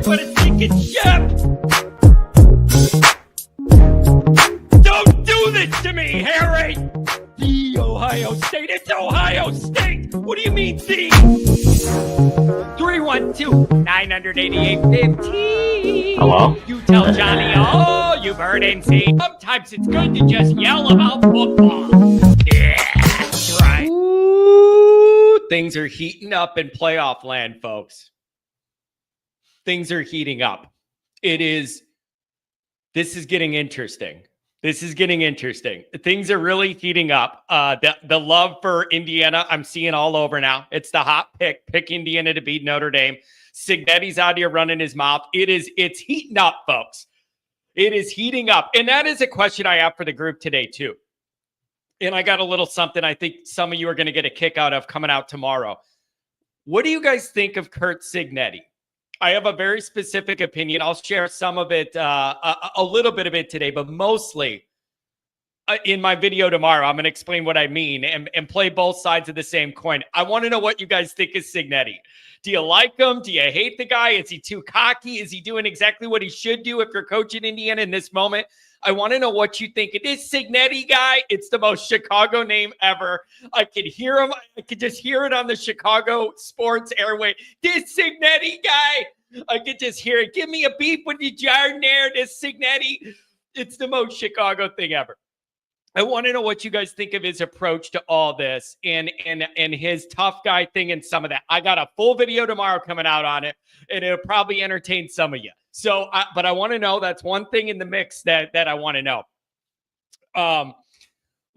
nothing but a sinking ship. Don't do this to me, Harry. The Ohio State. It's Ohio State. What do you mean, see? 312-988-15. Hello? You tell Johnny all you've heard and seen. Sometimes it's good to just yell about football. Yeah, that's right. Ooh, things are heating up in playoff land, folks. Things are heating up. This is getting interesting. This is getting interesting. Things are really heating up. The love for Indiana, I'm seeing all over now. It's the hot pick. Pick Indiana to beat Notre Dame. Cignetti's out here running his mouth. It's heating up, folks. It is heating up. And that is a question I have for the group today, too. And I got a little something I think some of you are going to get a kick out of coming out tomorrow. What do you guys think of Curt Cignetti? I have a very specific opinion. I'll share some of it, a little bit of it today, but mostly in my video tomorrow, I'm going to explain what I mean and play both sides of the same coin. I want to know what you guys think of Cignetti. Do you like him? Do you hate the guy? Is he too cocky? Is he doing exactly what he should do if you're coaching Indiana in this moment? I want to know what you think. This Cignetti guy, it's the most Chicago name ever. I could hear him. I could just hear it on the Chicago sports airway. This Cignetti guy, I could just hear it. Give me a beef with you, Jardinier. This Cignetti. It's the most Chicago thing ever. I want to know what you guys think of his approach to all this and his tough guy thing and some of that. I got a full video tomorrow coming out on it, and it'll probably entertain some of you. So, but I want to know, that's one thing in the mix that I want to know.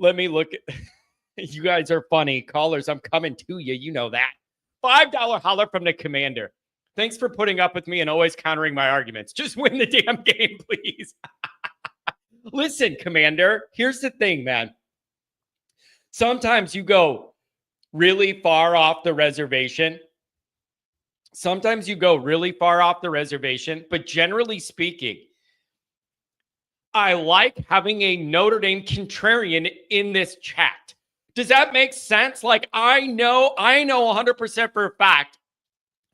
Let me look at, you guys are funny. Callers, I'm coming to you. You know that. $5 holler from the commander. Thanks for putting up with me and always countering my arguments. Just win the damn game, please. Listen, Commander, here's the thing, man. Sometimes you go really far off the reservation. Sometimes you go really far off the reservation, but generally speaking, I like having a Notre Dame contrarian in this chat. Does that make sense? Like, I know 100% for a fact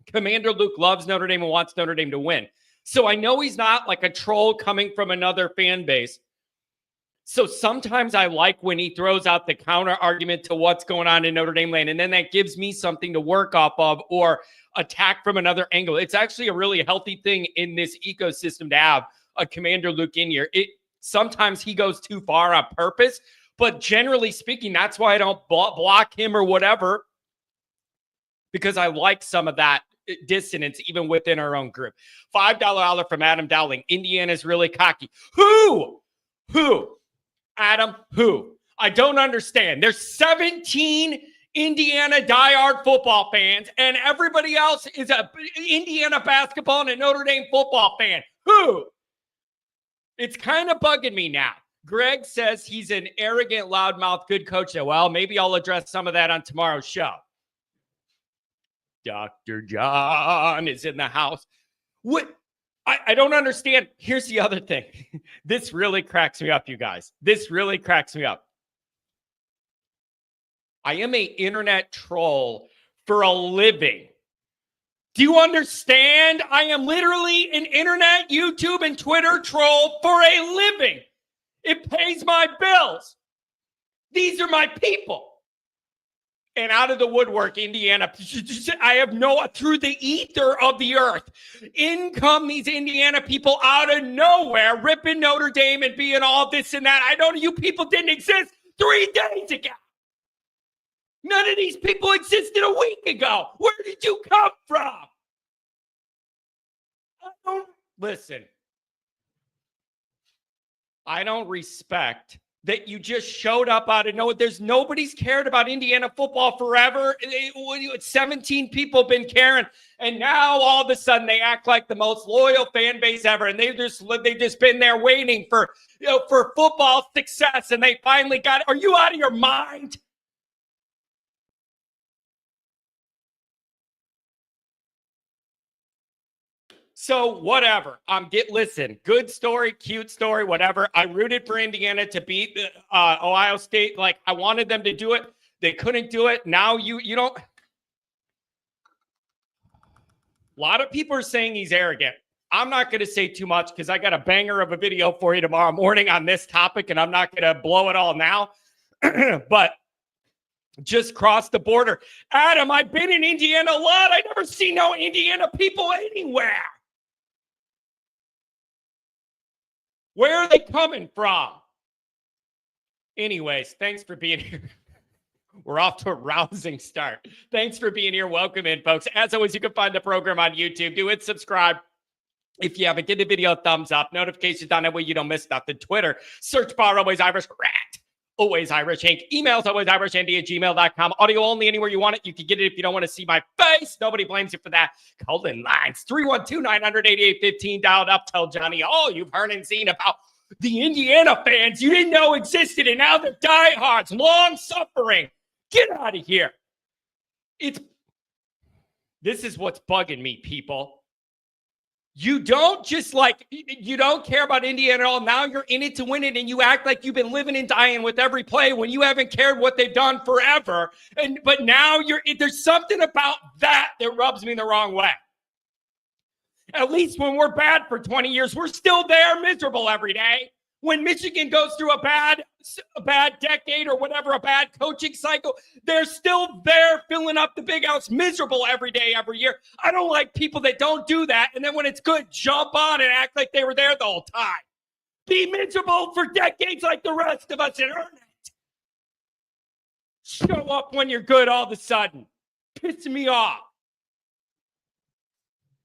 Commander Luke loves Notre Dame and wants Notre Dame to win. So I know he's not like a troll coming from another fan base. So sometimes I like when he throws out the counter argument to what's going on in Notre Dame land, and then that gives me something to work off of or attack from another angle. It's actually a really healthy thing in this ecosystem to have a Commander Luke in here. Sometimes he goes too far on purpose, but generally speaking, that's why I don't block him or whatever, because I like some of that dissonance even within our own group. $5 holler from Adam Dowling. Indiana's really cocky. Who? Adam, who? I don't understand. There's 17 Indiana diehard football fans, and everybody else is a Indiana basketball and a Notre Dame football fan. Who? It's kind of bugging me now. Greg says he's an arrogant, loudmouth, good coach. Well, maybe I'll address some of that on tomorrow's show. Dr. John is in the house. What? I don't understand. Here's the other thing. This really cracks me up, you guys. This really cracks me up. I am an internet troll for a living. Do you understand? I am literally an internet, YouTube, and Twitter troll for a living. It pays my bills. These are my people. And out of the woodwork, Indiana, I have through the ether of the earth, in come these Indiana people out of nowhere, ripping Notre Dame and being all this and that. You people didn't exist 3 days ago. None of these people existed a week ago. Where did you come from? Listen, I don't respect that you just showed up out of nowhere. Nobody's cared about Indiana football forever. 17 people been caring, and now all of a sudden they act like the most loyal fan base ever, and they've just been there waiting for football success, and they finally got it. Are you out of your mind? So whatever. Listen, good story, cute story, whatever. I rooted for Indiana to beat Ohio State. Like, I wanted them to do it. They couldn't do it. Now you don't. A lot of people are saying he's arrogant. I'm not going to say too much because I got a banger of a video for you tomorrow morning on this topic, and I'm not going to blow it all now. But just cross the border. Adam, I've been in Indiana a lot. I never see no Indiana people anywhere. Where are they coming from? Anyways, thanks for being here. We're off to a rousing start. Thanks for being here. Welcome in, folks. As always, you can find the program on YouTube. Do it, subscribe. If you haven't, give the video a thumbs up. Notifications on that way you don't miss nothing. Twitter, search bar Always Irish Rat. Always Irish Inc. Emails alwaysirishandy@gmail.com. Audio only anywhere you want it. You can get it if you don't want to see my face. Nobody blames you for that. Call in lines 312-900-8815. Dialed up. Tell Johnny all you've heard and seen about the Indiana fans you didn't know existed, and now they're diehards, long suffering. Get out of here. This is what's bugging me, people. You don't you don't care about Indiana at all. Now you're in it to win it, and you act like you've been living and dying with every play when you haven't cared what they've done forever. But now there's something about that rubs me the wrong way. At least when we're bad for 20 years, we're still there miserable every day. When Michigan goes through a bad decade or whatever, a bad coaching cycle, they're still there filling up the big house miserable every day, every year. I don't like people that don't do that. And then when it's good, jump on and act like they were there the whole time. Be miserable for decades like the rest of us and earn it. Show up when you're good all of a sudden. Pissing me off.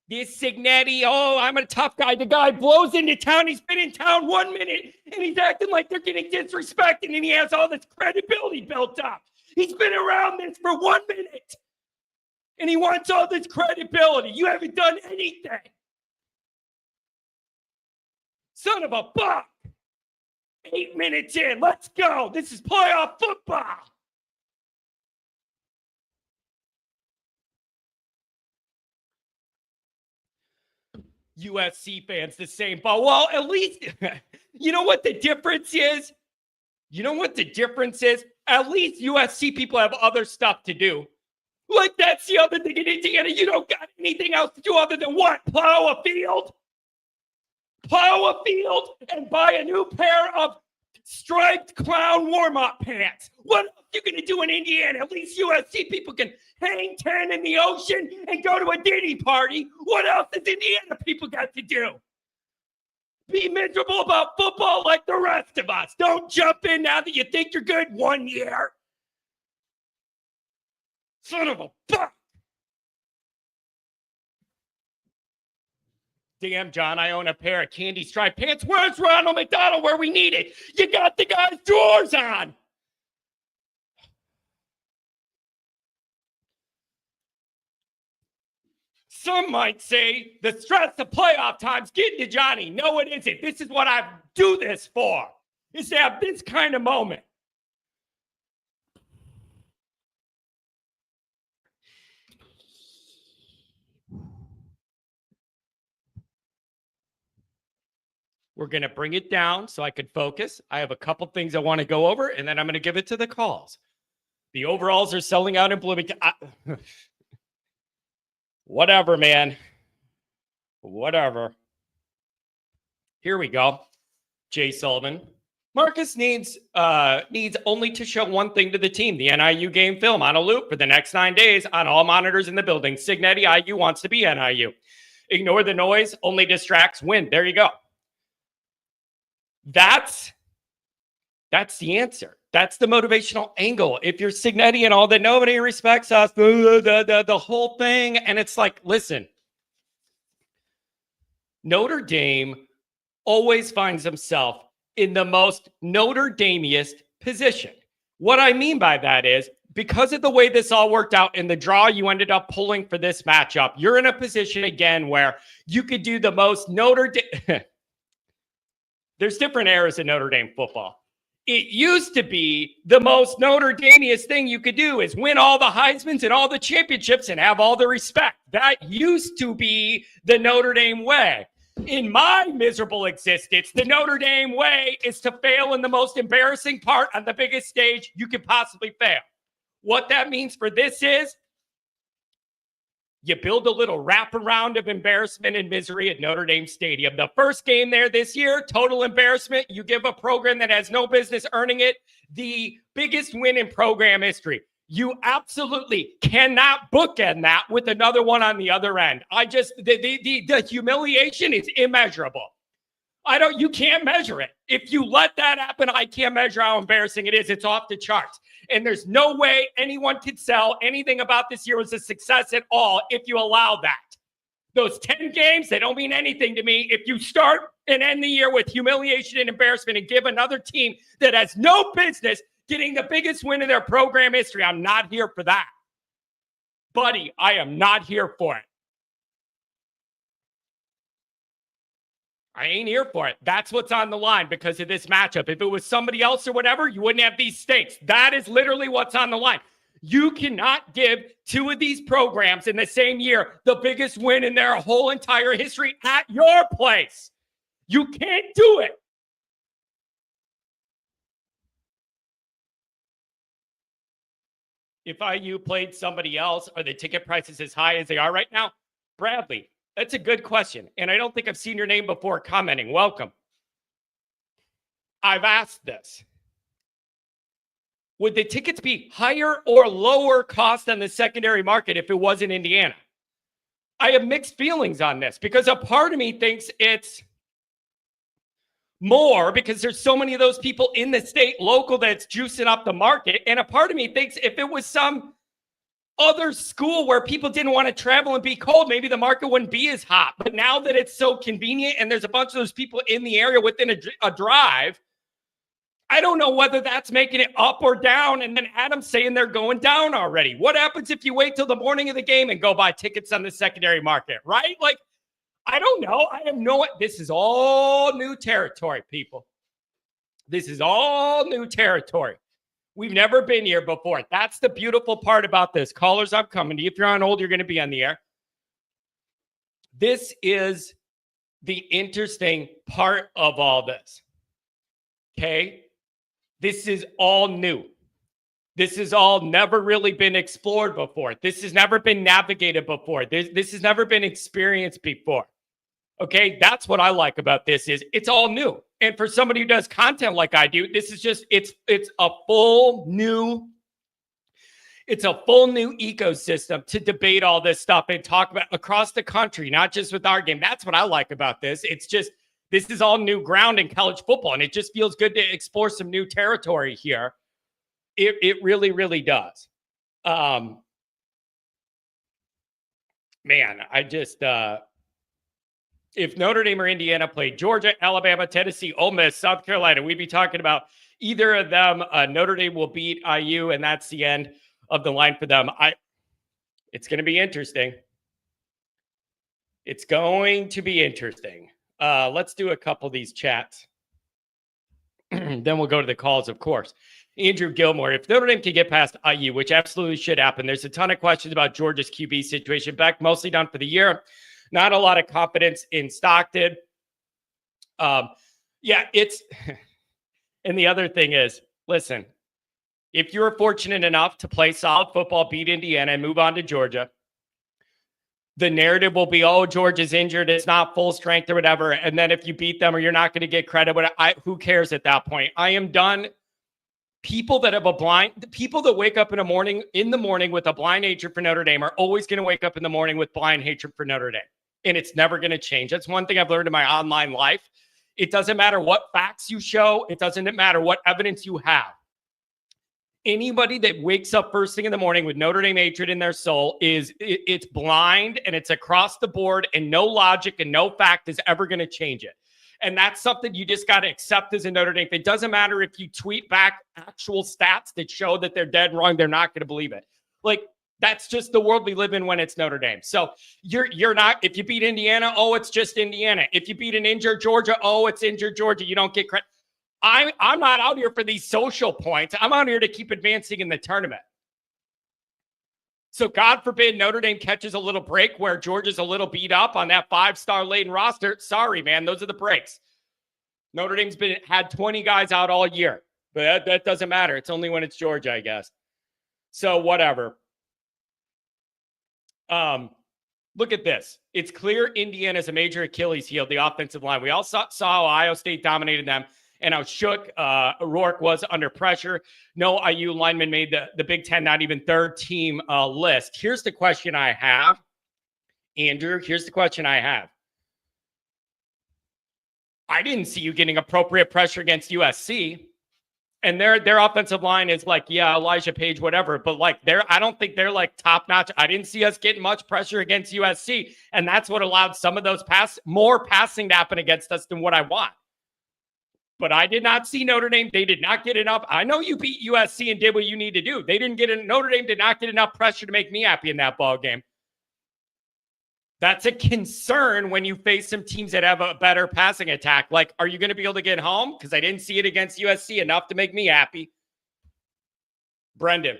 This Cignetti, I'm a tough guy. The guy blows into town. He's been in town 1 minute, and he's acting like they're getting disrespected, and he has all this credibility built up. He's been around this for 1 minute, and he wants all this credibility. You haven't done anything. Son of a buck. 8 minutes in. Let's go. This is playoff football. USC fans, the same. But, well, at least, you know what the difference is? At least USC people have other stuff to do. Like, that's the other thing in Indiana. You don't got anything else to do other than what? Plow a field and buy a new pair of striped clown warm-up pants. What else are you going to do in Indiana? At least USC people can hang 10 in the ocean and go to a Diddy party. What else does Indiana people got to do? Be miserable about football like the rest of us. Don't jump in now that you think you're good 1 year. Son of a fuck. Damn, John, I own a pair of candy striped pants. Where's Ronald McDonald where we need it? You got the guy's drawers on. Some might say the stress of playoff time's getting to Johnny. No, it isn't. This is what I do this for, is to have this kind of moment. We're going to bring it down so I could focus. I have a couple things I want to go over, and then I'm going to give it to the calls. The overalls are selling out in Bloomington. Whatever, man. Whatever. Here we go. Jay Sullivan. Marcus needs only to show one thing to the team, the NIU game film on a loop for the next 9 days on all monitors in the building. Cignetti, IU wants to be NIU. Ignore the noise, only distracts, win. There you go. That's the answer. That's the motivational angle. If you're Cignetti and all that, nobody respects us, the whole thing. And it's like, listen, Notre Dame always finds himself in the most Notre Damiest position. What I mean by that is, because of the way this all worked out in the draw you ended up pulling for this matchup, you're in a position again where you could do the most Notre Dame. There's different eras in Notre Dame football. It used to be the most Notre Damiest thing you could do is win all the Heismans and all the championships and have all the respect. That used to be the Notre Dame way. In my miserable existence, the Notre Dame way is to fail in the most embarrassing part on the biggest stage you could possibly fail. What that means for this is You build a little wraparound of embarrassment and misery at Notre Dame Stadium. The first game there this year, total embarrassment. You give a program that has no business earning it the biggest win in program history. You absolutely cannot bookend that with another one on the other end. The humiliation is immeasurable. You can't measure it. If you let that happen, I can't measure how embarrassing it is. It's off the charts. And there's no way anyone could sell anything about this year was a success at all if you allow that. Those 10 games, they don't mean anything to me. If you start and end the year with humiliation and embarrassment and give another team that has no business getting the biggest win in their program history, I'm not here for that. Buddy, I am not here for it. I ain't here for it. That's what's on the line because of this matchup. If it was somebody else or whatever, you wouldn't have these stakes. That is literally what's on the line. You cannot give two of these programs in the same year the biggest win in their whole entire history at your place. You can't do it. If IU played somebody else, are the ticket prices as high as they are right now? Bradley, that's a good question. And I don't think I've seen your name before commenting. Welcome. I've asked this. Would the tickets be higher or lower cost on the secondary market if it was in Indiana? I have mixed feelings on this because a part of me thinks it's more because there's so many of those people in the state local that's juicing up the market. And a part of me thinks if it was some other school where people didn't want to travel and be cold, maybe the market wouldn't be as hot. But now that it's so convenient and there's a bunch of those people in the area within a drive, I don't know whether that's making it up or down. And then Adam's saying they're going down already. What happens if you wait till the morning of the game and go buy tickets on the secondary market, right? Like, I don't know. I have no, this is all new territory, people. This is all new territory. We've never been here before. That's the beautiful part about this. Callers, I'm coming to you. If you're on hold, you're going to be on the air. This is the interesting part of all this. Okay? This is all new. This has all never really been explored before. This has never been navigated before. This has never been experienced before. Okay, that's what I like about this is it's all new. And for somebody who does content like I do, this is just it's a full new ecosystem to debate all this stuff and talk about across the country, not just with our game. That's what I like about this. It's just this is all new ground in college football, and it just feels good to explore some new territory here. It really, really does. Man, I just if Notre Dame or Indiana played Georgia, Alabama, Tennessee, Ole Miss, South Carolina, we'd be talking about either of them. Notre Dame will beat IU, and that's the end of the line for them. It's going to be interesting. It's going to be interesting. Let's do a couple of these chats. Then we'll go to the calls, of course. Andrew Gilmore, if Notre Dame can get past IU, which absolutely should happen, there's a ton of questions about Georgia's QB situation. Beck mostly done for the year. Not a lot of confidence in Stockton. It's and the other thing is, listen, if you're fortunate enough to play solid football, beat Indiana, and move on to Georgia, the narrative will be, oh, Georgia's injured, it's not full strength or whatever. And then if you beat them or you're not going to get credit, who cares at that point? I am done. People that have people that wake up in the morning with a blind hatred for Notre Dame are always going to wake up in the morning with blind hatred for Notre Dame. And it's never going to change. That's one thing I've learned in my online life. It doesn't matter what facts you show. It doesn't matter what evidence you have. Anybody that wakes up first thing in the morning with Notre Dame hatred in their soul it's blind and it's across the board and no logic and no fact is ever going to change it. And that's something you just got to accept as a Notre Dame. It doesn't matter if you tweet back actual stats that show that they're dead wrong. They're not going to believe it. Like, that's just the world we live in when it's Notre Dame. So you're not, if you beat Indiana, oh, it's just Indiana. If you beat an injured Georgia, oh, it's injured Georgia. You don't get credit. I'm not out here for these social points. I'm out here to keep advancing in the tournament. So God forbid Notre Dame catches a little break where Georgia's a little beat up on that 5-star laden roster. Sorry, man, those are the breaks. Notre Dame's had 20 guys out all year, but that doesn't matter. It's only when it's Georgia, I guess. So whatever. Look at this. It's clear Indiana's a major Achilles heel, the offensive line. We all saw how Ohio State dominated them and how shook Rourke was under pressure. No IU lineman made the Big Ten, not even third team list. Here's the question I have, Andrew. Here's the question I have. I didn't see you getting appropriate pressure against USC. And their offensive line is like, yeah, Elijah Page, whatever. But like, I don't think they're like top notch. I didn't see us getting much pressure against USC. And that's what allowed some of those more passing to happen against us than what I want. But I did not see Notre Dame. They did not get enough. I know you beat USC and did what you need to do. They didn't get Notre Dame did not get enough pressure to make me happy in that ball game. That's a concern when you face some teams that have a better passing attack. Like, are you going to be able to get home? Because I didn't see it against USC enough to make me happy. Brendan.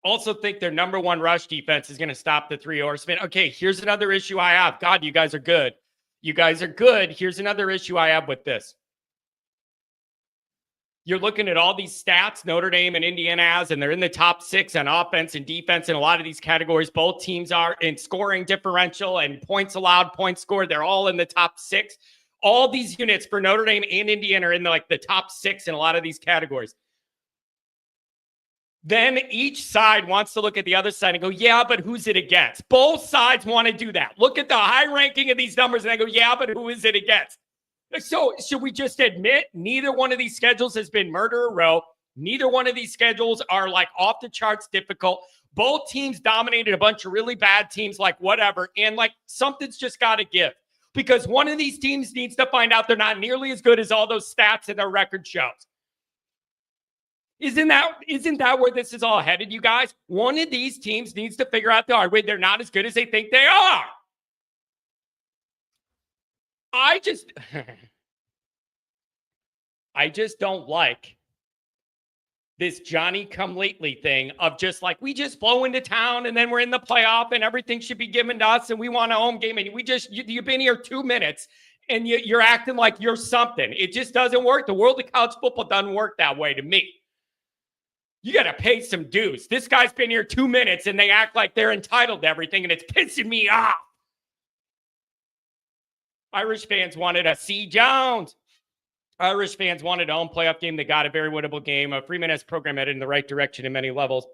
Also think their number one rush defense is going to stop the three horsemen. Okay, here's another issue I have. God, you guys are good. You guys are good. Here's another issue I have with this. You're looking at all these stats Notre Dame and Indiana has, and they're in the top 6 on offense and defense in a lot of these categories. Both teams are in scoring differential and points allowed, points scored. They're all in the top 6. All these units for Notre Dame and Indiana are in the top 6 in a lot of these categories. Then each side wants to look at the other side and go, yeah, but who's it against? Both sides want to do that. Look at the high ranking of these numbers and they go, yeah, but who is it against? So should we just admit neither one of these schedules has been murder row? Neither one of these schedules are like off the charts difficult. Both teams dominated a bunch of really bad teams, like whatever. And like something's just got to give because one of these teams needs to find out they're not nearly as good as all those stats in their record shows. Isn't that where this is all headed, you guys? One of these teams needs to figure out the hard way they're not as good as they think they are. I just don't like this Johnny come lately thing of just like, we just blow into town and then we're in the playoff and everything should be given to us and we want a home game. And you've been here 2 minutes and you're acting like you're something. It just doesn't work. The world of college football doesn't work that way to me. You got to pay some dues. This guy's been here 2 minutes and they act like they're entitled to everything and it's pissing me off. Irish fans wanted a C. Jones. Irish fans wanted a home playoff game. They got a very winnable game. Freeman has program headed in the right direction in many levels.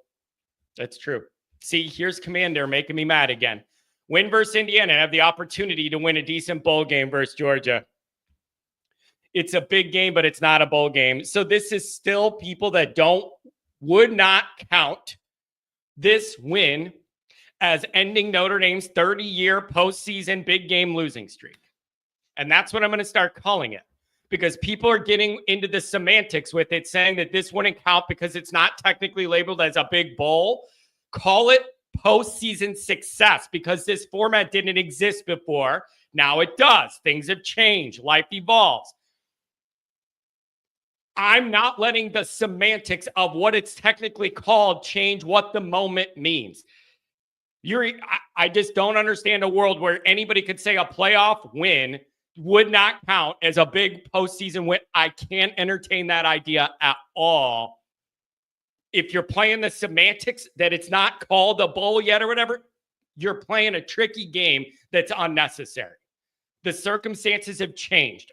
That's true. See, here's Commander making me mad again. Win versus Indiana and have the opportunity to win a decent bowl game versus Georgia. It's a big game, but it's not a bowl game. So this is still people that would not count this win as ending Notre Dame's 30-year postseason big game losing streak. And that's what I'm going to start calling it because people are getting into the semantics with it, saying that this wouldn't count because it's not technically labeled as a big bowl. Call it postseason success because this format didn't exist before. Now it does. Things have changed. Life evolves. I'm not letting the semantics of what it's technically called change what the moment means. I just don't understand a world where anybody could say a playoff win would not count as a big postseason win. I can't entertain that idea at all. If you're playing the semantics that it's not called a bowl yet or whatever, you're playing a tricky game that's unnecessary. The circumstances have changed.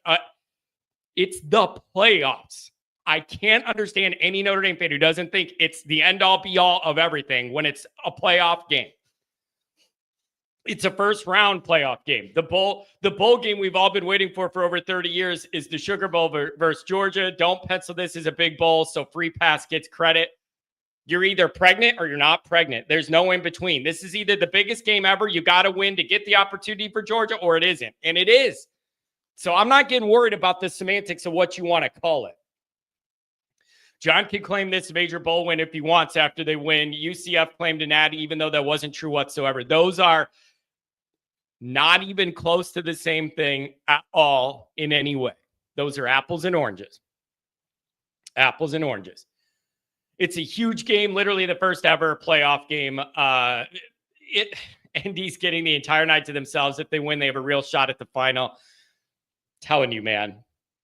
It's the playoffs. I can't understand any Notre Dame fan who doesn't think it's the end-all be-all of everything when it's a playoff game. It's a first-round playoff game. The bowl game we've all been waiting for over 30 years is the Sugar Bowl versus Georgia. Don't pencil this as a big bowl, so free pass gets credit. You're either pregnant or you're not pregnant. There's no in between. This is either the biggest game ever, you got to win to get the opportunity for Georgia, or it isn't. And it is. So I'm not getting worried about the semantics of what you want to call it. John can claim this major bowl win if he wants after they win. UCF claimed a natty, even though that wasn't true whatsoever. Those are not even close to the same thing at all in any way. Those are apples and oranges. Apples and oranges. It's a huge game, literally the first ever playoff game. Indy's getting the entire night to themselves. If they win, they have a real shot at the final. Telling you, man,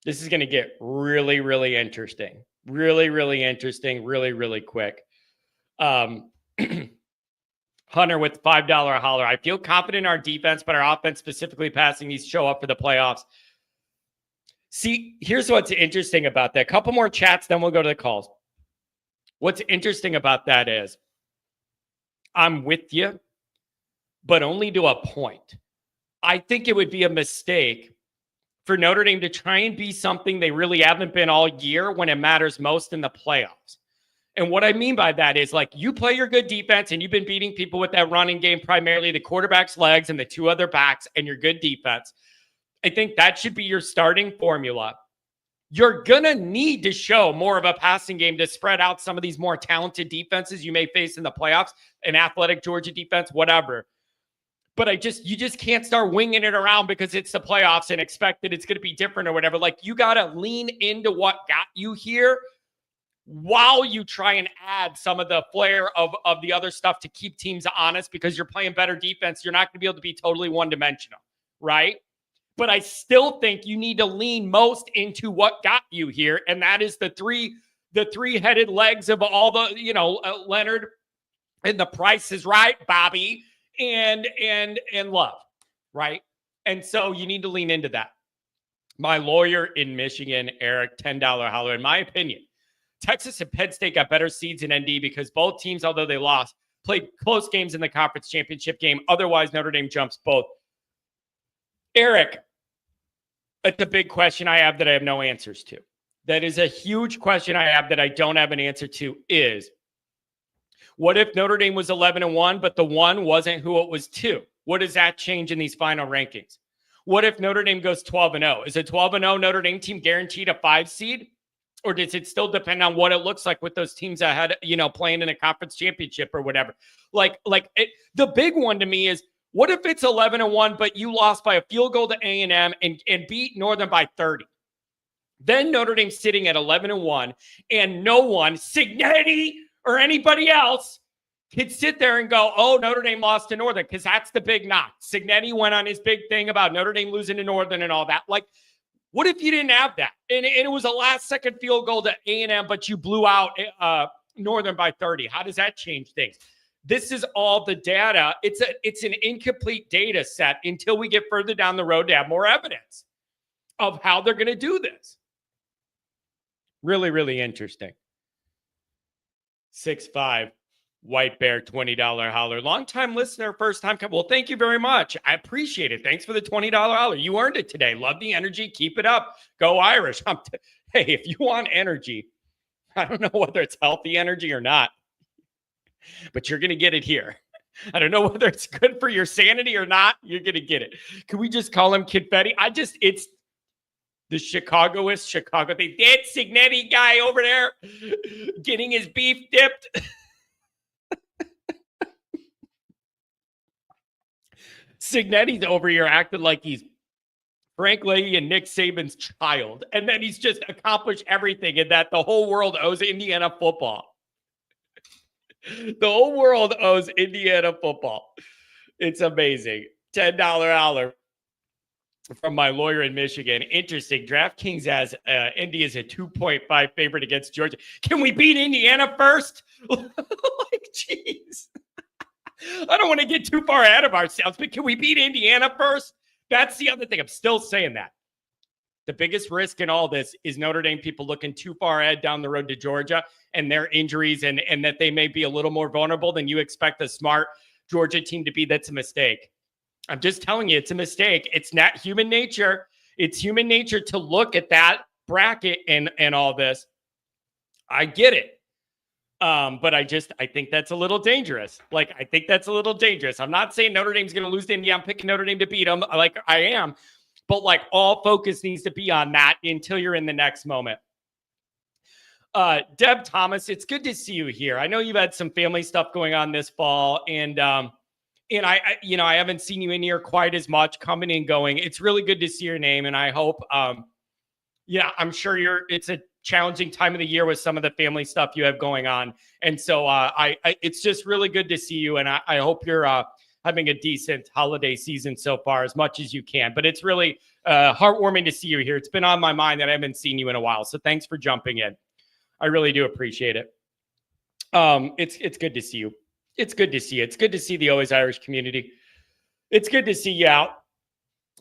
this is going to get really, really interesting. Really, really interesting. Really, really quick. High Hunter with $5 holler. I feel confident in our defense, but our offense, specifically passing, needs to show up for the playoffs. See, here's what's interesting about that. A couple more chats, then we'll go to the calls. What's interesting about that is I'm with you, but only to a point. I think it would be a mistake for Notre Dame to try and be something they really haven't been all year when it matters most in the playoffs. And what I mean by that is, like, you play your good defense and you've been beating people with that running game, primarily the quarterback's legs and the two other backs and your good defense. I think that should be your starting formula. You're going to need to show more of a passing game to spread out some of these more talented defenses you may face in the playoffs, an athletic Georgia defense, whatever. But you just can't start winging it around because it's the playoffs and expect that it's going to be different or whatever. Like, you got to lean into what got you here while you try and add some of the flair of the other stuff to keep teams honest, because you're playing better defense. You're not going to be able to be totally one-dimensional, right? But I still think you need to lean most into what got you here, and that is the three-headed legs of all the, Leonard and the Price is Right, Bobby, and Love, right? And so you need to lean into that. My lawyer in Michigan, Eric, $10 holler. In my opinion, Texas and Penn State got better seeds in ND because both teams, although they lost, played close games in the conference championship game. Otherwise, Notre Dame jumps both. Eric, it's a big question I have that I have no answers to. That is a huge question I have that I don't have an answer to is, what if Notre Dame was 11-1, but the 1 wasn't who it was 2? What does that change in these final rankings? What if Notre Dame goes 12-0? Is a 12-0 Notre Dame team guaranteed a 5 seed? Or does it still depend on what it looks like with those teams that had, playing in a conference championship or whatever? The big one to me is, what if it's 11-1, but you lost by a field goal to A&M and beat Northern by 30? Then Notre Dame's sitting at 11-1, and no one, Cignetti or anybody else, could sit there and go, oh, Notre Dame lost to Northern, because that's the big knock. Cignetti went on his big thing about Notre Dame losing to Northern and all that. Like, what if you didn't have that? And it was a last-second field goal to A&M, but you blew out Northern by 30. How does that change things? This is all the data. It's an incomplete data set until we get further down the road to have more evidence of how they're going to do this. Really, really interesting. 6'5", White Bear, $20 holler. Long-time listener, first-time. Well, thank you very much. I appreciate it. Thanks for the $20 holler. You earned it today. Love the energy. Keep it up. Go Irish. Hey, if you want energy, I don't know whether it's healthy energy or not, but you're going to get it here. I don't know whether it's good for your sanity or not. You're going to get it. Can we just call him Confetti? It's the Chicagoist Chicago thing. That Cignetti guy over there getting his beef dipped. Cignetti's over here acting like he's Frank Leahy and Nick Saban's child. And then he's just accomplished everything and that the whole world owes Indiana football. The whole world owes Indiana football. It's amazing. $10 holler from my lawyer in Michigan. Interesting. DraftKings has Indy is a 2.5 favorite against Georgia. Can we beat Indiana first? Like, jeez. I don't want to get too far ahead of ourselves, but can we beat Indiana first? That's the other thing. I'm still saying that. The biggest risk in all this is Notre Dame people looking too far ahead down the road to Georgia and their injuries and that they may be a little more vulnerable than you expect a smart Georgia team to be. That's a mistake. I'm just telling you, it's a mistake. It's not human nature. It's human nature to look at that bracket and all this. I get it. But I think that's a little dangerous. I think that's a little dangerous. I'm not saying Notre Dame's going to lose to Indiana. I'm picking Notre Dame to beat them like I am. But all focus needs to be on that until you're in the next moment. Deb Thomas, it's good to see you here. I know you've had some family stuff going on this fall, and I haven't seen you in here quite as much coming and going. It's really good to see your name, and I hope, I'm sure it's a challenging time of the year with some of the family stuff you have going on. And so it's just really good to see you. And I hope you're having a decent holiday season so far, as much as you can. But it's really heartwarming to see you here. It's been on my mind that I haven't seen you in a while. So thanks for jumping in. I really do appreciate it. It's good to see you. It's good to see. It's good to see the Always Irish community. It's good to see you out.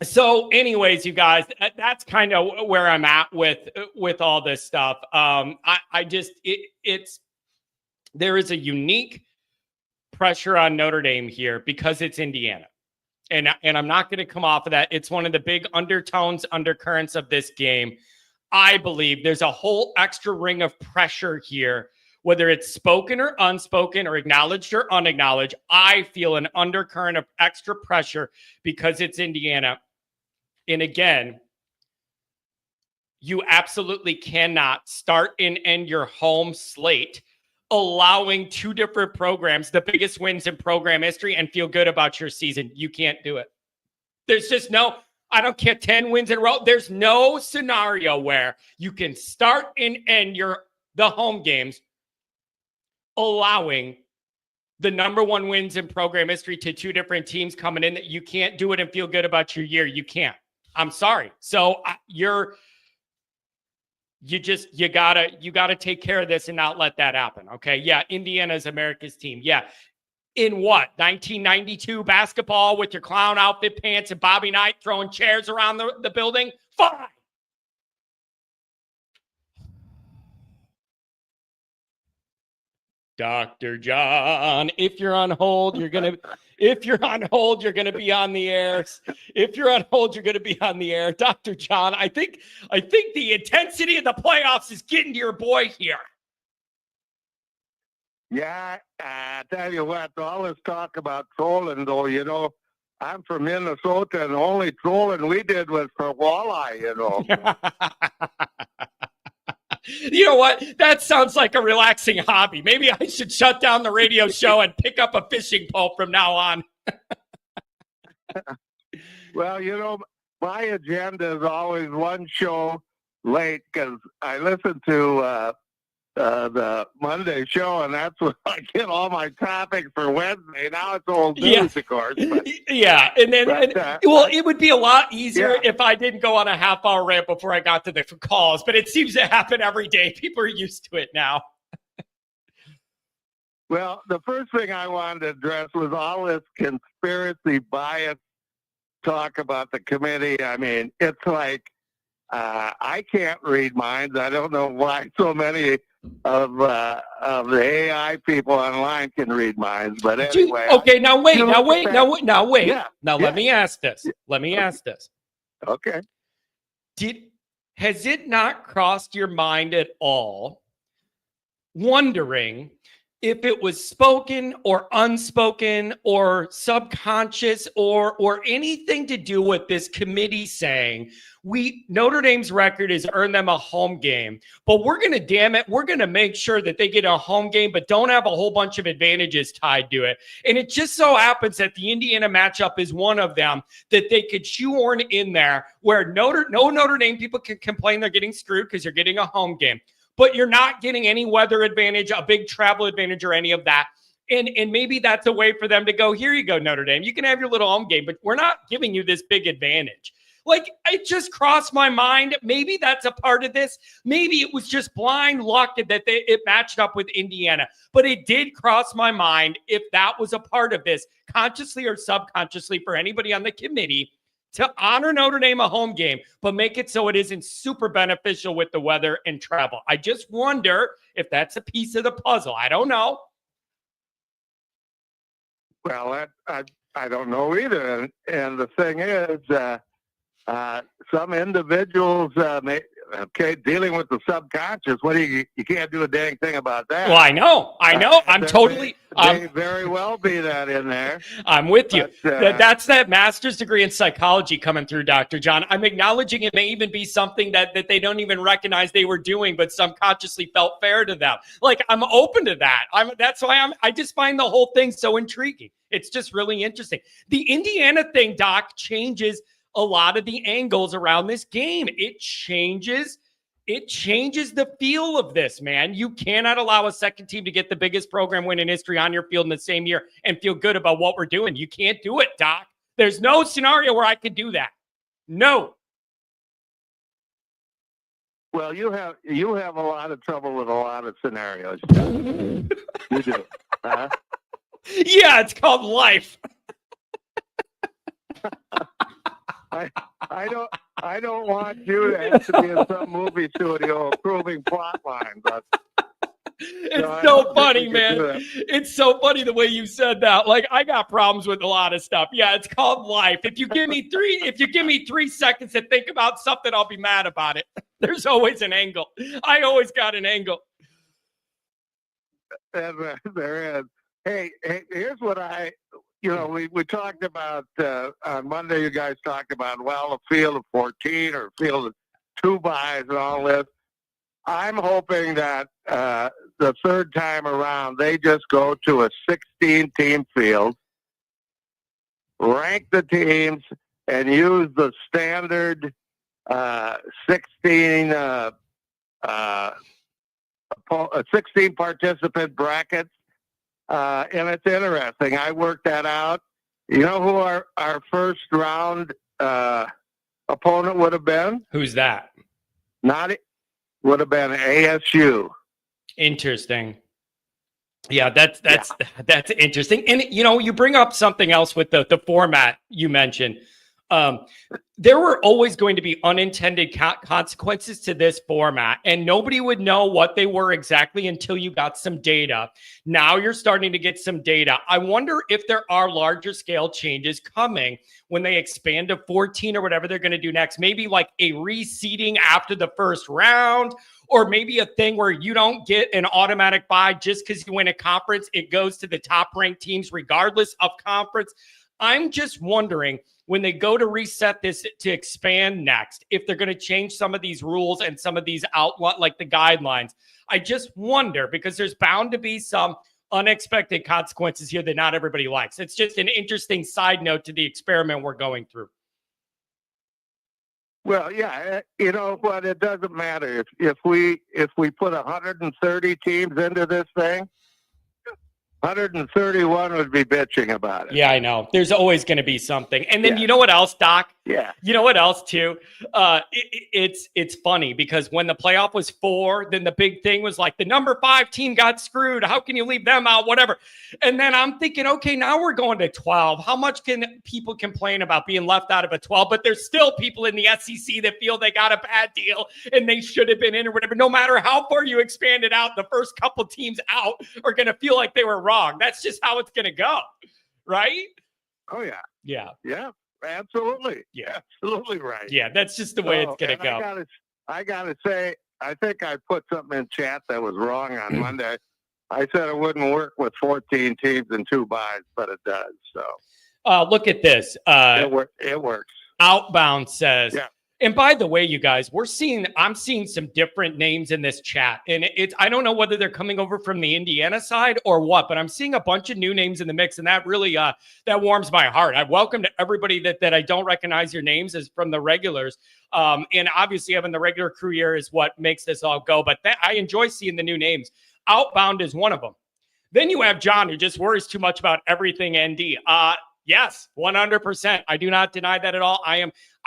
So anyways, you guys, that's kind of where I'm at with all this stuff. There is a unique pressure on Notre Dame here because it's Indiana. And I'm not going to come off of that. It's one of the big undercurrents of this game. I believe there's a whole extra ring of pressure here, whether it's spoken or unspoken or acknowledged or unacknowledged. I feel an undercurrent of extra pressure because it's Indiana. And again, you absolutely cannot start and end your home slate allowing two different programs, the biggest wins in program history, and feel good about your season. You can't do it. There's just no, I don't care, 10 wins in a row. There's no scenario where you can start and end the home games allowing the number one wins in program history to two different teams coming in. That you can't do it and feel good about your year. You can't. I'm sorry. So you gotta take care of this and not let that happen. Okay. Yeah. Indiana's America's team. Yeah. In what? 1992 basketball with your clown outfit pants and Bobby Knight throwing chairs around the building? Fine. Dr. John, if you're on hold, you're going to be on the air. If you're on hold, you're going to be on the air. Dr. John, I think the intensity of the playoffs is getting to your boy here. Yeah, I tell you what, all this talk about trolling, though, I'm from Minnesota, and the only trolling we did was for walleye, You know what? That sounds like a relaxing hobby. Maybe I should shut down the radio show and pick up a fishing pole from now on. Well, my agenda is always one show late because I listen to the Monday show, and that's when I get all my topics for Wednesday. Now it's old news, of course. But, yeah, it would be a lot easier if I didn't go on a half-hour rant before I got to the calls, but it seems to happen every day. People are used to it now. Well, the first thing I wanted to address was all this conspiracy bias talk about the committee. I mean, it's like I can't read minds. I don't know why so many of the AI people online can read minds, but anyway. Okay, now wait. Yeah. Now let me ask this. Okay. Has it not crossed your mind at all, wondering if it was spoken or unspoken or subconscious or anything to do with this committee saying Notre Dame's record is earn them a home game, but we're going to make sure that they get a home game, but don't have a whole bunch of advantages tied to it. And it just so happens that the Indiana matchup is one of them that they could shoehorn in there where Notre Dame people can complain they're getting screwed because you're getting a home game, but you're not getting any weather advantage, a big travel advantage, or any of that. And maybe that's a way for them to go, here you go, Notre Dame. You can have your little home game, but we're not giving you this big advantage. Like, it just crossed my mind. Maybe that's a part of this. Maybe it was just blind luck that it matched up with Indiana. But it did cross my mind if that was a part of this, consciously or subconsciously, for anybody on the committee, to honor Notre Dame a home game, but make it so it isn't super beneficial with the weather and travel. I just wonder if that's a piece of the puzzle. I don't know. Well, I don't know either. And the thing is, some individuals dealing with the subconscious. You can't do a dang thing about that. Well, I know. May very well be that in there. I'm with you. That's that master's degree in psychology coming through, Dr. John. I'm acknowledging it may even be something that they don't even recognize they were doing, but subconsciously felt fair to them. Like, I'm open to that. That's why I just find the whole thing so intriguing. It's just really interesting. The Indiana thing, Doc, changes a lot of the angles around this game. It changes the feel of this, man. You cannot allow a second team to get the biggest program win in history on your field in the same year and feel good about what we're doing. You can't do it, Doc. There's no scenario where I could do that. No. Well, you have a lot of trouble with a lot of scenarios. You do. Yeah, it's called life. I don't want you to have to be in some movie studio approving plot lines. It's so funny, man. It's so funny the way you said that. Like, I got problems with a lot of stuff. Yeah, it's called life. If you give me 3 seconds to think about something, I'll be mad about it. There's always an angle. I always got an angle. There is. Hey, here's what we talked about on Monday. You guys talked about, a field of 14 or a field of 2 buys and all this. I'm hoping that the third time around, they just go to a 16-team field, rank the teams, and use the standard 16 participant brackets. And it's interesting. I worked that out. You know who our first round opponent would have been? Who's that? Would have been ASU. Interesting. Yeah, that's interesting. And you bring up something else with the format you mentioned. There were always going to be unintended consequences to this format, and nobody would know what they were exactly until you got some data. Now you're starting to get some data. I wonder if there are larger scale changes coming when they expand to 14 or whatever they're going to do next. Maybe like a reseeding after the first round, or maybe a thing where you don't get an automatic bye just because you win a conference. It goes to the top ranked teams regardless of conference. I'm just wondering, when they go to reset this to expand next, if they're going to change some of these rules and some of these like the guidelines. I just wonder, because there's bound to be some unexpected consequences here that not everybody likes. It's just an interesting side note to the experiment we're going through. Well, yeah, you know what? It doesn't matter if we put 130 teams into this thing. 131 would be bitching about it. Yeah, I know. There's always going to be something. And then you know what else, Doc? Yeah. You know what else, too? It's funny because when the playoff was 4, then the big thing was like the number 5 team got screwed. How can you leave them out? Whatever. And then I'm thinking, okay, now we're going to 12. How much can people complain about being left out of a 12? But there's still people in the SEC that feel they got a bad deal and they should have been in or whatever. No matter how far you expand it out, the first couple teams out are going to feel like they were wrong. That's just how it's going to go, right? Oh, yeah. Yeah. Yeah, absolutely. Yeah. Absolutely right. Yeah, that's just the way it's going to go. I got to say, I think I put something in chat that was wrong on Monday. I said it wouldn't work with 14 teams and 2 buys, but it does. So look at this. It works. Outbound says, yeah. And by the way, you guys, I'm seeing some different names in this chat, and I don't know whether they're coming over from the Indiana side or what, but I'm seeing a bunch of new names in the mix, and that really that warms my heart. I welcome to everybody that I don't recognize your names as from the regulars, and obviously having the regular crew here is what makes this all go. But I enjoy seeing the new names. Outbound is one of them. Then you have John, who just worries too much about everything ND. Yes, 100%. I do not deny that at all.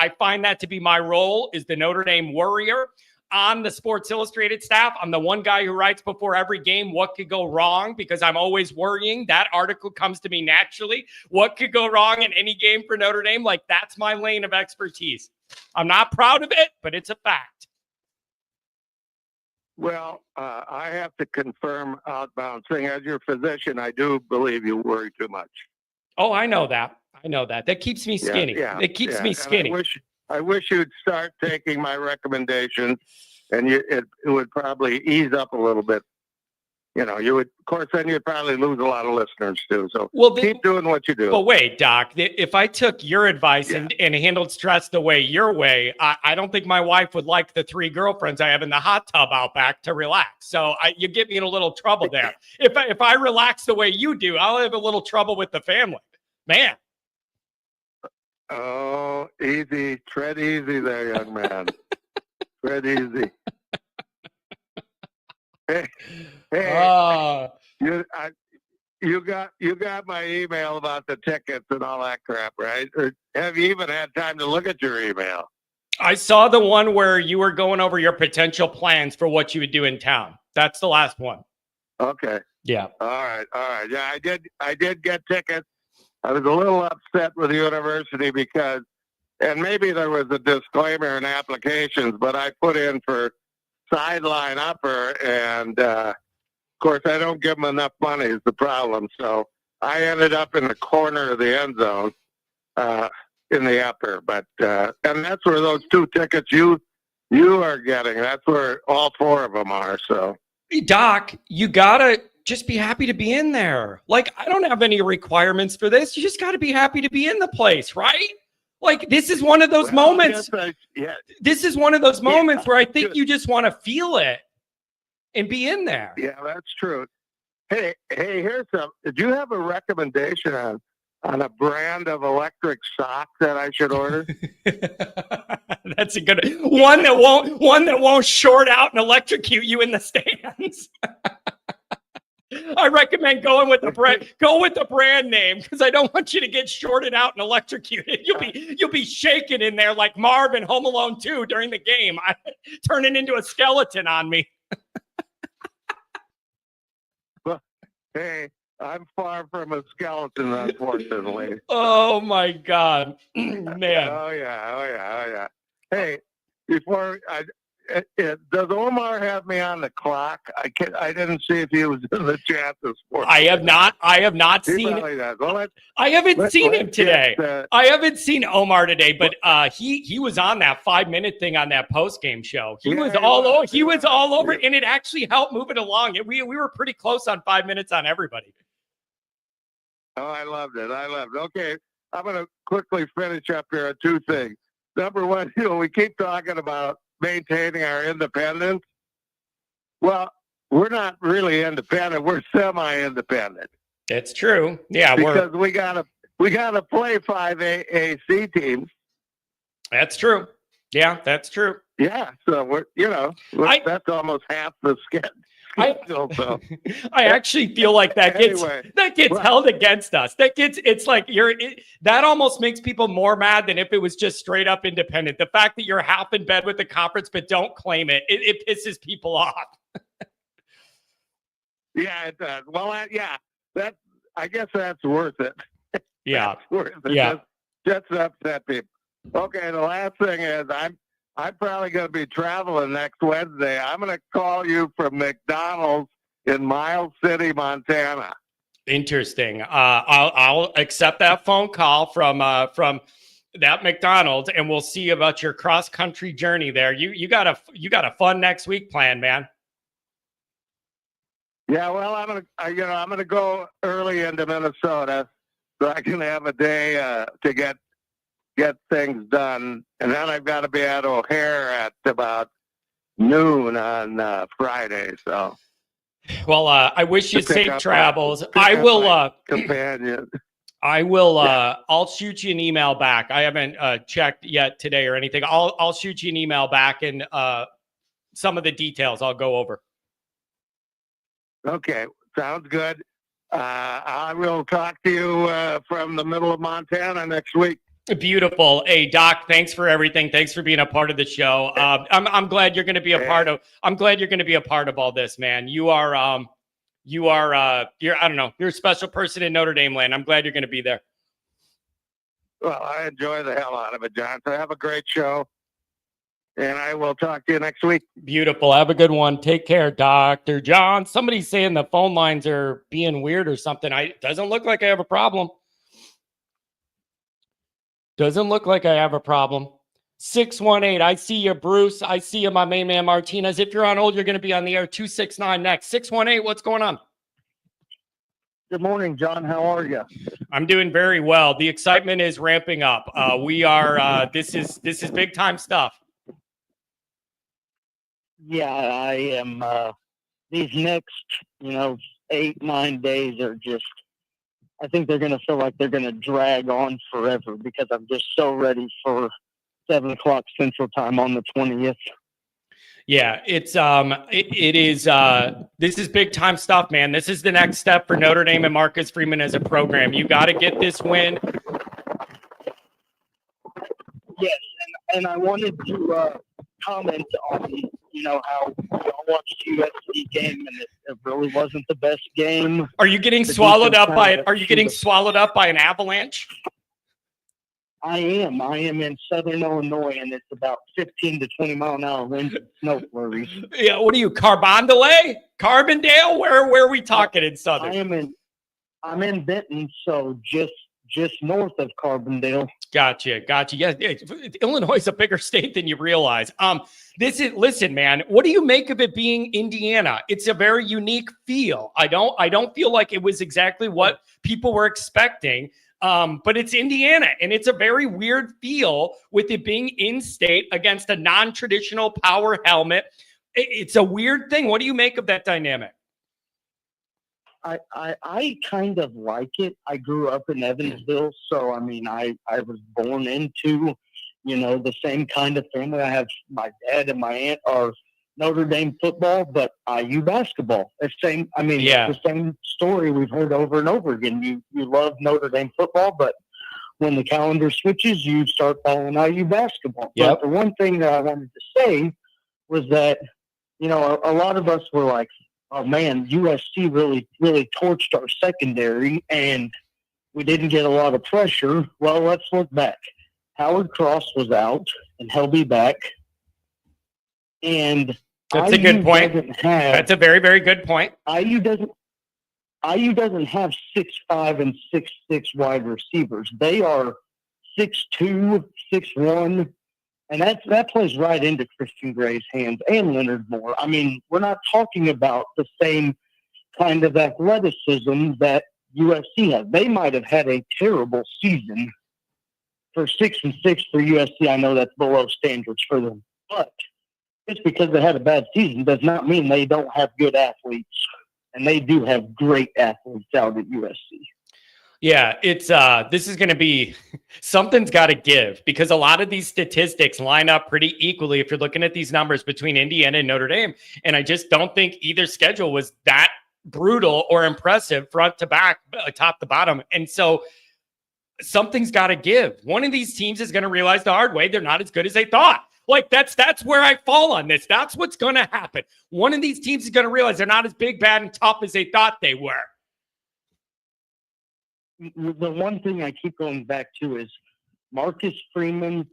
I find that to be my role is the Notre Dame worrier on the Sports Illustrated staff. I'm the one guy who writes before every game what could go wrong because I'm always worrying. That article comes to me naturally. What could go wrong in any game for Notre Dame? Like, that's my lane of expertise. I'm not proud of it, but it's a fact. Well, I have to confirm Outbound saying, as your physician, I do believe you worry too much. Oh, I know that. That keeps me skinny. It keeps me skinny. I wish you'd start taking my recommendations, and it would probably ease up a little bit. You know, you would, of course, then you'd probably lose a lot of listeners too. So keep doing what you do. But wait, Doc, if I took your advice and handled stress the way your way, I don't think my wife would like the 3 girlfriends I have in the hot tub out back to relax. So you get me in a little trouble there. If I relax the way you do, I'll have a little trouble with the family. Man. Oh, easy. Tread easy there, young man. Tread easy. Hey, you got my email about the tickets and all that crap, right? Or have you even had time to look at your email? I saw the one where you were going over your potential plans for what you would do in town. That's the last one. Okay. Yeah. All right. Yeah, I did get tickets. I was a little upset with the university because, and maybe there was a disclaimer in applications, but I put in for sideline upper, and of course I don't give them enough money is the problem. So I ended up in the corner of the end zone in the upper, but and that's where those 2 tickets you are getting. That's where all 4 of them are. So, Hey, Doc, you gotta just be happy to be in there. Like, I don't have any requirements for this. You just got to be happy to be in the place, right? Like, this is one of those moments. This is one of those moments where I think you just want to feel it and be in there. Yeah, that's true. Hey, here's some. Did you have a recommendation on a brand of electric sock that I should order? That's a good one that won't short out and electrocute you in the stands. I recommend going with the brand name, because I don't want you to get shorted out and electrocuted. You'll be shaking in there like Marv in Home Alone 2 during the game, turning into a skeleton on me. Well, hey, I'm far from a skeleton, unfortunately. Oh my God, man! Oh yeah. Hey, before does Omar have me on the clock? I didn't see if he was in the chat this morning. I have not seen. Well, I haven't seen him today. I haven't seen Omar today, but he was on that 5-minute thing on that post game show. He was all over, and it actually helped move it along. We were pretty close on 5 minutes on everybody. Oh, I loved it. Okay, I'm going to quickly finish up here on 2 things. Number one, we keep talking about maintaining our independence. Well, we're not really independent. We're semi-independent. It's true. Yeah, because we gotta play 5 AC teams. That's true. Yeah, that's true. Yeah, so that's almost half the schedule. I actually feel like that gets held against us. That almost makes people more mad than if it was just straight up independent. The fact that you're half in bed with the conference but don't claim it pisses people off. Yeah, it does. Well, I guess that's worth it. Yeah, worth it. Yeah, just to upset people. Okay, the last thing is I'm probably going to be traveling next Wednesday. I'm going to call you from McDonald's in Miles City, Montana. Interesting. I'll accept that phone call from that McDonald's, and we'll see about your cross country journey there. You got a fun next week planned, man. Yeah, well, I'm gonna go early into Minnesota so I can have a day to get things done, and then I've got to be at O'Hare at about noon on Friday. So, well, I wish you safe travels. I will companion. I will. I'll shoot you an email back. I haven't checked yet today or anything. I'll shoot you an email back, and some of the details I'll go over. Okay, sounds good. I will talk to you from the middle of Montana next week. Beautiful. Hey, Doc, thanks for everything. Thanks for being a part of the show. I'm glad you're going to be a part of. I'm glad you're going to be a part of all this, man. You're I don't know. You're a special person in Notre Dame land. I'm glad you're going to be there. Well, I enjoy the hell out of it, John. So have a great show, and I will talk to you next week. Beautiful. Have a good one. Take care, Dr. John. Somebody's saying the phone lines are being weird or something. Doesn't look like I have a problem. Doesn't look like I have a problem. 618. I see you, Bruce. I see you, my main man, Martinez. If you're on hold, you're going to be on the air. 269 next. 618. What's going on? Good morning, John. How are you? I'm doing very well. The excitement is ramping up. We are. This is big time stuff. Yeah, I am. These next, 8-9 days are just. I think they're going to feel like they're going to drag on forever because I'm just so ready for 7 o'clock Central Time on the 20th. Yeah, it's it is this is big time stuff, man. This is the next step for Notre Dame and Marcus Freeman as a program. You got to get this win. Yes, and I wanted to comment on how we all watched USC game and it really wasn't the best game. Are you getting The swallowed defense up by kind it? of Are you getting swallowed up by an avalanche? I am in southern Illinois, and it's about 15 to 20 mile an hour winds and snow flurries. Yeah, what are you, Carbondale? Carbondale? Where are we talking in southern? I'm in Benton, so just north of Carbondale. Gotcha. Yeah, Illinois is a bigger state than you realize. Listen, man, what do you make of it being Indiana? It's a very unique feel. I don't feel like it was exactly what people were expecting. But it's Indiana, and it's a very weird feel with it being in state against a non-traditional power helmet. It's a weird thing. What do you make of that dynamic? I kind of like it. I grew up in Evansville, so I mean, I was born into, the same kind of family. I have my dad and my aunt are Notre Dame football, but IU basketball. It's the same story we've heard over and over again. You love Notre Dame football, but when the calendar switches, you start following IU basketball. Yep. But the one thing that I wanted to say was that, a lot of us were like, oh man, USC really, really torched our secondary and we didn't get a lot of pressure. Well, let's look back. Howard Cross was out and he'll be back. And that's a good point. That's a very, very good point. IU doesn't have 6'5" and 6'6" wide receivers. They are 6'2", 6'1", and that plays right into Christian Gray's hands and Leonard Moore. I mean, we're not talking about the same kind of athleticism that USC has. They might have had a terrible season for 6-6 for USC. I know that's below standards for them, but just because they had a bad season does not mean they don't have good athletes, and they do have great athletes out at USC. Yeah, it's this is going to be something's got to give because a lot of these statistics line up pretty equally if you're looking at these numbers between Indiana and Notre Dame, and I just don't think either schedule was that brutal or impressive front to back, top to bottom, and so something's got to give. One of these teams is going to realize the hard way they're not as good as they thought. Like that's where I fall on this. That's what's going to happen. One of these teams is going to realize they're not as big, bad, and tough as they thought they were. The one thing I keep going back to is Marcus Freeman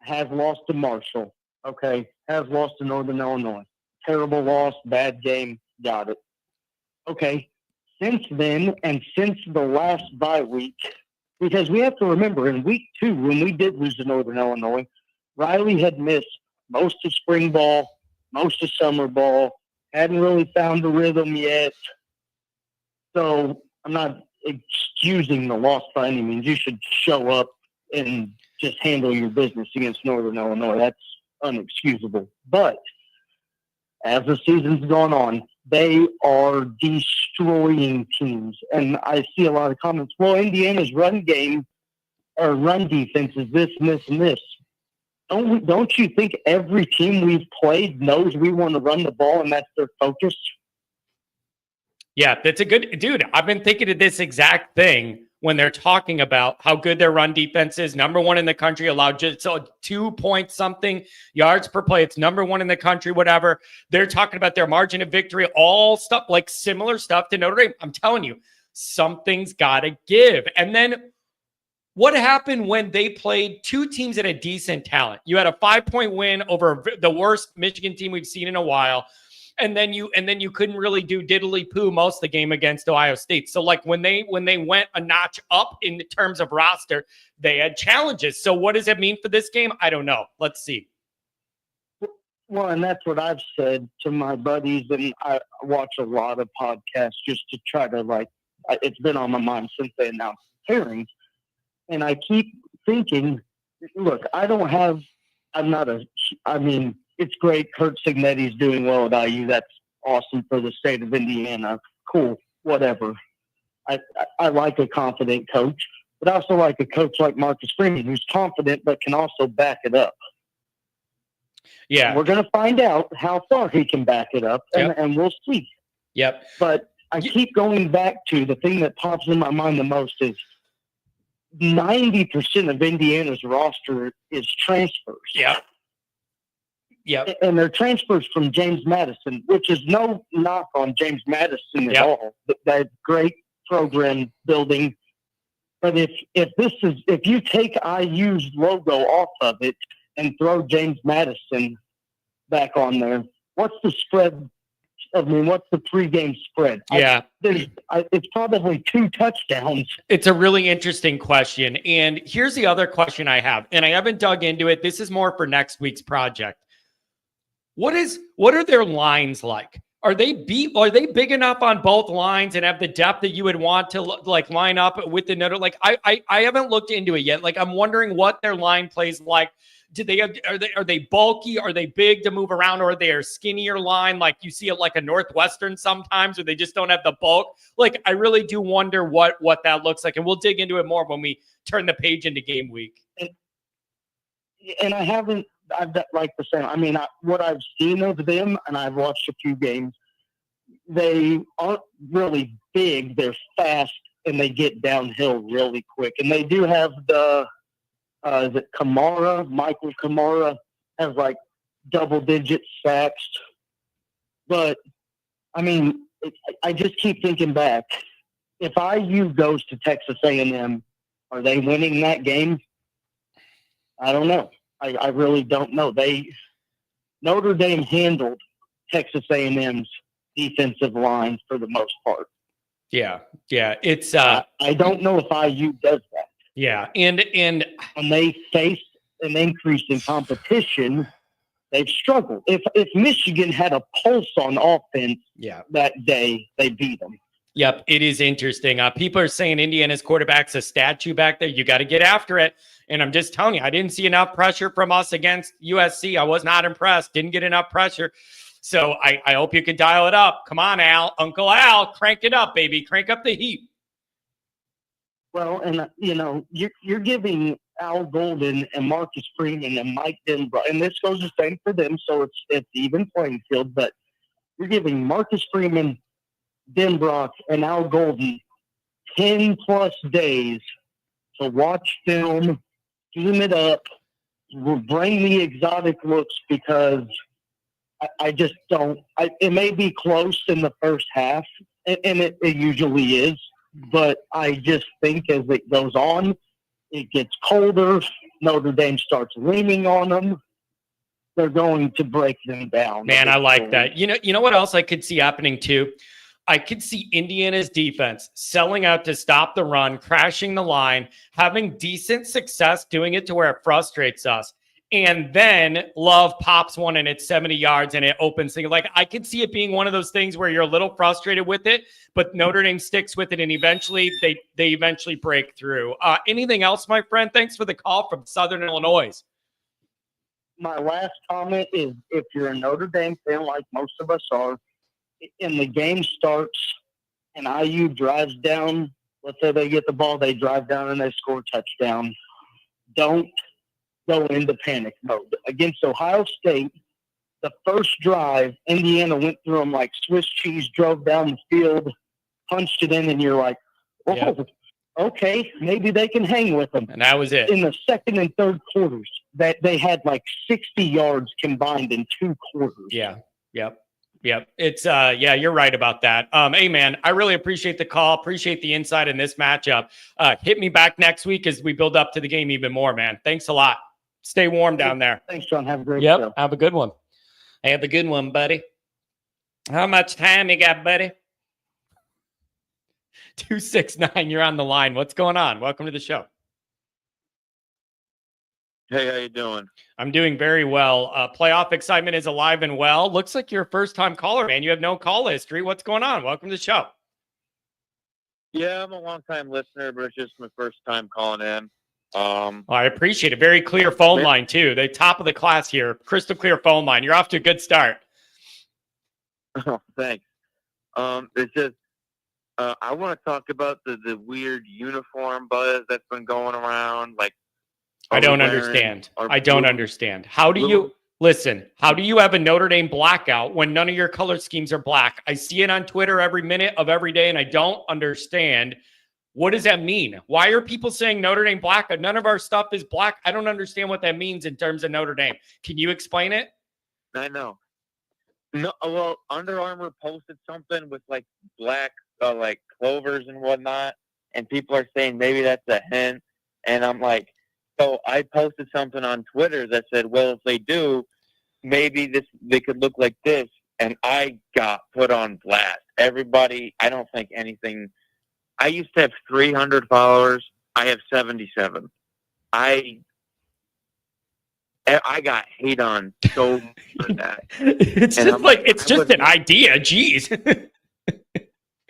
has lost to Marshall. Okay, has lost to Northern Illinois. Terrible loss, bad game, got it. Okay, since then and since the last bye week, because we have to remember in week 2 when we did lose to Northern Illinois, Riley had missed most of spring ball, most of summer ball, hadn't really found a rhythm yet. So I'm not excusing the loss by any means. You should show up and just handle your business against Northern Illinois. That's unexcusable. But as the season's gone on, they are destroying teams. And I see a lot of comments, well, Indiana's run game or run defense is this and this and this. Don't you think every team we've played knows we want to run the ball and that's their focus? Yeah, that's a good dude. I've been thinking of this exact thing when they're talking about how good their run defense is. Number 1 in the country, allowed just 2 point something yards per play. It's number 1 in the country, whatever. They're talking about their margin of victory, all stuff like similar stuff to Notre Dame. I'm telling you, something's got to give. And then what happened when they played 2 teams at a decent talent? You had a 5-point win over the worst Michigan team we've seen in a while. And then you couldn't really do diddly poo most of the game against Ohio State. So like when they went a notch up in terms of roster, they had challenges. So what does it mean for this game? I don't know. Let's see. Well, and that's what I've said to my buddies, and I watch a lot of podcasts just to try to it's been on my mind since they announced the pairings. And I keep thinking, look, it's great. Kurt Cignetti's doing well at IU. That's awesome for the state of Indiana. Cool, whatever. I like a confident coach, but I also like a coach like Marcus Freeman who's confident but can also back it up. Yeah. And we're going to find out how far he can back it up, and we'll see. Yep. But I keep going back to the thing that pops in my mind the most is 90% of Indiana's roster is transfers. Yeah. Yep. And they're transfers from James Madison, which is no knock on James Madison at all. That great program building. But if you take IU's logo off of it and throw James Madison back on there, what's the spread? I mean, what's the pregame spread? Yeah. It's probably 2 touchdowns. It's a really interesting question. And here's the other question I have, and I haven't dug into it. This is more for next week's project. What are their lines like? Are they big enough on both lines and have the depth that you would want to like line up with the Notre? Like I haven't looked into it yet. Like I'm wondering what their line plays like. Are they bulky? Are they big to move around, or are they a skinnier line like you see it like a Northwestern sometimes, where they just don't have the bulk? Like I really do wonder what that looks like, and we'll dig into it more when we turn the page into game week. And I've got like the same. I mean, what I've seen of them, and I've watched a few games, they aren't really big. They're fast, and they get downhill really quick. And they do have the is it Kamara? Michael Kamara has like double-digit sacks. But, I mean, I just keep thinking back. If IU goes to Texas A&M, are they winning that game? I don't know. I really don't know. Notre Dame handled Texas A&M's defensive lines for the most part. Yeah. It's I don't know if IU does that. Yeah, and when they face an increase in competition, they've struggled. If Michigan had a pulse on offense, that day, they beat them. Yep, it is interesting. People are saying Indiana's quarterback's a statue back there. You got to get after it. And I'm just telling you, I didn't see enough pressure from us against USC. I was not impressed. Didn't get enough pressure. So I hope you could dial it up. Come on, Al. Uncle Al, crank it up, baby. Crank up the heat. Well, and, you're giving Al Golden and Marcus Freeman and Mike Denbrock, and this goes the same for them, so it's even playing field, but you're giving Marcus Freeman, Denbrock, and Al Golden 10-plus days to watch film, team it up, bring the exotic looks, because I just don't. It may be close in the first half, and it usually is, but I just think as it goes on, it gets colder. Notre Dame starts leaning on them. They're going to break them down. Man, I like that. You know what else I could see happening too? I could see Indiana's defense selling out to stop the run, crashing the line, having decent success doing it to where it frustrates us. And then Love pops one and it's 70 yards and it opens things. Like I could see it being one of those things where you're a little frustrated with it, but Notre Dame sticks with it and eventually they eventually break through. Anything else, my friend? Thanks for the call from Southern Illinois. My last comment is, if you're a Notre Dame fan like most of us are, and the game starts and IU drives down, let's say they get the ball, they drive down and they score a touchdown, don't go into panic mode. Against Ohio State, the first drive, Indiana went through them like Swiss cheese, drove down the field, punched it in, and you're like, okay, maybe they can hang with them. And that was it. In the second and third quarters, that they had like 60 yards combined in 2 quarters. Yeah. Yep. It's you're right about that. Hey man, I really appreciate the call. Appreciate the insight in this matchup. Hit me back next week as we build up to the game even more, man. Thanks a lot. Stay warm down there. Thanks, John. Have a great show. Have a good one. Have a good one, buddy. How much time you got, buddy? 269, you're on the line. What's going on? Welcome to the show. Hey, how you doing? I'm doing very well. Playoff excitement is alive and well. Looks like you're a first-time caller, man. You have no call history. What's going on? Welcome to the show. Yeah, I'm a long-time listener, but it's just my first time calling in. I appreciate it. Very clear phone line, too. The top of the class here. Crystal clear phone line. You're off to a good start. Oh, thanks. It's just I want to talk about the weird uniform buzz that's been going around. Like, I don't understand. How do you listen? How do you have a Notre Dame blackout when none of your color schemes are black? I see it on Twitter every minute of every day, and I don't understand. What does that mean? Why are people saying Notre Dame black? None of our stuff is black. I don't understand what that means in terms of Notre Dame. Can you explain it? I know. No, well, Under Armour posted something with like black, like clovers and whatnot, and people are saying maybe that's a hint. And I'm like, so I posted something on Twitter that said, well, if they do, maybe they could look like this, and I got put on blast. Everybody, I don't think anything. I used to have 300 followers. I have 77. I got hate on so for that. It's And just I'm like, like, it's just an idea. Jeez.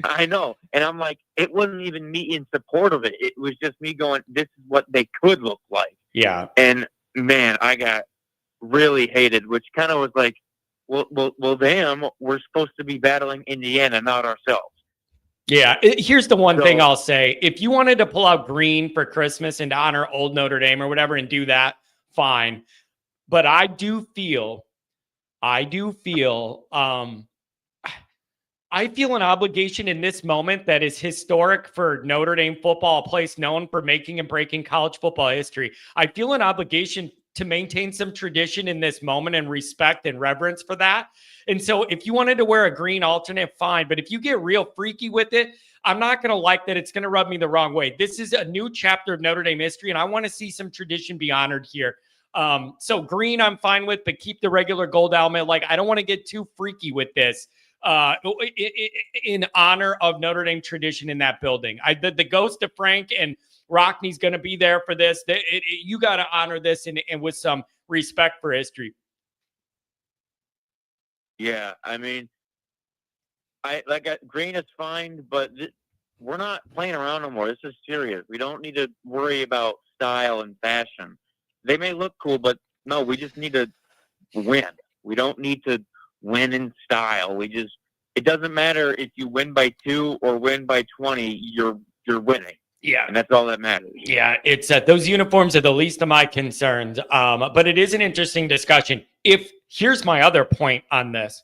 I know. And I'm like, it wasn't even me in support of it. It was just me going, this is what they could look like. Yeah. And man, I got really hated, which kind of was like, well, damn, we're supposed to be battling Indiana, not ourselves. Yeah. Here's the one thing I'll say. If you wanted to pull out green for Christmas and honor old Notre Dame or whatever and do that, fine. But I feel an obligation in this moment that is historic for Notre Dame football, a place known for making and breaking college football history. I feel an obligation to maintain some tradition in this moment and respect and reverence for that. And so if you wanted to wear a green alternate, fine. But if you get real freaky with it, I'm not going to like that. It's going to rub me the wrong way. This is a new chapter of Notre Dame history, and I want to see some tradition be honored here. So green, I'm fine with, but keep the regular gold helmet. Like, I don't want to get too freaky with this. In honor of Notre Dame tradition in that building. The ghost of Frank and Rockney's going to be there for this. You got to honor this and with some respect for history. Yeah, I mean, green is fine, but we're not playing around no more. This is serious. We don't need to worry about style and fashion. They may look cool, but no, we just need to win. We don't need to win in style. It doesn't matter if you win by 2 or win by 20, you're winning. Yeah. And that's all that matters. Yeah. It's those uniforms are the least of my concerns. But it is an interesting discussion. Here's my other point on this.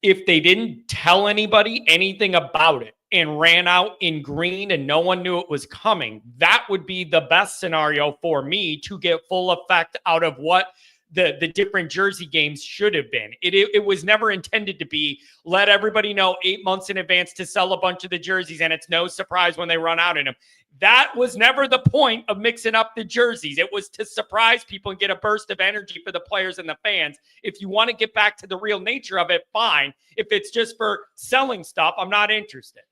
If they didn't tell anybody anything about it and ran out in green and no one knew it was coming, that would be the best scenario for me to get full effect out of what the different jersey games should have been. It was never intended to be let everybody know 8 months in advance to sell a bunch of the jerseys, and it's no surprise when they run out in them. That was never the point of mixing up the jerseys. It was to surprise people and get a burst of energy for the players and the fans. If you want to get back to the real nature of it, fine. If it's just for selling stuff, I'm not interested.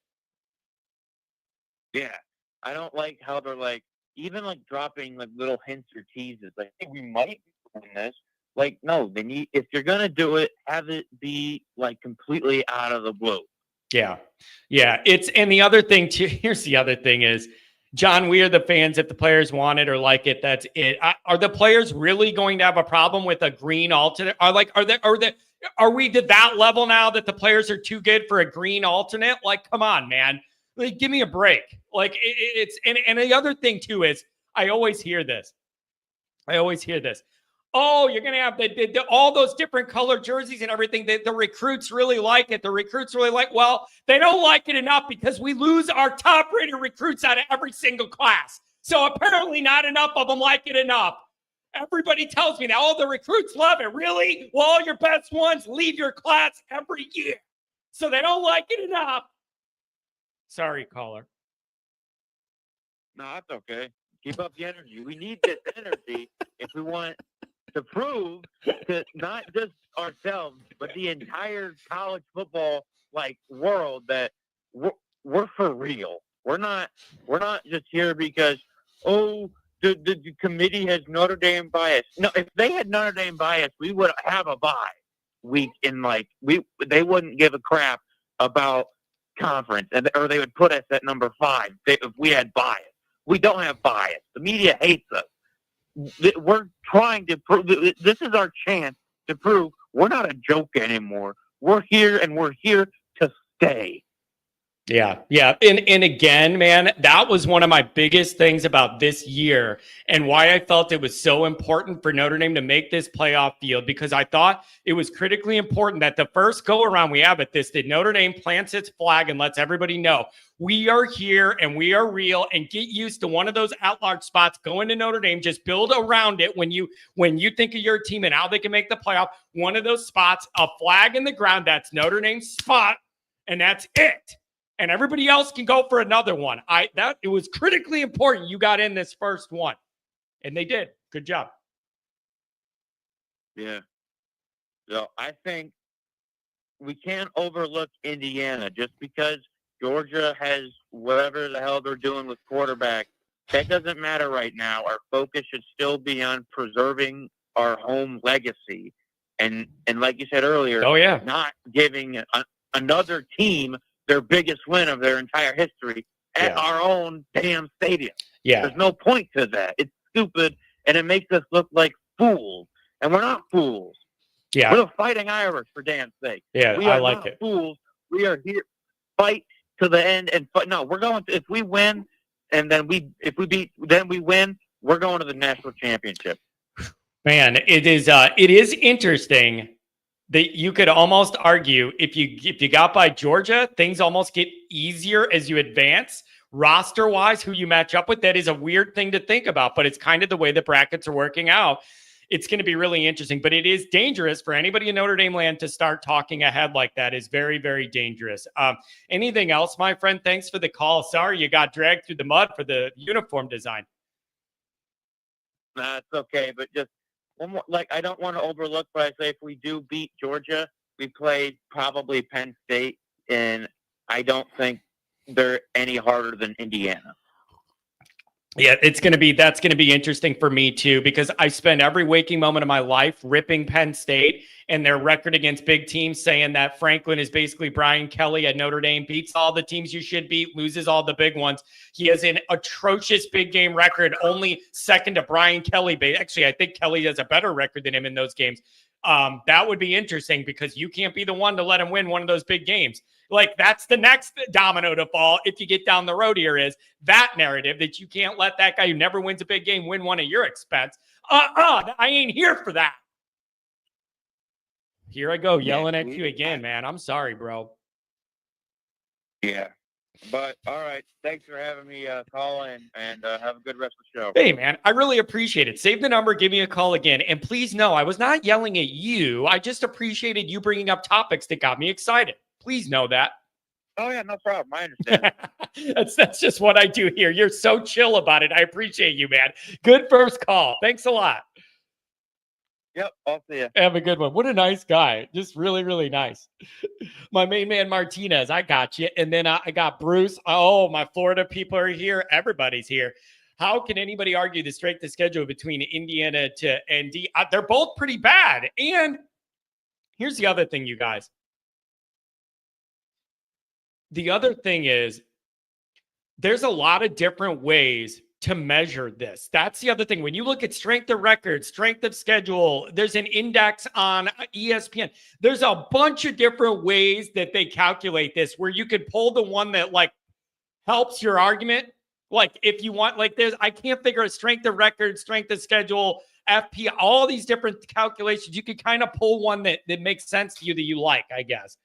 Yeah. I don't like how they're like, even like dropping like little hints or teases. Like, hey, we might be doing this. Like, no, if you're going to do it, have it be like completely out of the blue. Yeah. Yeah. And the other thing too, here's the other thing is, John, we are the fans. If the players want it or like it, that's it. Are the players really going to have a problem with a green alternate? Are we to that level now that the players are too good for a green alternate? Like, come on, man. Like, give me a break. Like and the other thing too is I always hear this. Oh, you're going to have all those different color jerseys and everything. The recruits really like it. Well, they don't like it enough because we lose our top-rated recruits out of every single class. So apparently not enough of them like it enough. Everybody tells me that, oh, the recruits love it. Really? Well, all your best ones leave your class every year. So they don't like it enough. Sorry, caller. No, that's okay. Keep up the energy. We need this energy if we want to prove to not just ourselves, but the entire college football world that we're for real. We're not just here because the committee has Notre Dame bias. No, if they had Notre Dame bias, we would have a bye week in they wouldn't give a crap about conference, or they would put us at number 5 if we had bias. We don't have bias. The media hates us. We're trying to prove this is our chance to prove we're not a joke anymore. We're here and we're here to stay. Yeah. Yeah. And again, man, that was one of my biggest things about this year and why I felt it was so important for Notre Dame to make this playoff field, because I thought it was critically important that the first go around we have at this, that Notre Dame plants its flag and lets everybody know we are here and we are real, and get used to one of those at-large spots going to Notre Dame. Just build around it when you think of your team and how they can make the playoff. One of those spots, a flag in the ground, that's Notre Dame's spot, and that's it. And everybody else can go for another one. It was critically important you got in this first one. And they did. Good job. Yeah. So I think we can't overlook Indiana just because Georgia has whatever the hell they're doing with quarterback. That doesn't matter right now. Our focus should still be on preserving our home legacy. And like you said earlier, not giving another team their biggest win of their entire history at our own damn stadium. Yeah. There's no point to that. It's stupid, and it makes us look like fools. And we're not fools. Yeah. We're the Fighting Irish, for damn sake. Yeah, we are I like not it. Fools. We are here, fight to the end, and no, we're going to, if we win, and then we win, we're going to the national championship. Man, it is interesting that you could almost argue if you got by Georgia, things almost get easier as you advance. Roster-wise, who you match up with, that is a weird thing to think about, but it's kind of the way the brackets are working out. It's going to be really interesting, but it is dangerous for anybody in Notre Dame land to start talking ahead like that. Is very, very dangerous. Anything else, my friend? Thanks for the call. Sorry you got dragged through the mud for the uniform design. Nah, it's okay, but just one more, I don't want to overlook, but I say if we do beat Georgia, we play probably Penn State, and I don't think they're any harder than Indiana. Yeah, that's going to be interesting for me too, because I spend every waking moment of my life ripping Penn State and their record against big teams, saying that Franklin is basically Brian Kelly at Notre Dame, beats all the teams you should beat, loses all the big ones. He has an atrocious big game record, only second to Brian Kelly. Actually, I think Kelly has a better record than him in those games. That would be interesting because you can't be the one to let him win one of those big games. That's the next domino to fall if you get down the road here, is that narrative that you can't let that guy who never wins a big game win one at your expense. I ain't here for that. Here I go yelling at you again, man. I'm sorry, bro. Yeah. But, all right. Thanks for having me call in, and have a good rest of the show. Hey, man, I really appreciate it. Save the number. Give me a call again. And please know I was not yelling at you. I just appreciated you bringing up topics that got me excited. Please know that. Oh, yeah, no problem. I understand. That's just what I do here. You're so chill about it. I appreciate you, man. Good first call. Thanks a lot. Yep, I'll see you. Have a good one. What a nice guy. Just really, really nice. My main man, Martinez, I got you. And then I got Bruce. Oh, my Florida people are here. Everybody's here. How can anybody argue the strength of schedule between Indiana to ND? They're both pretty bad. And here's the other thing, you guys. The other thing is there's a lot of different ways to measure this. That's the other thing. When you look at strength of record, strength of schedule, there's an index on ESPN. There's a bunch of different ways that they calculate this where you could pull the one that helps your argument. If you want, I can't figure out strength of record, strength of schedule, FP, all these different calculations. You could kind of pull one that makes sense to you that you like, I guess.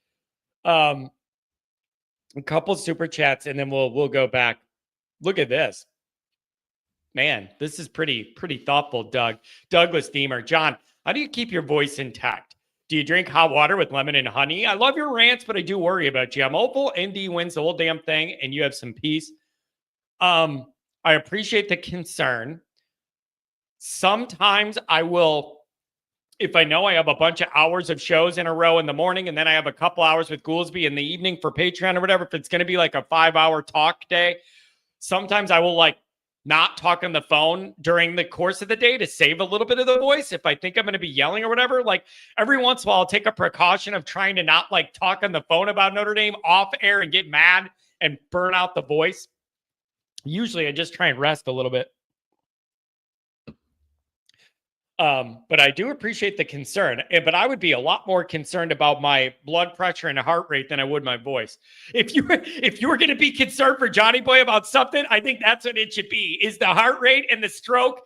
A couple super chats, and then we'll go back. Look at this. Man, this is pretty thoughtful, Doug. Douglas Deemer. John, how do you keep your voice intact? Do you drink hot water with lemon and honey? I love your rants, but I do worry about you. I'm hopeful ND wins the whole damn thing and you have some peace. I appreciate the concern. Sometimes I will, if I know I have a bunch of hours of shows in a row in the morning, and then I have a couple hours with Goolsby in the evening for Patreon or whatever, if it's going to be a 5-hour talk day, sometimes I will not talk on the phone during the course of the day to save a little bit of the voice. If I think I'm going to be yelling or whatever, every once in a while, I'll take a precaution of trying to not talk on the phone about Notre Dame off air and get mad and burn out the voice. Usually I just try and rest a little bit. But I do appreciate the concern. But I would be a lot more concerned about my blood pressure and heart rate than I would my voice. If you were going to be concerned for Johnny Boy about something, I think that's what it should be: is the heart rate and the stroke,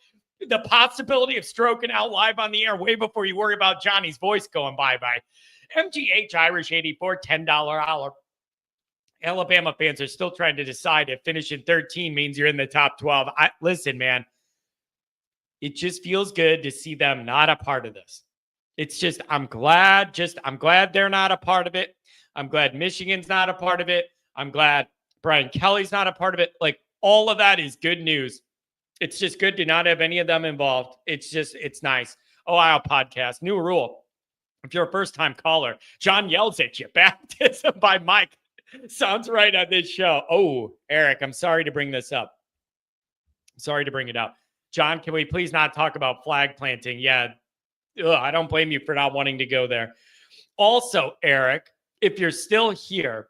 the possibility of stroking out live on the air way before you worry about Johnny's voice going bye-bye. MGH Irish 84, $10 holler. Alabama fans are still trying to decide if finishing 13 means you're in the top 12. Listen, man, it just feels good to see them not a part of this. It's just, I'm glad they're not a part of it. I'm glad Michigan's not a part of it. I'm glad Brian Kelly's not a part of it. Like, all of that is good news. It's just good to not have any of them involved. It's nice. Ohio podcast, new rule. If you're a first-time caller, John yells at you. Baptism by Mike. Sounds right on this show. Oh, Eric, I'm sorry to bring this up. Sorry to bring it up. John, can we please not talk about flag planting? Yeah, I don't blame you for not wanting to go there. Also, Eric, if you're still here,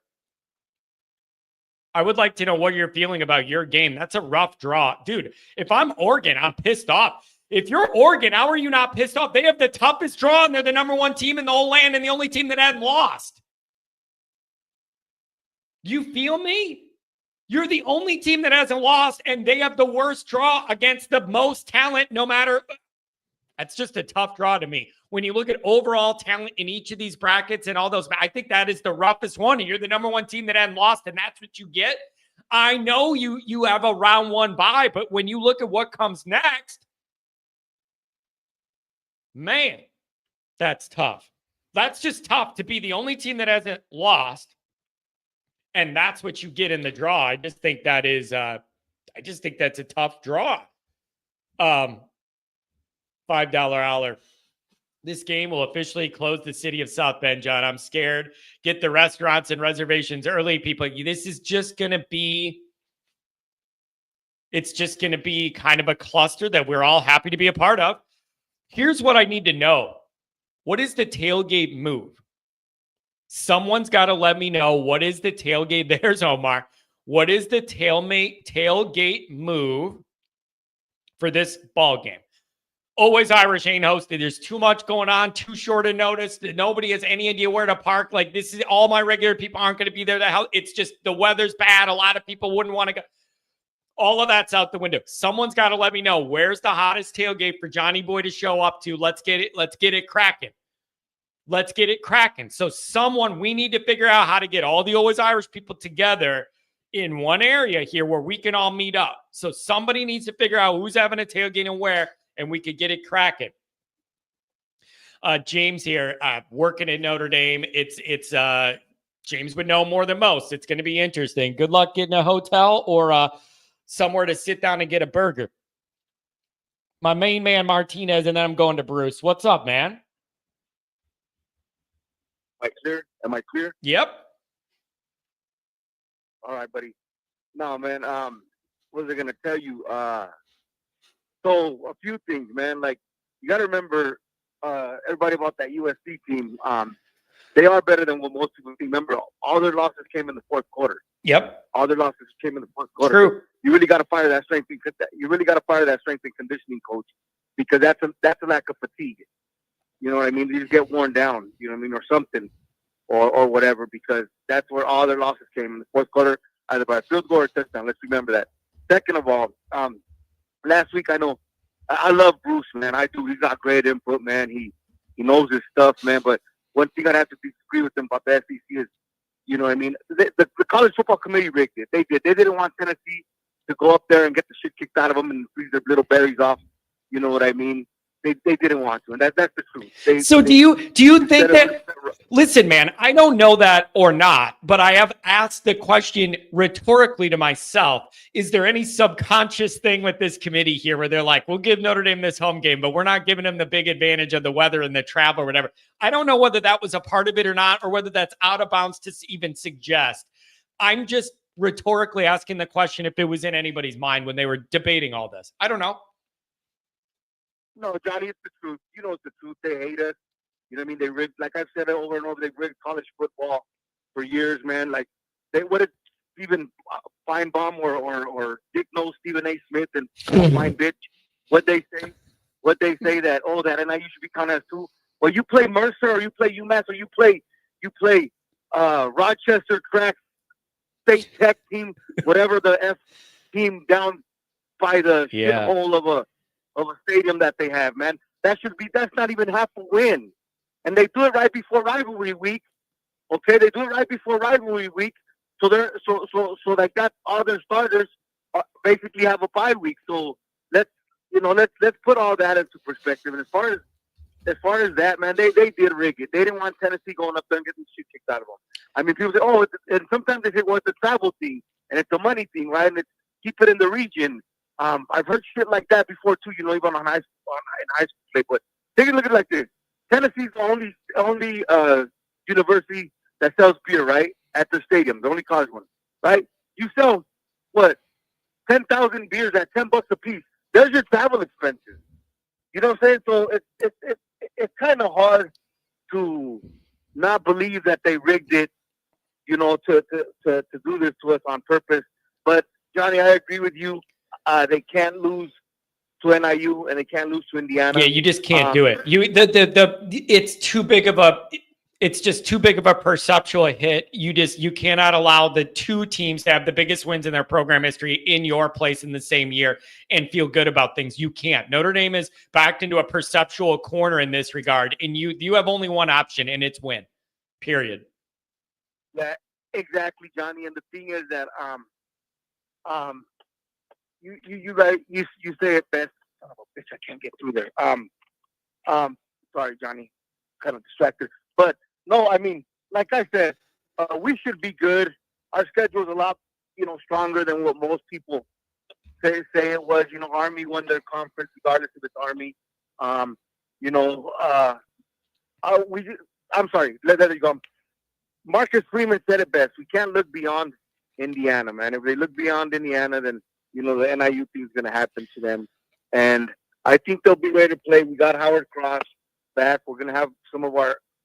I would like to know what you're feeling about your game. That's a rough draw. Dude, if I'm Oregon, I'm pissed off. If you're Oregon, how are you not pissed off? They have the toughest draw, and they're the number one team in the whole land and the only team that hadn't lost. You feel me? You're the only team that hasn't lost, and they have the worst draw against the most talent, no matter. That's just a tough draw to me. When you look at overall talent in each of these brackets and all those, I think that is the roughest one. And you're the number one team that hadn't lost, and that's what you get. I know you have a round one bye, but when you look at what comes next, man, that's tough. That's just tough to be the only team that hasn't lost. And that's what you get in the draw. I just think that is, I just think that's a tough draw. $5 holler. This game will officially close the city of South Bend, John. I'm scared. Get the restaurants and reservations early, people. This is just going to be, it's just going to be kind of a cluster that we're all happy to be a part of. Here's what I need to know. What is the tailgate move? Someone's got to let me know, what is the tailgate? There's Omar. What is the tailgate move for this ball game? Always Irish ain't hosted. There's too much going on, too short a notice. Nobody has any idea where to park. Like, this is all my regular people aren't going to be there. It's just the weather's bad. A lot of people wouldn't want to go. All of that's out the window. Someone's got to let me know, where's the hottest tailgate for Johnny Boy to show up to. Let's get it cracking. Let's get it cracking. So we need to figure out how to get all the Always Irish people together in one area here where we can all meet up. So somebody needs to figure out who's having a tailgate and where, and we could get it cracking. James here, working at Notre Dame. It's James would know more than most. It's going to be interesting. Good luck getting a hotel or somewhere to sit down and get a burger. My main man, Martinez, and then I'm going to Bruce. What's up, man? Am I clear? Am I clear? Yep. All right, buddy. No, man. What was I gonna tell you? So a few things, man. Like, you got to remember, everybody about that USC team. They are better than what most people think. Remember, all their losses came in the fourth quarter. Yep. All their losses came in the fourth quarter. True. You really got to fire that strength. You really got to fire that strength and conditioning coach, because that's a lack of fatigue. You know what I mean? They just get worn down. You know what I mean, or something, or whatever. Because that's where all their losses came in the fourth quarter, either by a field goal or a touchdown. Let's remember that. Second of all, last week, I know I love Bruce, man. I do. He's got great input, man. He knows his stuff, man. But one thing I'd have to disagree with him about the SEC is, you know what I mean, the college football committee rigged it. They did. They didn't want Tennessee to go up there and get the shit kicked out of them and freeze their little berries off. You know what I mean? They didn't want to, and that's the truth. Do you think that? Listen, man, I don't know that or not, but I have asked the question rhetorically to myself: is there any subconscious thing with this committee here where they're like, "We'll give Notre Dame this home game, but we're not giving them the big advantage of the weather and the travel or whatever"? I don't know whether that was a part of it or not, or whether that's out of bounds to even suggest. I'm just rhetorically asking the question if it was in anybody's mind when they were debating all this. I don't know. No, Johnny, it's the truth. You know it's the truth. They hate us. You know what I mean? They rigged, like I've said it over and over, they rigged college football for years, man. Like, what did Stephen Feinbaum or Dick knows Stephen A. Smith and Fine Bitch, what'd they say? what they say that that NIU should be counted as 2. Well, you play Mercer or you play UMass or you play Rochester Crack State Tech team, whatever the F team down by the shithole of a stadium that they have, man. That's not even half a win. And they do it right before rivalry week. Okay, they do it right before rivalry week. So they got all their starters basically have a bye week. So let's put all that into perspective. And as far as that, man, they did rig it. They didn't want Tennessee going up there and getting shit kicked out of them. I mean, people say, and sometimes they say, well, it's a travel thing and it's a money thing, right? And it's keep it in the region. I've heard shit like that before too. Even in high school play. But take a look at it like this: Tennessee's the only university that sells beer, right, at the stadium, the only college one, right? You sell 10,000 beers at $10 a piece. There's your travel expenses. You know what I'm saying? So it's kind of hard to not believe that they rigged it, to do this to us on purpose. But Johnny, I agree with you. They can't lose to NIU and they can't lose to Indiana. Yeah, you just can't do it. It's just too big of a perceptual hit. You cannot allow the two teams to have the biggest wins in their program history in your place in the same year and feel good about things. You can't. Notre Dame is backed into a perceptual corner in this regard, and you have only one option, and it's win. Period. Yeah, exactly, Johnny. And the thing is that you guys you say it best. Son of a bitch, I can't get through there. Sorry, Johnny, kind of distracted. But no, I mean, like I said, we should be good. Our schedule is a lot, stronger than what most people say it was. Army won their conference regardless if it's Army. I'm sorry, let it go. Marcus Freeman said it best. We can't look beyond Indiana, man. If they look beyond Indiana, then the NIU thing is going to happen to them. And I think they'll be ready to play. We got Howard Cross back. We're going to have some of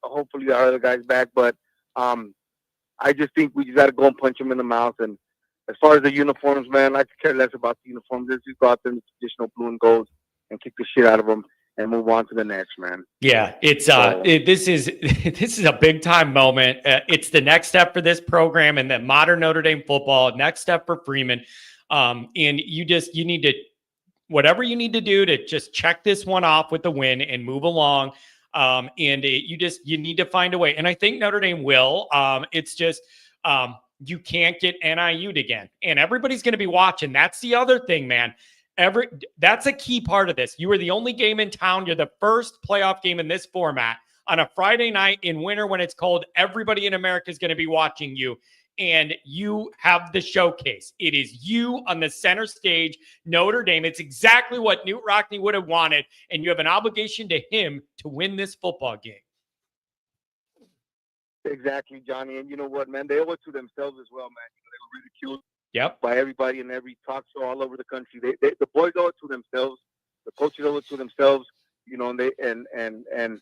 hopefully our other guys back. But I just think we just got to go and punch them in the mouth. And as far as the uniforms, man, I could care less about the uniforms. Let's just go out there in the traditional blue and gold and kick the shit out of them and move on to the next, man. Yeah, this is a big time moment. It's the next step for this program and the modern Notre Dame football. Next step for Freeman. And you need to, whatever you need to do to just check this one off with the win and move along. You need to find a way. And I think Notre Dame will. It's just, you can't get NIU'd again. And everybody's going to be watching. That's the other thing, man. That's a key part of this. You are the only game in town. You're the first playoff game in this format on a Friday night in winter when it's cold. Everybody in America is going to be watching you. And you have the showcase. It is you on the center stage, Notre Dame. It's exactly what Knute Rockne would have wanted. And you have an obligation to him to win this football game. Exactly, Johnny. And you know what, man? They owe it to themselves as well, man. They were ridiculed by everybody in every talk show all over the country. The boys owe it to themselves. The coaches owe it to themselves. And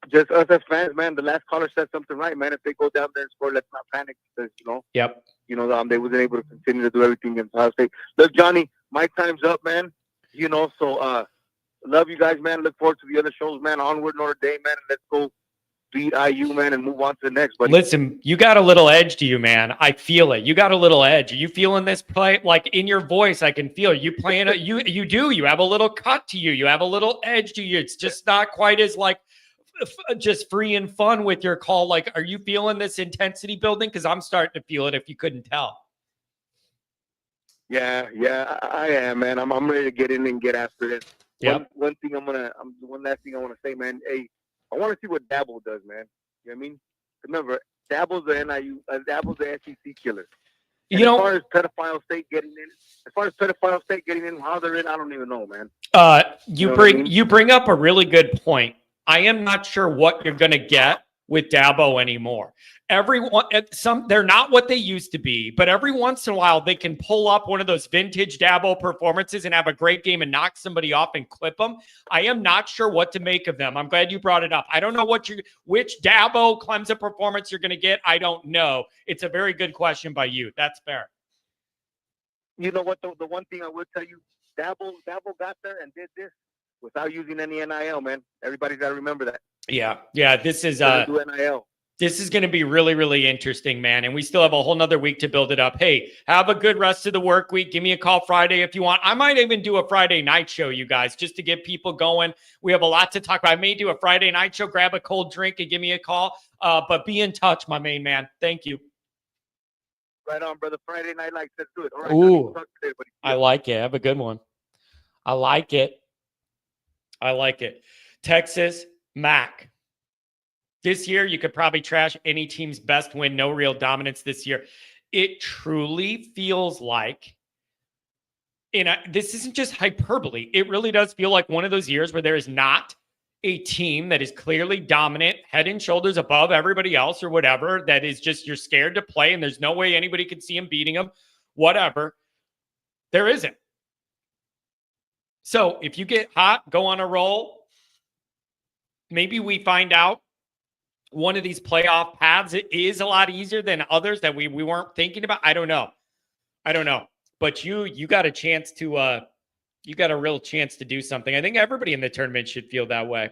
just us as fans, man. The last caller said something right, man. If they go down there and score, let's not panic because they wasn't able to continue to do everything against Ohio State. Look, Johnny, my time's up, man. So love you guys, man. Look forward to the other shows, man. Onward, Notre Dame, man. And let's go beat IU, man, and move on to the next. Buddy. Listen, you got a little edge to you, man. I feel it. You got a little edge. Are you feeling this play? Like in your voice, I can feel you playing it. You do. You have a little cut to you. You have a little edge to you. It's just not quite as like just free and fun with your call. Like, are you feeling this intensity building? Because I'm starting to feel it. If you couldn't tell. Yeah, I am, man. I'm ready to get in and get after this. Yep. One last thing I want to say, man. Hey, I want to see what Dabo does, man. You know what I mean? Remember, Dabo's the SEC killer. And as far as pedophile state getting in, how they're in, I don't even know, man. You bring up a really good point. I am not sure what you're going to get with Dabo anymore. They're not what they used to be, but every once in a while they can pull up one of those vintage Dabo performances and have a great game and knock somebody off and clip them. I am not sure what to make of them. I'm glad you brought it up. I don't know which Dabo Clemson performance you're going to get. I don't know. It's a very good question by you. That's fair. You know what? The one thing I will tell you, Dabo got there and did this without using any NIL, man. Everybody's got to remember that. Yeah. This is Do NIL. This is going to be really, really interesting, man. And we still have a whole nother week to build it up. Hey, have a good rest of the work week. Give me a call Friday if you want. I might even do a Friday night show, you guys, just to get people going. We have a lot to talk about. I may do a Friday night show. Grab a cold drink and give me a call. But be in touch, my main man. Thank you. Right on, brother. Friday night lights. Let's do it. All right. Ooh, Today, I like it. Have a good one. I like it. Texas, Mac. This year, you could probably trash any team's best win. No real dominance this year. It truly feels like, and this isn't just hyperbole. It really does feel like one of those years where there is not a team that is clearly dominant, head and shoulders above everybody else or whatever, that is just you're scared to play and there's no way anybody can see them beating them, whatever. There isn't. So if you get hot, go on a roll, maybe we find out one of these playoff paths is a lot easier than others that we weren't thinking about. I don't know. But you got a chance to you got a real chance to do something. I think everybody in the tournament should feel that way.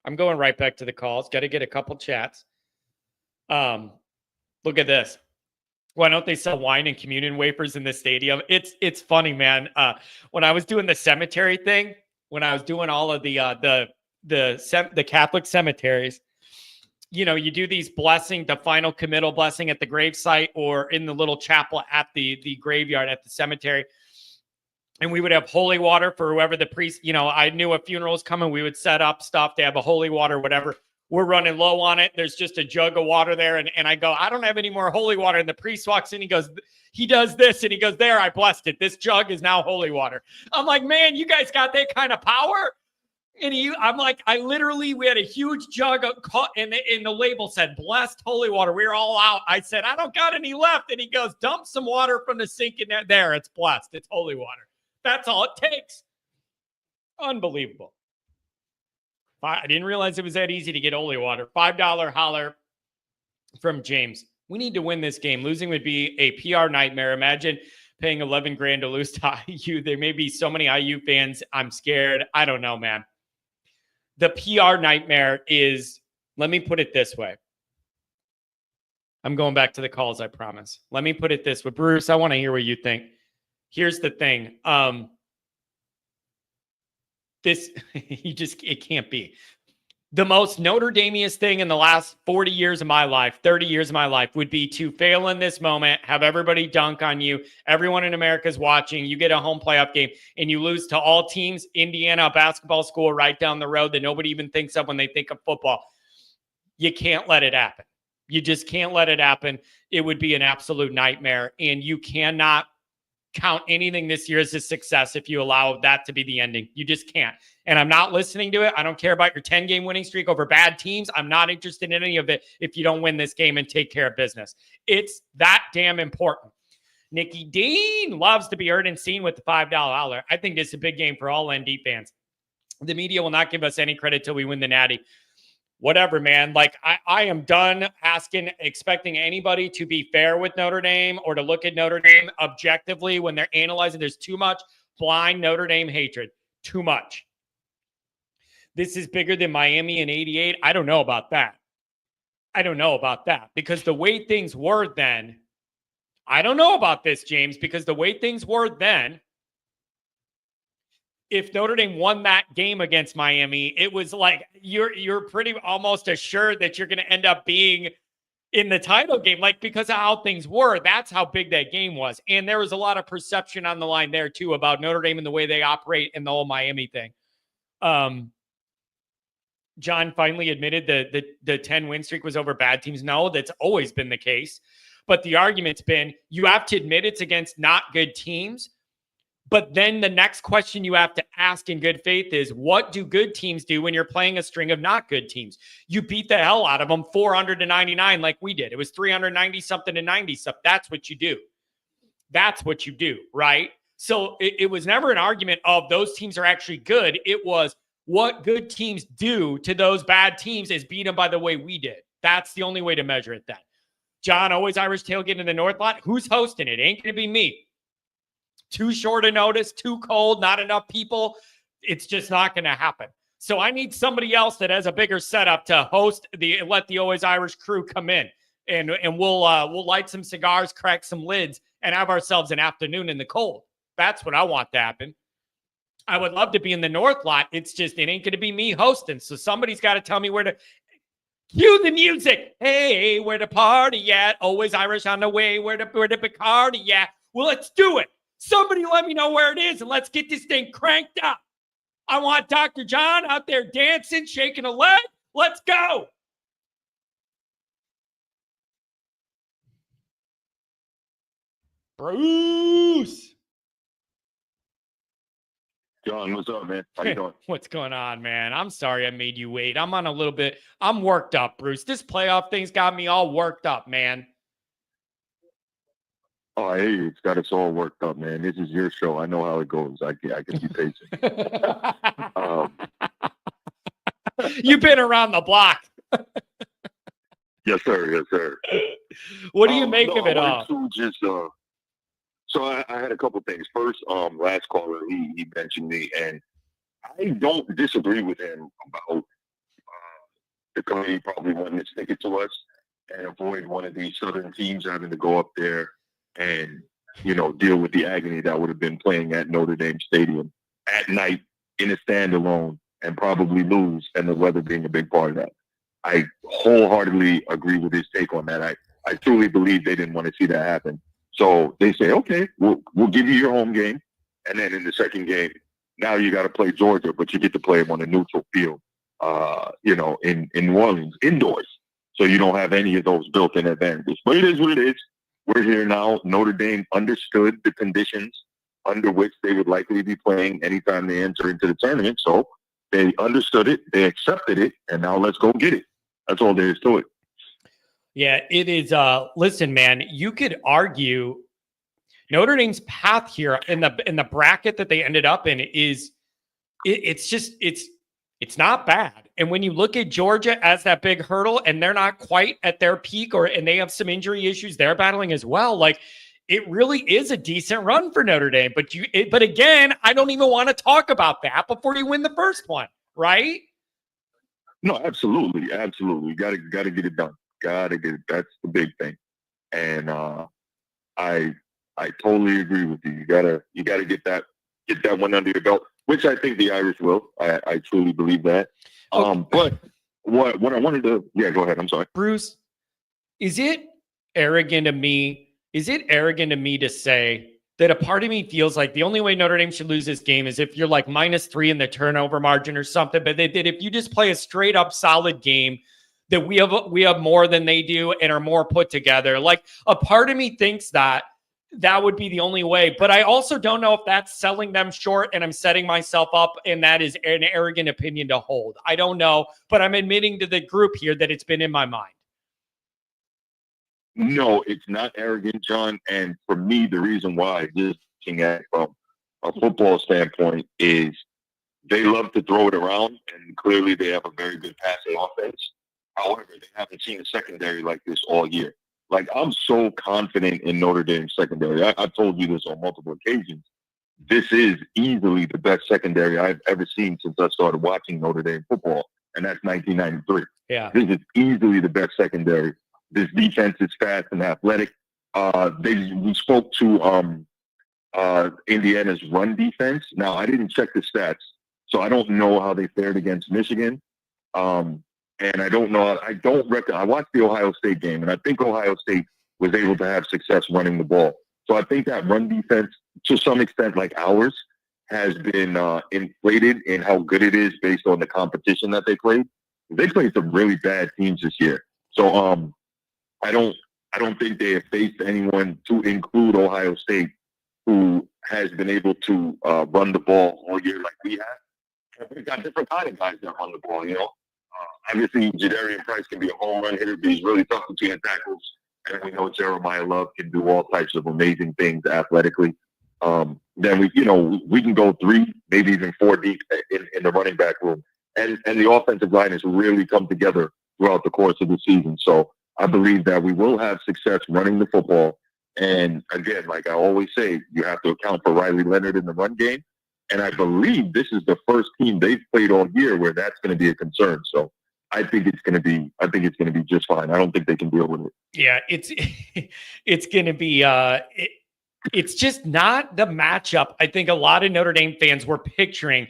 I'm going right back to the calls. Got to get a couple chats. Look at this. Why don't they sell wine and communion wafers in the stadium? It's funny, man. When I was doing the cemetery thing, when I was doing all of the Catholic cemeteries, you know, you do these blessing, the final committal blessing at the gravesite or in the little chapel at the graveyard at the cemetery. And we would have holy water for whoever the priest, you know, I knew a funeral was coming. We would set up stuff to have a holy water, whatever. We're running low on it. There's just a jug of water there. And I go, I don't have any more holy water. And the priest walks in, he goes, he does this. And he goes, there, I blessed it. This jug is now holy water. I'm like, man, you guys got that kind of power? And I'm like, we had a huge jug and the label said blessed holy water. We were all out. I said, I don't got any left. And he goes, dump some water from the sink in there. It's blessed. It's holy water. That's all it takes. Unbelievable. I didn't realize it was that easy to get holy water. $5 holler from James. We need to win this game. Losing would be a PR nightmare. Imagine paying $11,000 to lose to IU. There may be so many IU fans. I'm scared. I don't know, man. The PR nightmare is, let me put it this way. I'm going back to the calls, I promise. Let me put it this way. Bruce, I want to hear what you think. Here's the thing. It can't be. The most Notre Damiest thing in the last 40 years of my life, 30 years of my life would be to fail in this moment, have everybody dunk on you. Everyone in America is watching. You get a home playoff game and you lose to all teams, Indiana, a basketball school right down the road that nobody even thinks of when they think of football. You can't let it happen. You just can't let it happen. It would be an absolute nightmare. And you cannot count anything this year as a success if you allow that to be the ending. You just can't. And I'm not listening to it. I don't care about your 10-game winning streak over bad teams. I'm not interested in any of it if you don't win this game and take care of business. It's that damn important. Nikki Dean loves to be heard and seen with the $5 holler. I think this is a big game for all ND fans. The media will not give us any credit till we win the Natty. Whatever, man. Like, I am done expecting anybody to be fair with Notre Dame or to look at Notre Dame objectively when they're analyzing. There's too much blind Notre Dame hatred. Too much. This is bigger than Miami in '88. I don't know about that. Because the way things were then, I don't know about this, James, because the way things were then, if Notre Dame won that game against Miami, it was like you're pretty almost assured that you're going to end up being in the title game, like because of how things were. That's how big that game was. And there was a lot of perception on the line there too about Notre Dame and the way they operate and the whole Miami thing. John finally admitted that the 10-win streak was over bad teams. No, that's always been the case. But the argument's been you have to admit it's against not good teams. But then the next question you have to ask in good faith is, what do good teams do when you're playing a string of not good teams? You beat the hell out of them 400-99 like we did. It was 390-something to 90-something. That's what you do, right? So it was never an argument of those teams are actually good. It was what good teams do to those bad teams is beat them by the way we did. That's the only way to measure it then. John, always Irish tailgate in the North lot. Who's hosting it? Ain't going to be me. Too short a notice, too cold, not enough people. It's just not going to happen. So I need somebody else that has a bigger setup to host let the Always Irish crew come in, and we'll light some cigars, crack some lids, and have ourselves an afternoon in the cold. That's what I want to happen. I would love to be in the North lot. It's just, it ain't going to be me hosting. So somebody's got to tell me where to cue the music. Hey, where the party at? Always Irish on the way. Where the Bacardi at? Well, let's do it. Somebody let me know where it is, and let's get this thing cranked up. I want Dr. John out there dancing, shaking a leg. Let's go. Bruce. John, what's up, man? How you doing? What's going on, man? I'm sorry I made you wait. I'm worked up, Bruce. This playoff thing's got me all worked up, man. Oh, I hear you. It's got us all worked up, man. This is your show. I know how it goes. I can be patient. You've been around the block. Yes, sir. Yes, sir. What do you make of it all? So I had a couple things. First, last caller, he mentioned me, and I don't disagree with him about the committee probably wanting to stick it to us and avoid one of these southern teams having to go up there and, deal with the agony that would have been playing at Notre Dame Stadium at night in a standalone and probably lose, and the weather being a big part of that. I wholeheartedly agree with his take on that. I truly believe they didn't want to see that happen. So they say, okay, we'll give you your home game. And then in the second game, now you got to play Georgia, but you get to play them on a neutral field, in New Orleans, indoors. So you don't have any of those built-in advantages. But it is what it is. We're here now. Notre Dame understood the conditions under which they would likely be playing anytime they enter into the tournament. So they understood it, they accepted it, and now let's go get it. That's all there is to it. Yeah, it is. Listen, man, you could argue Notre Dame's path here in the bracket that they ended up in is it's not bad. And when you look at Georgia as that big hurdle, and they're not quite at their peak, and they have some injury issues they're battling as well, like it really is a decent run for Notre Dame. But again, I don't even want to talk about that before you win the first one, right? No, absolutely. Got to get it done. Got to get it. That's the big thing. And I totally agree with you. You gotta get that one under your belt, which I think the Irish will. I truly believe that. Okay. But what I wanted to go ahead. I'm sorry, Bruce. Is it arrogant of me? Is it arrogant of me to say that a part of me feels like the only way Notre Dame should lose this game is if you're like -3 in the turnover margin or something, but that if you just play a straight up solid game, that we have more than they do and are more put together. Like a part of me thinks that would be the only way, but I also don't know if that's selling them short and I'm setting myself up, and that is an arrogant opinion to hold. I don't know, but I'm admitting to the group here that it's been in my mind. No, it's not arrogant, John. And for me, the reason why, just looking at from a football standpoint, is they love to throw it around, and clearly they have a very good passing offense. However, they haven't seen a secondary like this all year. Like, I'm so confident in Notre Dame's secondary. I've told you this on multiple occasions. This is easily the best secondary I've ever seen since I started watching Notre Dame football, and that's 1993. Yeah. This is easily the best secondary. This defense is fast and athletic. We spoke to Indiana's run defense. Now, I didn't check the stats, so I don't know how they fared against Michigan. And I don't know. I watched the Ohio State game, and I think Ohio State was able to have success running the ball. So I think that run defense, to some extent, like ours, has been inflated in how good it is based on the competition that they played. They played some really bad teams this year. So I don't think they have faced anyone, to include Ohio State, who has been able to run the ball all year like we have. We've got different kind of guys that run the ball, Obviously, Jadarian Price can be a home run hitter, but he's really tough between the tackles. And we know Jeremiah Love can do all types of amazing things athletically. Then we can go 3, maybe even 4 deep in the running back room. And the offensive line has really come together throughout the course of the season. So I believe that we will have success running the football. And again, like I always say, you have to account for Riley Leonard in the run game. And I believe this is the first team they've played all year where that's going to be a concern. So I think it's going to be just fine. I don't think they can deal with it. Yeah, it's going to be it's just not the matchup I think a lot of Notre Dame fans were picturing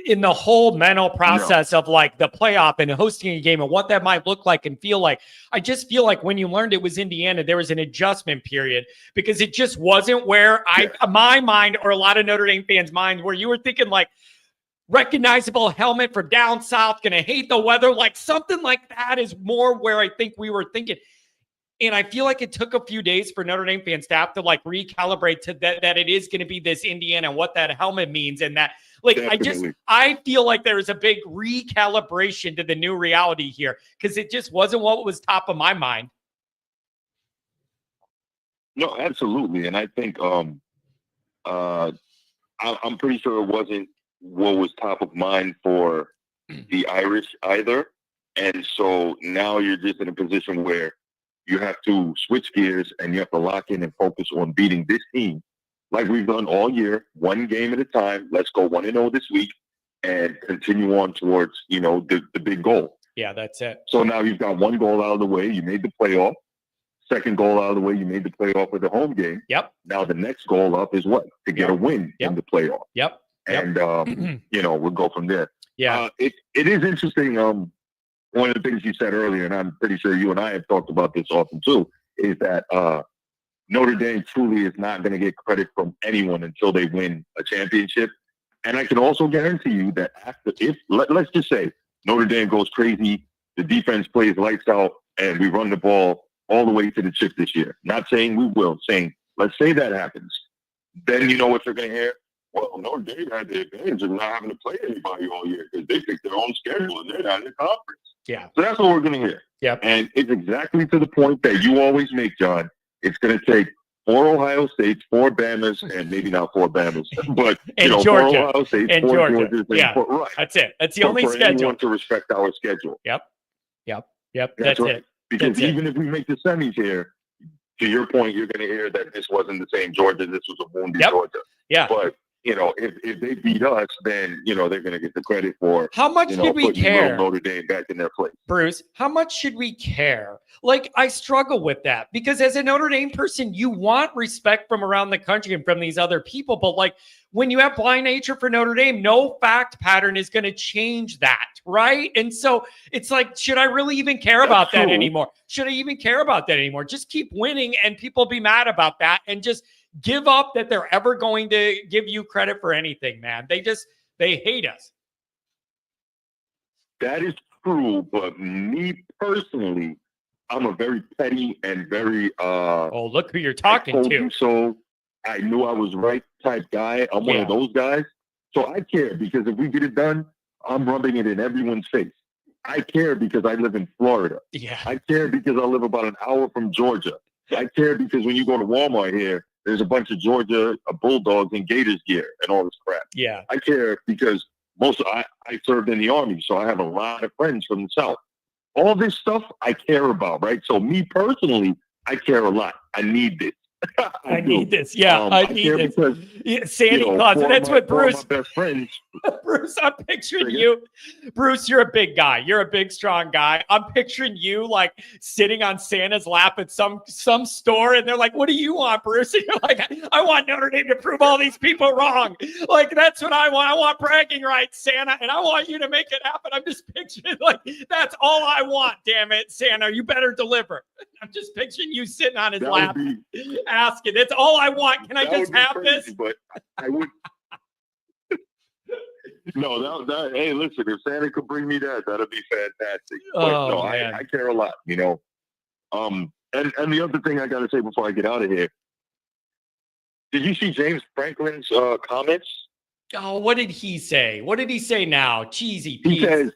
in the whole mental process of like the playoff and hosting a game and what that might look like and feel like. I just feel like when you learned it was Indiana, there was an adjustment period because it just wasn't where my mind or a lot of Notre Dame fans' minds where you were thinking like recognizable helmet for down south, gonna hate the weather, like something like that is more where I think we were thinking. And I feel like it took a few days for Notre Dame fan staff to like recalibrate to that it is going to be this Indiana and what that helmet means. And that, like, Definitely. I feel like there is a big recalibration to the new reality here because it just wasn't what was top of my mind. No, absolutely. And I think I'm pretty sure it wasn't what was top of mind for the Irish either. And so now you're just in a position where you have to switch gears and you have to lock in and focus on beating this team like we've done all year, one game at a time. Let's go 1-0 this week and continue on towards, the big goal. Yeah, that's it. So now you've got one goal out of the way. You made the playoff. Second goal out of the way. You made the playoff with the home game. Yep. Now the next goal up is what? To get a win in the playoff. Yep. And, we'll go from there. Yeah. It is interesting. One of the things you said earlier, and I'm pretty sure you and I have talked about this often too, is that Notre Dame truly is not going to get credit from anyone until they win a championship. And I can also guarantee you that let's just say Notre Dame goes crazy, the defense plays lights out, and we run the ball all the way to the chip this year. Not saying we will, saying let's say that happens. Then you know what you're going to hear? Well, Notre Dame had the advantage of not having to play anybody all year because they picked their own schedule and they're not in the conference. Yeah. So that's what we're going to hear. Yep. And it's exactly to the point that you always make, John. It's going to take 4 Ohio States, 4 Bamas, and maybe not 4 Bamas, but and Georgia. 4 Ohio States, and 4 Georgia. Georgias, Yeah. right. That's it. That's the only for schedule. Anyone to respect our schedule. Yep. That's right. It. Because even if we make the semis here, to your point, you're going to hear that this wasn't the same Georgia. This was a wounded Georgia. Yeah. But if they beat us, then they're going to get the credit for how much should we care? Notre Dame back in their place. Bruce, how much should we care? Like, I struggle with that because as a Notre Dame person, you want respect from around the country and from these other people. But like when you have blind nature for Notre Dame, no fact pattern is going to change that, right? And so it's like, should I really even care about that anymore? Should I even care about that anymore? Just keep winning and people be mad about that and just give up that they're ever going to give you credit for anything, man. They hate us. That is true, but me personally, I'm a very petty and very look who you're talking to. So I knew I was right type guy. I'm one of those guys. So I care because if we get it done, I'm rubbing it in everyone's face. I care because I live in Florida. Yeah. I care because I live about an hour from Georgia. I care because when you go to Walmart here, there's a bunch of Georgia Bulldogs and Gators gear and all this crap. Yeah. I care because I served in the Army, so I have a lot of friends from the South. All this stuff I care about, right? So me personally, I care a lot. I need this. I need this. Yeah, I need this. Because, Sandy Claus. That's what Bruce. My best friends. Bruce, I'm picturing you. Bruce, you're a big guy. You're a big, strong guy. I'm picturing you like sitting on Santa's lap at some store, and they're like, "What do you want, Bruce?" And you're like, "I want Notre Dame to prove all these people wrong." Like that's what I want. I want bragging rights, Santa, and I want you to make it happen. I'm just picturing like that's all I want. Damn it, Santa, you better deliver. I'm just picturing you sitting on his lap. Asking, that's all I want. Can I just have crazy, this? But I would. No, that. Hey, listen, if Santa could bring me that, that'd be fantastic. But man. I care a lot, And the other thing I got to say before I get out of here, did you see James Franklin's comments? Oh, what did he say? What did he say now? Cheesy Pete. He says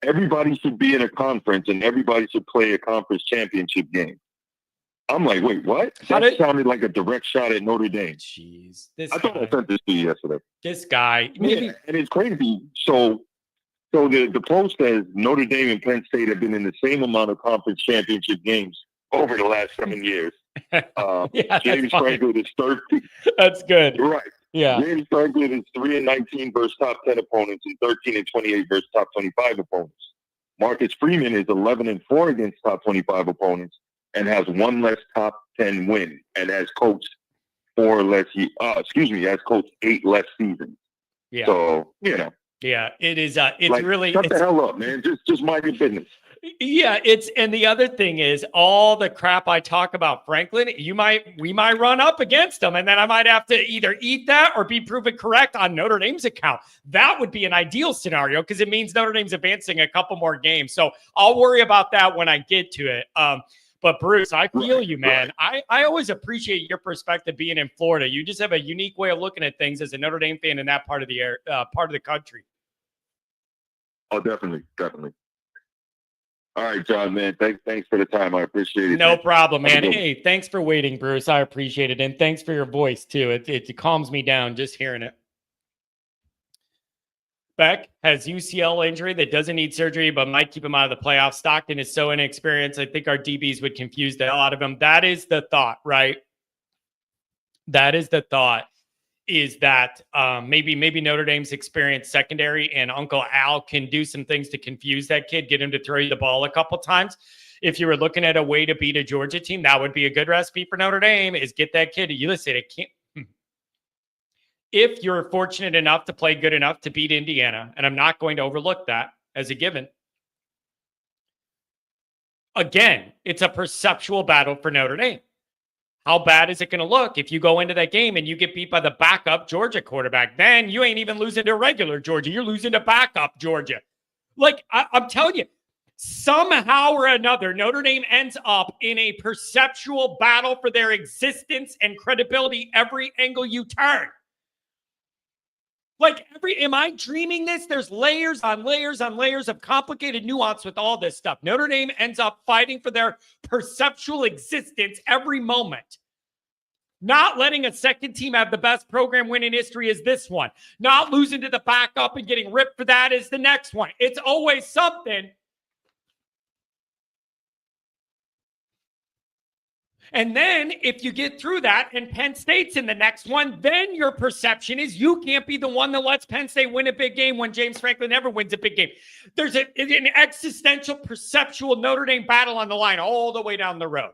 everybody should be in a conference and everybody should play a conference championship game. I'm like, wait, what? That sounded like a direct shot at Notre Dame. Jeez. I thought I sent this to you yesterday. This guy. Yeah, and it's crazy. So the post says Notre Dame and Penn State have been in the same amount of conference championship games over the last 7 years. James Franklin is 13. That's good. Right. Yeah. James Franklin is 3-19 versus top 10 opponents and 13-28 versus top 25 opponents. Marcus Freeman is 11-4 against top 25 opponents and has one less top 10 win and has coached has coached 8 less seasons. Yeah. So, you know. Yeah, it is. It's like, really. Shut the hell up, man. Just mind your business. Yeah, and the other thing is all the crap I talk about Franklin, we might run up against him, and then I might have to either eat that or be proven correct on Notre Dame's account. That would be an ideal scenario because it means Notre Dame's advancing a couple more games. So I'll worry about that when I get to it. But Bruce, I feel you, man. I always appreciate your perspective being in Florida. You just have a unique way of looking at things as a Notre Dame fan in that part of the country. Oh, definitely. All right, John, man. Thanks for the time. I appreciate it. No problem, man. Hey, thanks for waiting, Bruce. I appreciate it. And thanks for your voice, too. It calms me down just hearing it. Beck has UCL injury that doesn't need surgery, but might keep him out of the playoffs. Stockton is so inexperienced. I think our DBs would confuse the hell out of him. That is the thought, right? That is the thought. Is that maybe Notre Dame's experienced secondary and Uncle Al can do some things to confuse that kid, get him to throw you the ball a couple times. If you were looking at a way to beat a Georgia team, that would be a good recipe for Notre Dame is get that kid. You listen, it can't. If you're fortunate enough to play good enough to beat Indiana, and I'm not going to overlook that as a given, again, it's a perceptual battle for Notre Dame. How bad is it going to look if you go into that game and you get beat by the backup Georgia quarterback? Then you ain't even losing to regular Georgia. You're losing to backup Georgia. Like, I'm telling you, somehow or another, Notre Dame ends up in a perceptual battle for their existence and credibility every angle you turn. Like, am I dreaming this? There's layers on layers on layers of complicated nuance with all this stuff. Notre Dame ends up fighting for their perceptual existence every moment. Not letting a second team have the best program win in history is this one. Not losing to the backup and getting ripped for that is the next one. It's always something. And then if you get through that and Penn State's in the next one, then your perception is you can't be the one that lets Penn State win a big game when James Franklin never wins a big game. There's an existential, perceptual Notre Dame battle on the line all the way down the road.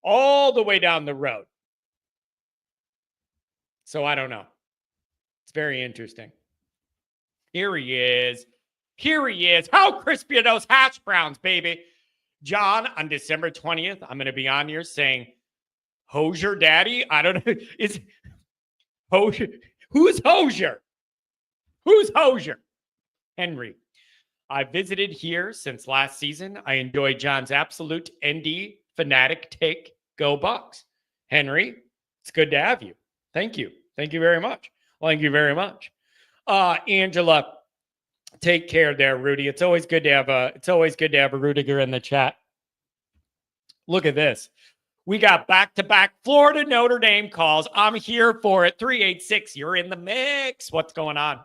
All the way down the road. So I don't know. It's very interesting. Here he is. How crispy are those hash browns, baby? John, on December 20th, I'm going to be on here saying, Hosier Daddy? I don't know. Is Hosier? Who's Hosier? Who's Hosier? Henry. I visited here since last season. I enjoy John's absolute ND fanatic take. Go Bucks. Henry, it's good to have you. Thank you. Thank you very much. Thank you very much. Angela, take care there, Rudy. It's always good to have a Rudiger in the chat. Look at this. We got back-to-back Florida Notre Dame calls. I'm here for it. 386. You're in the mix. What's going on?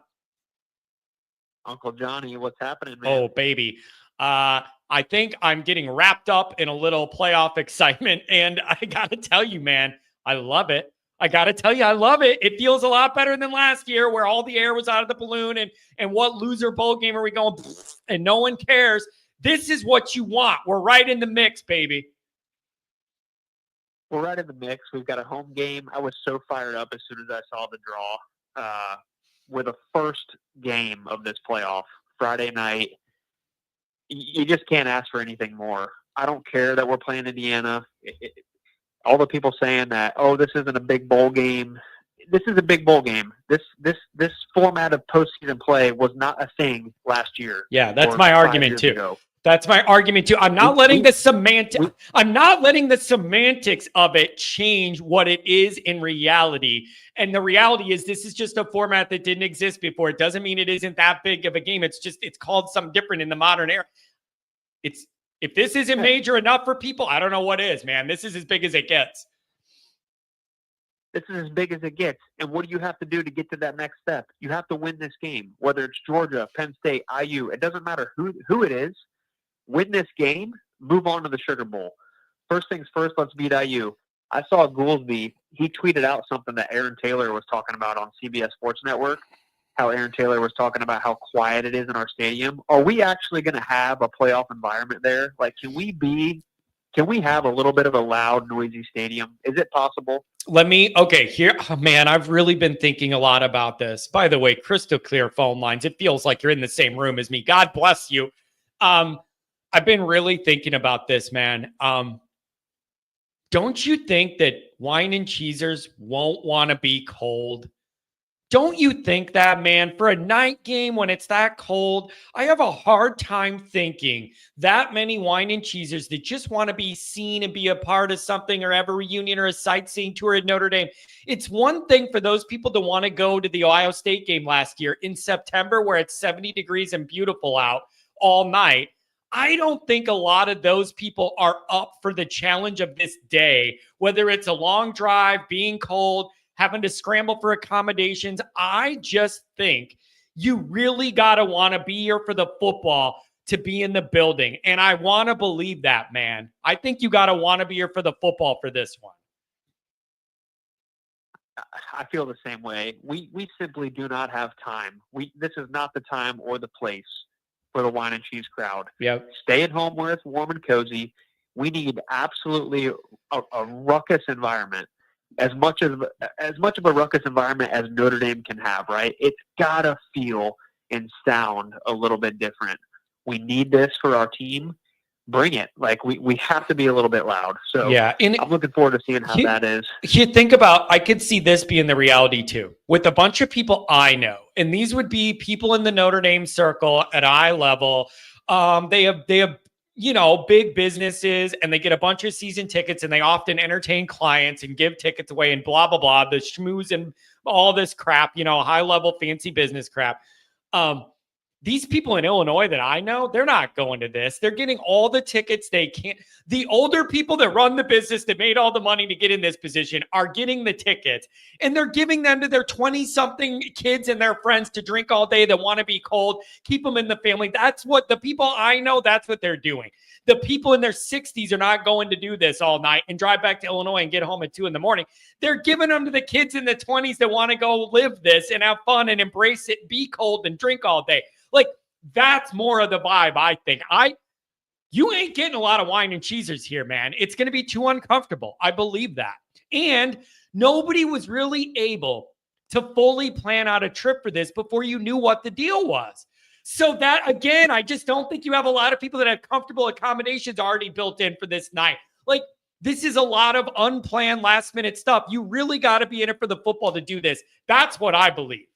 Uncle Johnny, what's happening, man? Oh, baby. I think I'm getting wrapped up in a little playoff excitement, and I got to tell you, man, I love it. I got to tell you, I love it. It feels a lot better than last year where all the air was out of the balloon and what loser bowl game are we going and no one cares. This is what you want. We're right in the mix, baby. We're right in the mix. We've got a home game. I was so fired up as soon as I saw the draw. With the first game of this playoff, Friday night, you just can't ask for anything more. I don't care that we're playing Indiana. All the people saying that, oh, this isn't a big bowl game. This is a big bowl game. This format of postseason play was not a thing last year. Yeah, that's my argument too. Ago. That's my argument too. I'm not letting the semantics of it change what it is in reality. And the reality is this is just a format that didn't exist before. It doesn't mean it isn't that big of a game. It's called something different in the modern era. If this isn't major enough for people, I don't know what is, man. This is as big as it gets. This is as big as it gets. And what do you have to do to get to that next step? You have to win this game, whether it's Georgia, Penn State, IU. It doesn't matter who it is. Win this game, move on to the Sugar Bowl. First things first, let's beat IU. I saw Goolsby. He tweeted out something that Aaron Taylor was talking about on CBS Sports Network. How Aaron Taylor was talking about how quiet it is in our stadium. Are we actually going to have a playoff environment there? Like, can we have a little bit of a loud, noisy stadium? Is it possible? Here, oh, man, I've really been thinking a lot about this. By the way, crystal clear phone lines. It feels like you're in the same room as me. God bless you. I've been really thinking about this, man. Don't you think that wine and cheesers won't want to be cold? Don't you think that, man? For a night game when it's that cold, I have a hard time thinking that many wine and cheesers that just want to be seen and be a part of something or have a reunion or a sightseeing tour at Notre Dame. It's one thing for those people to want to go to the Ohio State game last year in September where it's 70 degrees and beautiful out all night. I don't think a lot of those people are up for the challenge of this day, whether it's a long drive, being cold, having to scramble for accommodations. I just think you really got to want to be here for the football to be in the building. And I want to believe that, man. I think you got to want to be here for the football for this one. I feel the same way. We simply do not have time. This is not the time or the place for the wine and cheese crowd. Yep. Stay at home where it's warm and cozy. We need absolutely a ruckus environment. As much of a ruckus environment as Notre Dame can have, right? It's gotta feel and sound a little bit different. We need this for our team. Bring it. Like we have to be a little bit loud. So yeah, and I'm looking forward to seeing how that is. You think about, I could see this being the reality too, with a bunch of people I know, and these would be people in the Notre Dame circle at eye level. They have big businesses, and they get a bunch of season tickets, and they often entertain clients and give tickets away and blah, blah, blah, the schmooze and all this crap, high level fancy business crap. These people in Illinois that I know, they're not going to this. They're getting all the tickets they can. The older people that run the business that made all the money to get in this position are getting the tickets, and they're giving them to their 20-something kids and their friends to drink all day that want to be cold, keep them in the family. That's what the people I know, that's what they're doing. The people in their 60s are not going to do this all night and drive back to Illinois and get home at 2 a.m. They're giving them to the kids in the 20s that want to go live this and have fun and embrace it, be cold and drink all day. Like, that's more of the vibe, I think. You ain't getting a lot of wine and cheesers here, man. It's going to be too uncomfortable. I believe that. And nobody was really able to fully plan out a trip for this before you knew what the deal was. So that, again, I just don't think you have a lot of people that have comfortable accommodations already built in for this night. Like, this is a lot of unplanned last-minute stuff. You really got to be in it for the football to do this. That's what I believe.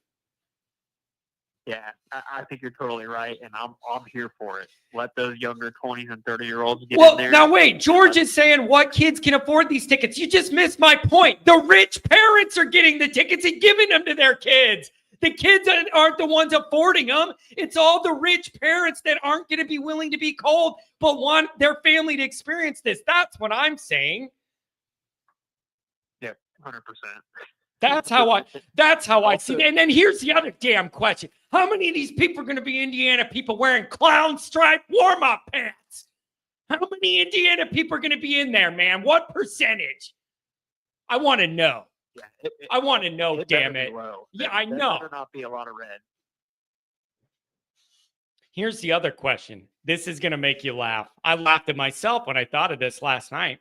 Yeah, I think you're totally right, and I'm here for it. Let those younger 20s and 30-year-olds get in there. Now wait, George is saying what kids can afford these tickets. You just missed my point. The rich parents are getting the tickets and giving them to their kids. The kids aren't the ones affording them. It's all the rich parents that aren't going to be willing to be cold but want their family to experience this. That's what I'm saying. Yeah, 100%. That's how I see it. And then here's the other damn question. How many of these people are going to be Indiana people wearing clown stripe warm-up pants? How many Indiana people are going to be in there, man? What percentage? I want to know. Yeah, I want to know, damn it. Yeah, I know. There better not be a lot of red. Here's the other question. This is going to make you laugh. I laughed at myself when I thought of this last night.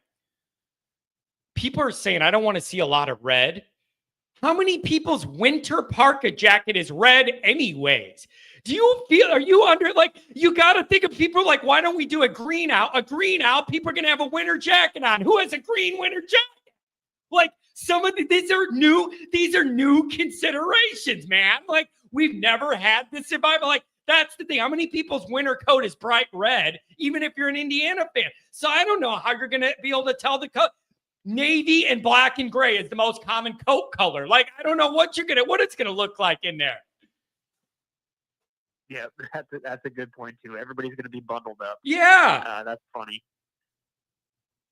People are saying, I don't want to see a lot of red. How many people's winter parka jacket is red anyways? Do you feel, are you under, like, you got to think of people like, why don't we do a green out? A green out, people are going to have a winter jacket on. Who has a green winter jacket? Like, some of these are new considerations, man. Like, we've never had this survival. Like, that's the thing. How many people's winter coat is bright red, even if you're an Indiana fan? So I don't know how you're going to be able to tell the color. Navy and black and gray is the most common coat color. Like, I don't know what it's going to look like in there. Yeah, that's a good point too. Everybody's going to be bundled up. Yeah. That's funny.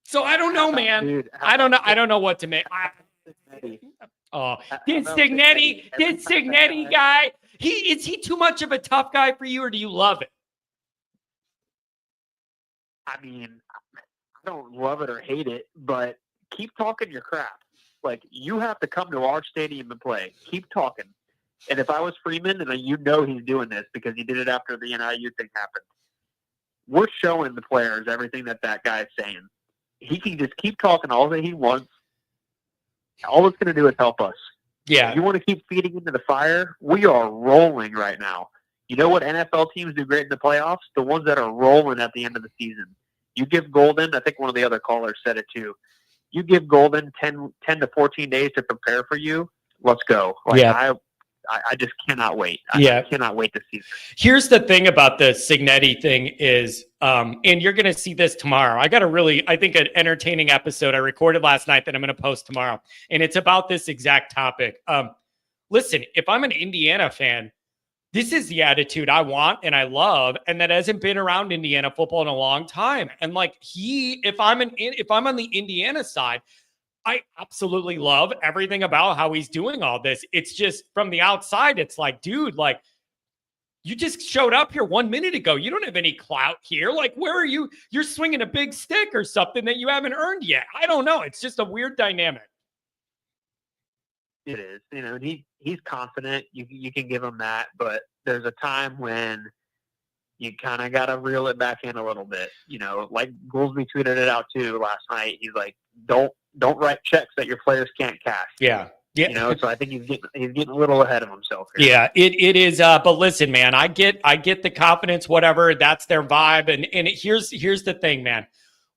So I don't know, man. Dude, I don't know. I don't know what to make. This Cignetti guy, is he too much of a tough guy for you, or do you love it? I mean, I don't love it or hate it, but keep talking your crap. Like, you have to come to our stadium and play. Keep talking. And if I was Freeman, and you know he's doing this because he did it after the NIU thing happened, we're showing the players everything that guy's saying. He can just keep talking all that he wants. All it's going to do is help us. Yeah. You want to keep feeding into the fire? We are rolling right now. You know what NFL teams do great in the playoffs? The ones that are rolling at the end of the season. You give Golden, I think one of the other callers said it too, you give Golden 10 to 14 days to prepare for you, let's go. Like, yeah. I just cannot wait. I cannot wait to see this. Here's the thing about the Cignetti thing is, and you're going to see this tomorrow. I got I think, an entertaining episode I recorded last night that I'm going to post tomorrow. And it's about this exact topic. Listen, if I'm an Indiana fan, this is the attitude I want and I love, and that hasn't been around Indiana football in a long time. And like if I'm on the Indiana side, I absolutely love everything about how he's doing all this. It's just from the outside, it's like, dude, like, you just showed up here 1 minute ago. You don't have any clout here. Like, where are you? You're swinging a big stick or something that you haven't earned yet. I don't know. It's just a weird dynamic. It is. You know, he's confident. You can give him that, but there's a time when you kind of got to reel it back in a little bit. You know, like Goolsby tweeted it out too last night. He's like, don't write checks that your players can't cash. Yeah. Yeah. You know, so I think he's getting a little ahead of himself here. Yeah, it is. But listen, man, I get the confidence, whatever. That's their vibe. And here's the thing, man.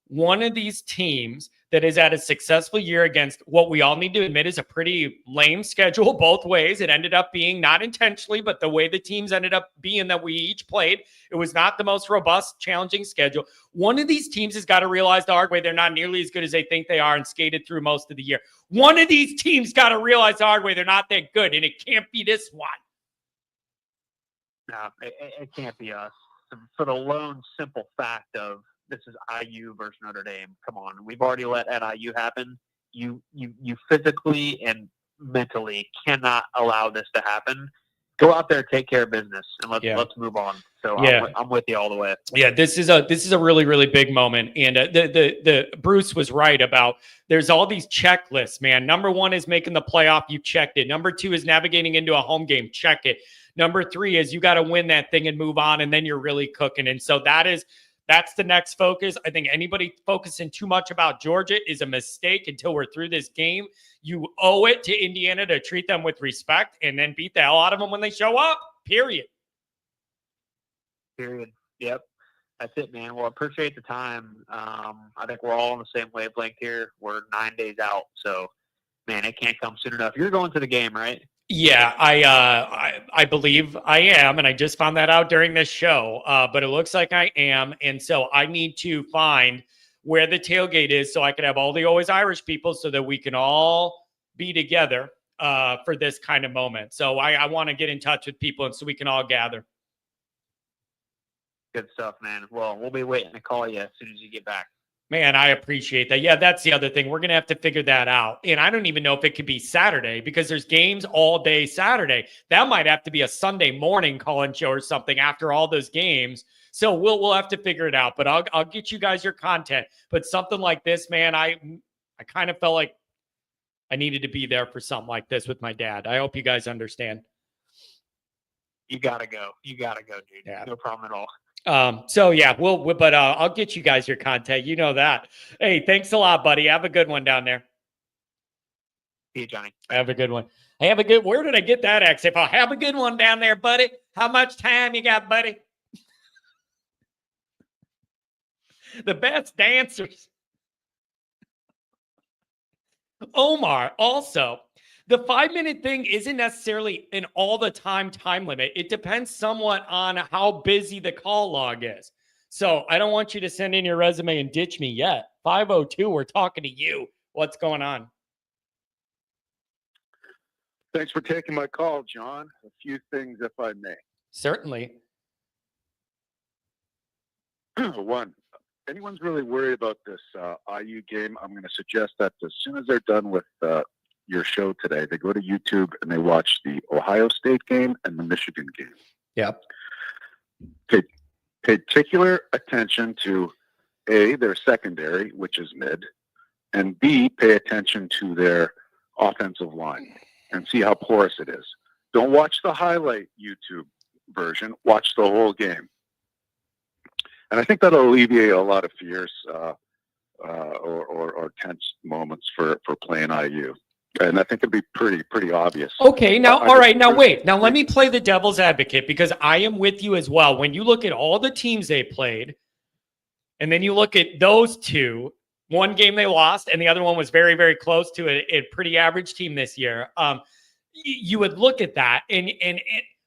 One of these teams that has had a successful year against what we all need to admit is a pretty lame schedule both ways. It ended up being, not intentionally, but the way the teams ended up being that we each played, it was not the most robust, challenging schedule. One of these teams has got to realize the hard way they're not nearly as good as they think they are and skated through most of the year. One of these teams got to realize the hard way they're not that good, and it can't be this one. No, it can't be us. For the lone, simple fact of, this is IU versus Notre Dame. Come on. We've already let IU happen. You physically and mentally cannot allow this to happen. Go out there, take care of business, and let's move on. So yeah. I'm with you all the way. Yeah, this is a really, really big moment. And the Bruce was right about, there's all these checklists, man. Number 1 is making the playoff. You checked it. Number 2 is navigating into a home game. Check it. Number 3 is you got to win that thing and move on, and then you're really cooking. And so that's the next focus. I think anybody focusing too much about Georgia is a mistake until we're through this game. You owe it to Indiana to treat them with respect and then beat the hell out of them when they show up, period. Yep. That's it, man. Well, I appreciate the time. I think we're all on the same wavelength here. We're 9 days out. So, man, it can't come soon enough. You're going to the game, right? Yeah, I believe I am, and I just found that out during this show. But it looks like I am, and so I need to find where the tailgate is so I can have all the Always Irish people so that we can all be together for this kind of moment. So I want to get in touch with people, and so we can all gather. Good stuff, man. Well, we'll be waiting to call you as soon as you get back. Man, I appreciate that. Yeah, that's the other thing. We're going to have to figure that out. And I don't even know if it could be Saturday because there's games all day Saturday. That might have to be a Sunday morning call-in show or something after all those games. So we'll have to figure it out. But I'll get you guys your content. But something like this, man, I kind of felt like I needed to be there for something like this with my dad. I hope you guys understand. You got to go. You got to go, dude. Yeah. No problem at all. So yeah, but I'll get you guys your content. You know that. Hey, thanks a lot, buddy. Have a good one down there. See you, Johnny. Have a good one. Where did I get that accent? I'll have a good one down there, buddy. How much time you got, buddy? The best dancers. Omar, also, the 5-minute thing isn't necessarily an all-the-time time limit. It depends somewhat on how busy the call log is. So I don't want you to send in your resume and ditch me yet. 502, we're talking to you. What's going on? Thanks for taking my call, John. A few things, if I may. Certainly. One, anyone's really worried about this IU game, I'm going to suggest that as soon as they're done with your show today, they go to YouTube and they watch the Ohio State game and the Michigan game. Yep. Pay particular attention to their secondary, which is mid, and B, pay attention to their offensive line and see how porous it is. Don't watch the highlight YouTube version. Watch the whole game. And I think that'll alleviate a lot of fears or tense moments for playing IU. And I think it'd be pretty obvious. Okay, now, all right, now wait. Now let me play the devil's advocate because I am with you as well. When you look at all the teams they played, and then you look at those two, one game they lost, and the other one was very, very close to a pretty average team this year. You would look at that,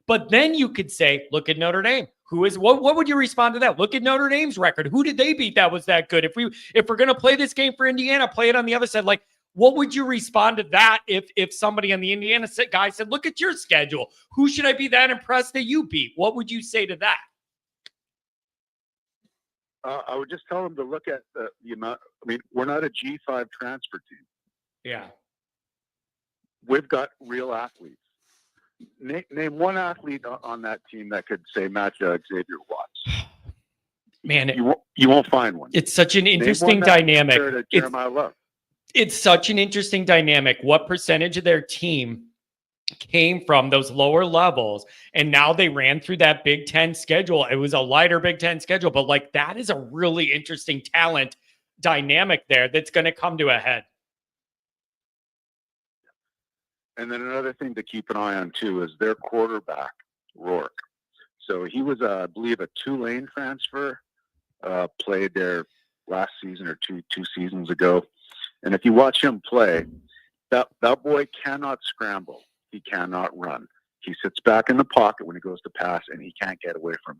but then you could say, look at Notre Dame. What would you respond to that? Look at Notre Dame's record. Who did they beat that was that good? If we're gonna play this game for Indiana, play it on the other side. Like, what would you respond to that if somebody on the Indiana guy said, look at your schedule. Who should I be that impressed that you beat? What would you say to that? I would just tell them to look at the amount. I mean, we're not a G5 transfer team. Yeah. We've got real athletes. Name one athlete on that team that could say match Xavier Watts. Man, you won't find one. It's such an interesting dynamic. Jeremiah Love. It's such an interesting dynamic. What percentage of their team came from those lower levels, and now they ran through that Big Ten schedule. It was a lighter Big Ten schedule, but like that is a really interesting talent dynamic there that's going to come to a head. And then another thing to keep an eye on too is their quarterback, Rourke. So he was, I believe, a Tulane transfer, played there last season or two seasons ago. And if you watch him play, that boy cannot scramble. He cannot run. He sits back in the pocket when he goes to pass, and he can't get away from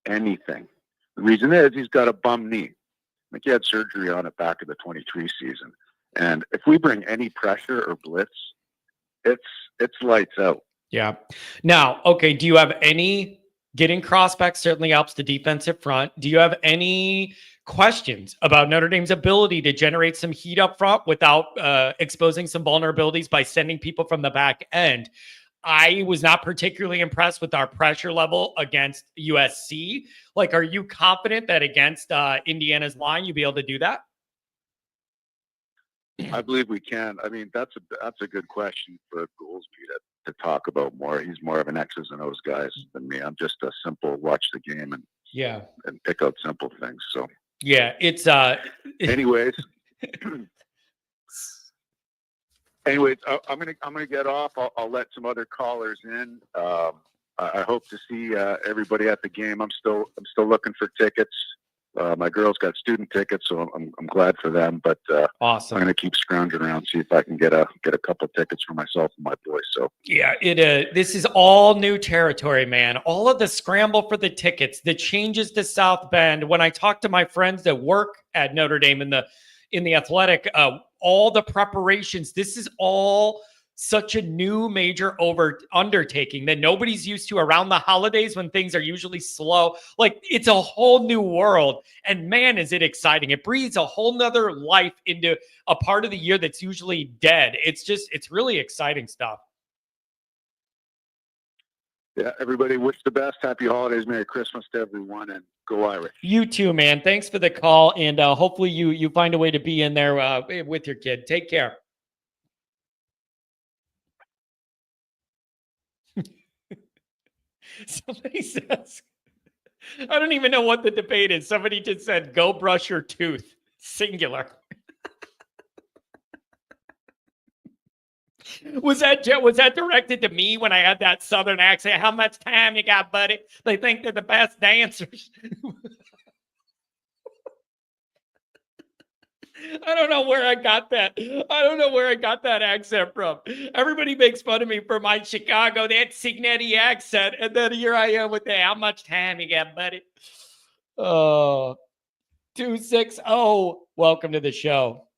anything. The reason is he's got a bum knee. I think he had surgery on it back in the 23 season. And if we bring any pressure or blitz, it's lights out. Yeah. Now, okay, do you have any getting crossback certainly helps the defensive front. Do you have any questions about Notre Dame's ability to generate some heat up front without exposing some vulnerabilities by sending people from the back end? I was not particularly impressed with our pressure level against USC. Like, are you confident that against Indiana's line, you'll be able to do that? I believe we can. I mean, that's a good question for Goolsby to talk about more. He's more of an X's and O's guy than me. I'm just a simple watch the game and pick out simple things. So yeah, it's anyways. I'm gonna get off. I'll let some other callers in. I hope to see everybody at the game. I'm still looking for tickets. My girls got student tickets, so I'm glad for them. But awesome. I'm gonna keep scrounging around, see if I can get a couple tickets for myself and my boys. So yeah, this is all new territory, man. All of the scramble for the tickets, the changes to South Bend. When I talk to my friends that work at Notre Dame in the athletic, all the preparations. This is all such a new major undertaking that nobody's used to around the holidays when things are usually slow. Like, it's a whole new world, and man, is it exciting. It breathes a whole nother life into a part of the year that's usually dead. It's really exciting stuff. Yeah, everybody wish the best. Happy holidays. Merry Christmas to everyone, and go Irish. You too, man. Thanks for the call, and hopefully you find a way to be in there with your kid. Take care. Somebody says, I don't even know what the debate is. Somebody just said, go brush your tooth, singular. Was that directed to me when I had that Southern accent? How much time you got, buddy? They think they're the best dancers. I don't know where I got that. I don't know where I got that accent from. Everybody makes fun of me for my Chicago, that Cignetti accent. And then here I am with that. How much time you got, buddy? Oh, 260. Welcome to the show.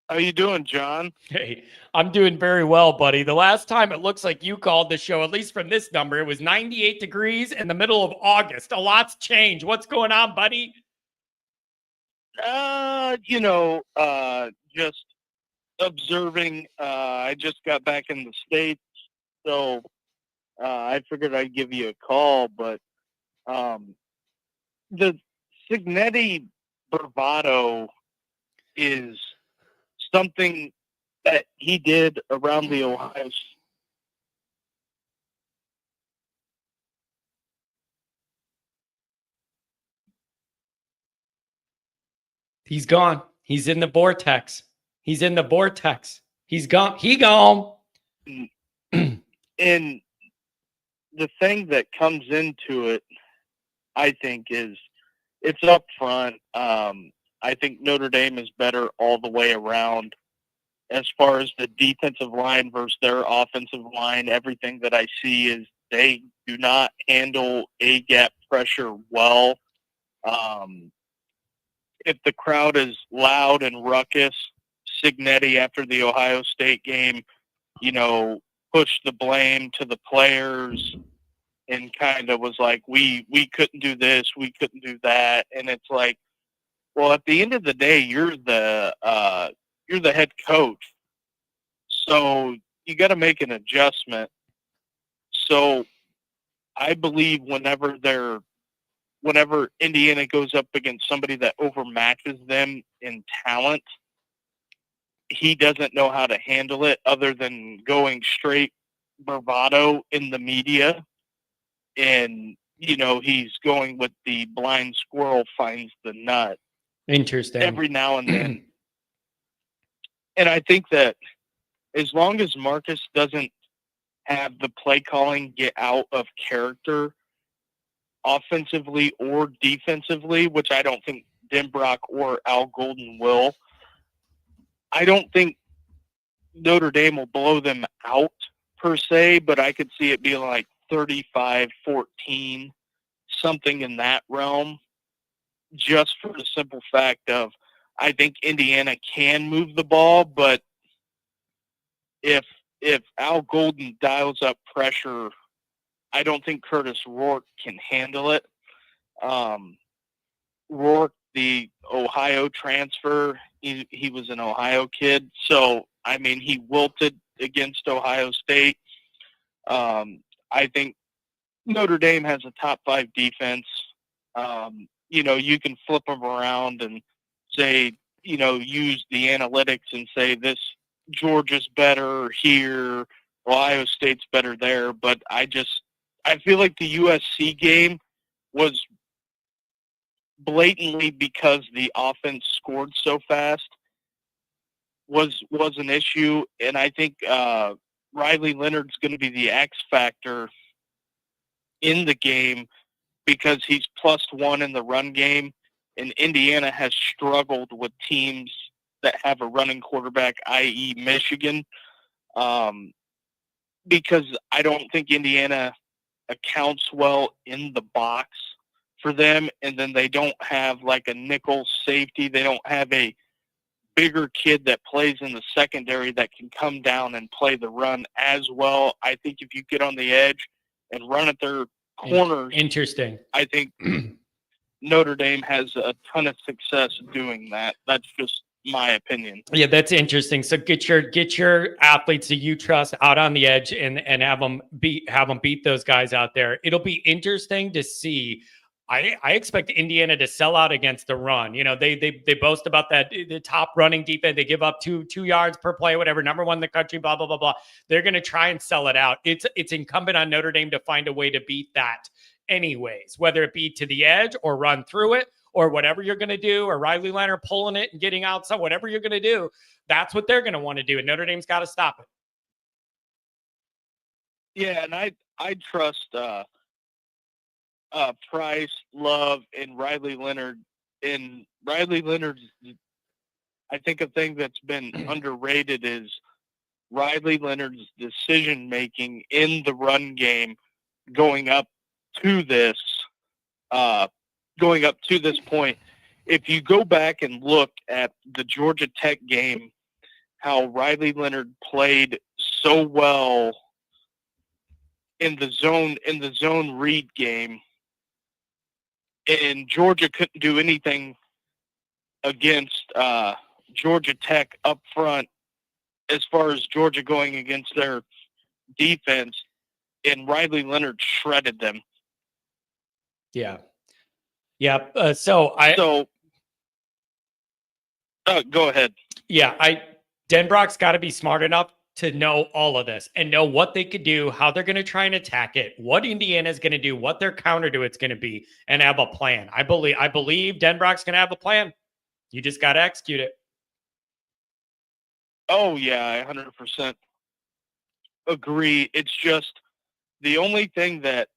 How you doing, John? Hey, I'm doing very well, buddy. The last time it looks like you called the show, at least from this number, it was 98 degrees in the middle of August. A lot's changed. What's going on, buddy? Just observing. I just got back in the States, so I figured I'd give you a call. But the Cignetti bravado is something that he did around the Ohio. He's gone. He's in the vortex. He's in the vortex. He's gone. He gone. And the thing that comes into it, I think, is it's up front. I think Notre Dame is better all the way around. As far as the defensive line versus their offensive line, everything that I see is they do not handle A-gap pressure well. If the crowd is loud and ruckus, Cignetti after the Ohio State game, pushed the blame to the players and kind of was like, we couldn't do this, we couldn't do that. And it's like, well, at the end of the day, you're the head coach. So you got to make an adjustment. So I believe whenever Indiana goes up against somebody that overmatches them in talent, he doesn't know how to handle it other than going straight bravado in the media. And, he's going with the blind squirrel finds the nut. Interesting. Every now and then. And I think that as long as Marcus doesn't have the play calling get out of character offensively or defensively, which I don't think Denbrock or Al Golden will, I don't think Notre Dame will blow them out per se, but I could see it being like 35-14, something in that realm, just for the simple fact of I think Indiana can move the ball, but if Al Golden dials up pressure, I don't think Curtis Rourke can handle it. Rourke, the Ohio transfer, he was an Ohio kid, so I mean he wilted against Ohio State. I think Notre Dame has a top 5 defense. You can flip them around and say, use the analytics and say this Georgia's better here, Ohio State's better there. But I feel like the USC game was blatantly because the offense scored so fast was an issue. And I think Riley Leonard's going to be the X factor in the game because he's +1 in the run game, and Indiana has struggled with teams that have a running quarterback, i.e. Michigan, because I don't think Indiana accounts well in the box for them, and then they don't have like a nickel safety. They don't have a bigger kid that plays in the secondary that can come down and play the run as well. I think if you get on the edge and run at their corners, interesting. I think Notre Dame has a ton of success doing that. That's just my opinion. Yeah, that's interesting. So get your athletes that you trust out on the edge and have them beat those guys out there. It'll be interesting to see. I expect Indiana to sell out against the run. They boast about that the top running defense. They give up two yards per play, whatever, number 1 in the country, blah blah blah blah. They're going to try and sell it out. It's incumbent on Notre Dame to find a way to beat that, anyways, whether it be to the edge or run through it or whatever you're going to do, or Riley Leonard pulling it and getting outside, whatever you're going to do. That's what they're going to want to do, and Notre Dame's got to stop it. Yeah, and I trust Price, Love, and Riley Leonard. And Riley Leonard's, I think a thing that's been underrated is Riley Leonard's decision-making in the run game going up to this point. If you go back and look at the Georgia Tech game, how Riley Leonard played so well in the zone read game, and Georgia couldn't do anything against Georgia Tech up front as far as Georgia going against their defense, and Riley Leonard shredded them. Yeah. So Go ahead. Yeah, Denbrock's got to be smart enough to know all of this and know what they could do, how they're going to try and attack it, what Indiana's going to do, what their counter to it's going to be, and have a plan. I believe Denbrock's going to have a plan. You just got to execute it. Oh yeah, I 100% agree. It's just the only thing that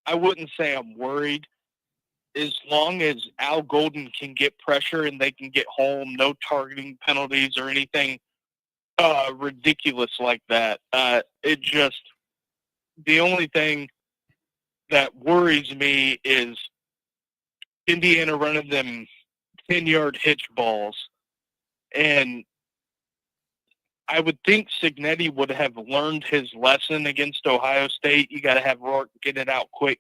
I wouldn't say I'm worried. As long as Al Golden can get pressure and they can get home, no targeting penalties or anything ridiculous like that. It just, the only thing that worries me is Indiana running them 10-yard hitch balls. And I would think Cignetti would have learned his lesson against Ohio State. You got to have Rourke get it out quick.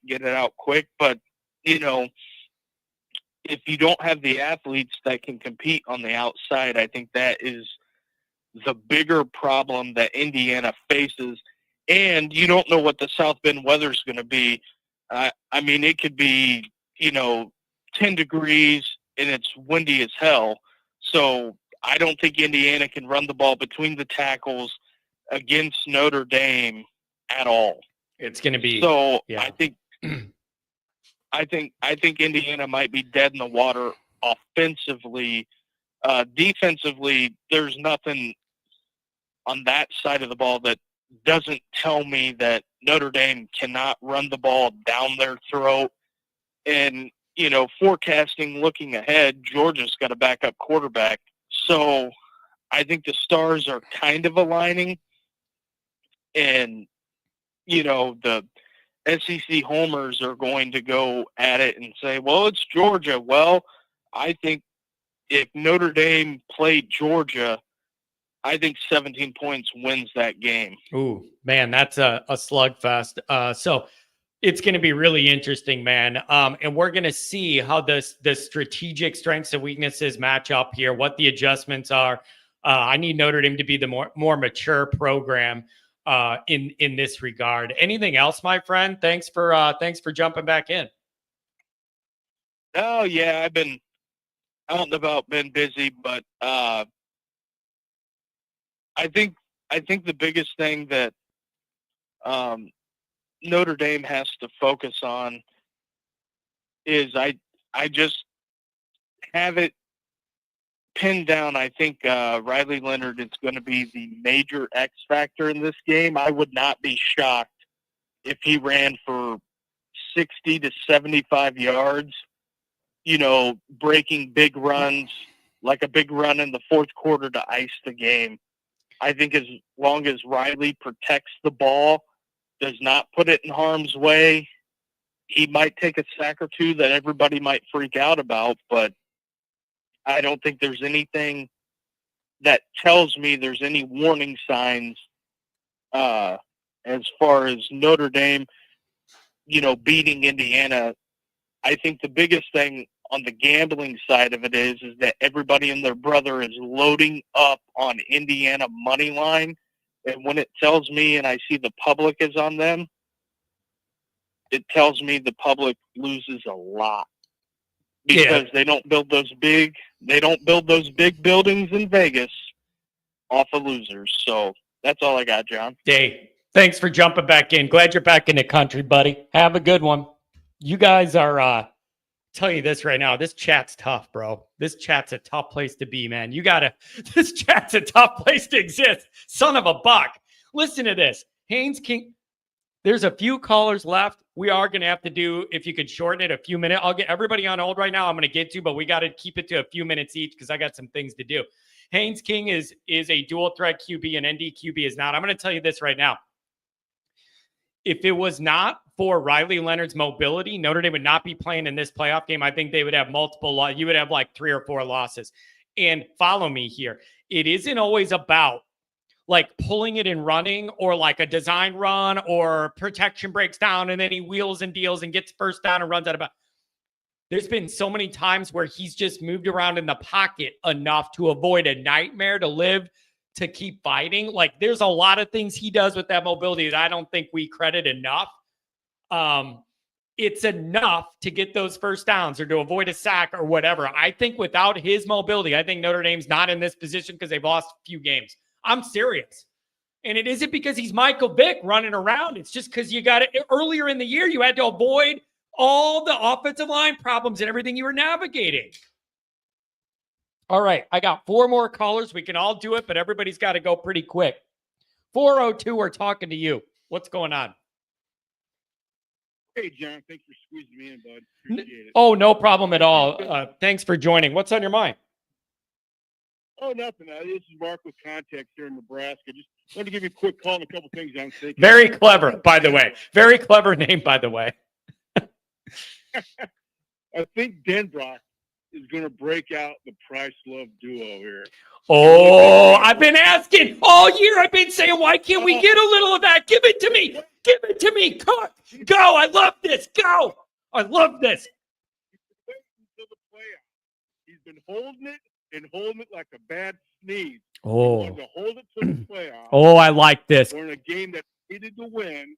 But, you know, if you don't have the athletes that can compete on the outside, I think that is the bigger problem that Indiana faces. And you don't know what the South Bend weather is going to be. I mean, it could be, 10 degrees and it's windy as hell. So I don't think Indiana can run the ball between the tackles against Notre Dame at all. It's going to be so. Yeah. I think Indiana might be dead in the water offensively. Defensively, there's nothing on that side of the ball that doesn't tell me that Notre Dame cannot run the ball down their throat. And, forecasting, looking ahead, Georgia's got a backup quarterback. So I think the stars are kind of aligning. And, the SEC homers are going to go at it and say, well, it's Georgia. Well, I think if Notre Dame played Georgia, I think 17 points wins that game. Ooh, man, that's a slugfest. So it's going to be really interesting, man. And we're going to see how the strategic strengths and weaknesses match up here, what the adjustments are. I need Notre Dame to be the more mature program in this regard. Anything else, my friend? Thanks for jumping back in. Oh yeah, I've been out and about, been busy, but I think the biggest thing that Notre Dame has to focus on is I just have it pinned down. I think Riley Leonard is going to be the major X factor in this game. I would not be shocked if he ran for 60 to 75 yards, breaking big runs, like a big run in the fourth quarter to ice the game. I think as long as Riley protects the ball, does not put it in harm's way, he might take a sack or two that everybody might freak out about, but I don't think there's anything that tells me there's any warning signs as far as Notre Dame, beating Indiana. I think the biggest thing on the gambling side of it is that everybody and their brother is loading up on Indiana money line. And when it tells me and I see the public is on them, it tells me the public loses a lot. Because they don't build those big buildings in Vegas off of losers. So that's all I got, John. Hey, thanks for jumping back in. Glad you're back in the country, buddy. Have a good one. You guys are tell you this right now. This chat's tough, bro. This chat's a tough place to be, man. This chat's a tough place to exist. Son of a buck. Listen to this. Haynes King. There's a few callers left. We are going to have to do, if you could shorten it a few minutes. I'll get everybody on hold right now. I'm going to get to, but we got to keep it to a few minutes each because I got some things to do. Haynes King is a dual threat QB and ND QB is not. I'm going to tell you this right now. If it was not for Riley Leonard's mobility, Notre Dame would not be playing in this playoff game. I think they would have multiple. You would have like 3 or 4 losses. And follow me here. It isn't always about like pulling it and running or like a design run or protection breaks down and then he wheels and deals and gets first down and runs out of bounds. There's been so many times where he's just moved around in the pocket enough to avoid a nightmare to live, to keep fighting. Like there's a lot of things he does with that mobility that I don't think we credit enough. it's enough to get those first downs or to avoid a sack or whatever. I think without his mobility, I think Notre Dame's not in this position because they've lost a few games. I'm serious. And it isn't because he's Michael Vick running around. It's just because you got it earlier in the year. You had to avoid all the offensive line problems and everything you were navigating. All right. I got 4 more callers. We can all do it, but everybody's got to go pretty quick. 402, we're talking to you. What's going on? Hey, John. Thanks for squeezing me in, bud. Appreciate it. Oh, no problem at all. Thanks for joining. What's on your mind? Oh, nothing. This is Mark with Context here in Nebraska. Just wanted to give you a quick call on a couple things I'm thinking. Very clever, by the way. Very clever name, by the way. I think Denbrock is going to break out the Price-Love duo here. Oh, I've been asking all year. I've been saying, why can't we get a little of that? Give it to me. Give it to me. Go. I love this. Go. I love this. He's been holding it and holding it like a bad sneeze. Oh. He wanted to hold it to the playoffs. Oh, I like this. We're in a game that needed to win,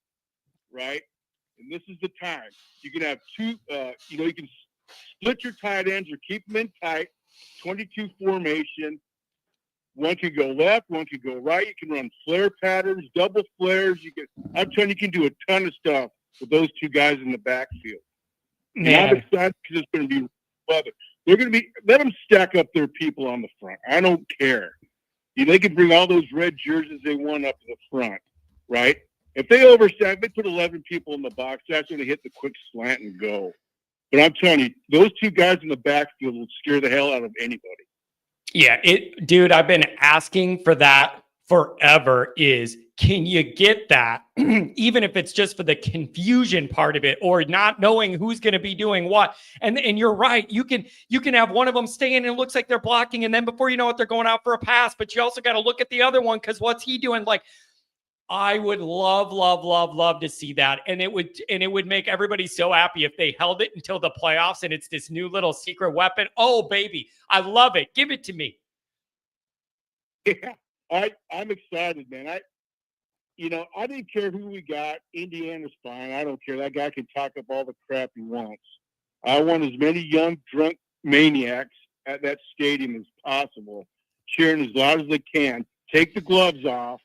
right? And this is the time. You can have two, you can split your tight ends or keep them in tight, 22 formation. One could go left, one could go right. You can run flare patterns, double flares. I'm telling you, can do a ton of stuff with those two guys in the backfield. And I'm excited because it's going to be weather. They're going to be, let them stack up their people on the front. I don't care. They can bring all those red jerseys they want up to the front, right? If they overstack, they put 11 people in the box, that's going to hit the quick slant and go. But I'm telling you, those two guys in the backfield will scare the hell out of anybody. Yeah, dude, I've been asking for that forever can you get that, even if it's just for the confusion part of it or not knowing who's going to be doing what. And you're right. You can have one of them staying and it looks like they're blocking. And then before you know it, they're going out for a pass, but you also got to look at the other one because what's he doing? Like, I would love to see that. And it would make everybody so happy if they held it until the playoffs and it's this new little secret weapon. Oh, baby. I love it. Give it to me. Yeah, I'm excited, man. I didn't care who we got. Indiana's fine. I don't care. That guy can talk up all the crap he wants. I want as many young, drunk maniacs at that stadium as possible, cheering as loud as they can. Take the gloves off,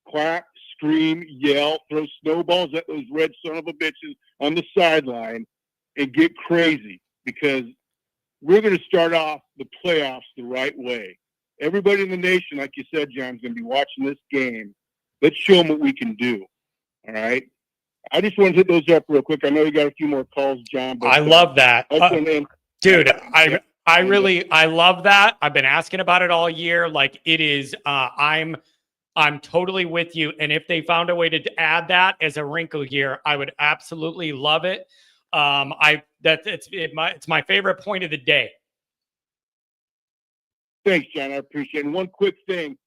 clap, scream, yell, throw snowballs at those red son of a bitches on the sideline, and get crazy because we're going to start off the playoffs the right way. Everybody in the nation, like you said, John, is going to be watching this game. Let's show them what we can do. All right. I just want to hit those up real quick. I know you got a few more calls, John. But I love that. Dude, I love that. I've been asking about it all year. Like it is, I'm totally with you. And if they found a way to add that as a wrinkle here, I would absolutely love it. It's my favorite point of the day. Thanks, John. I appreciate it. And one quick thing.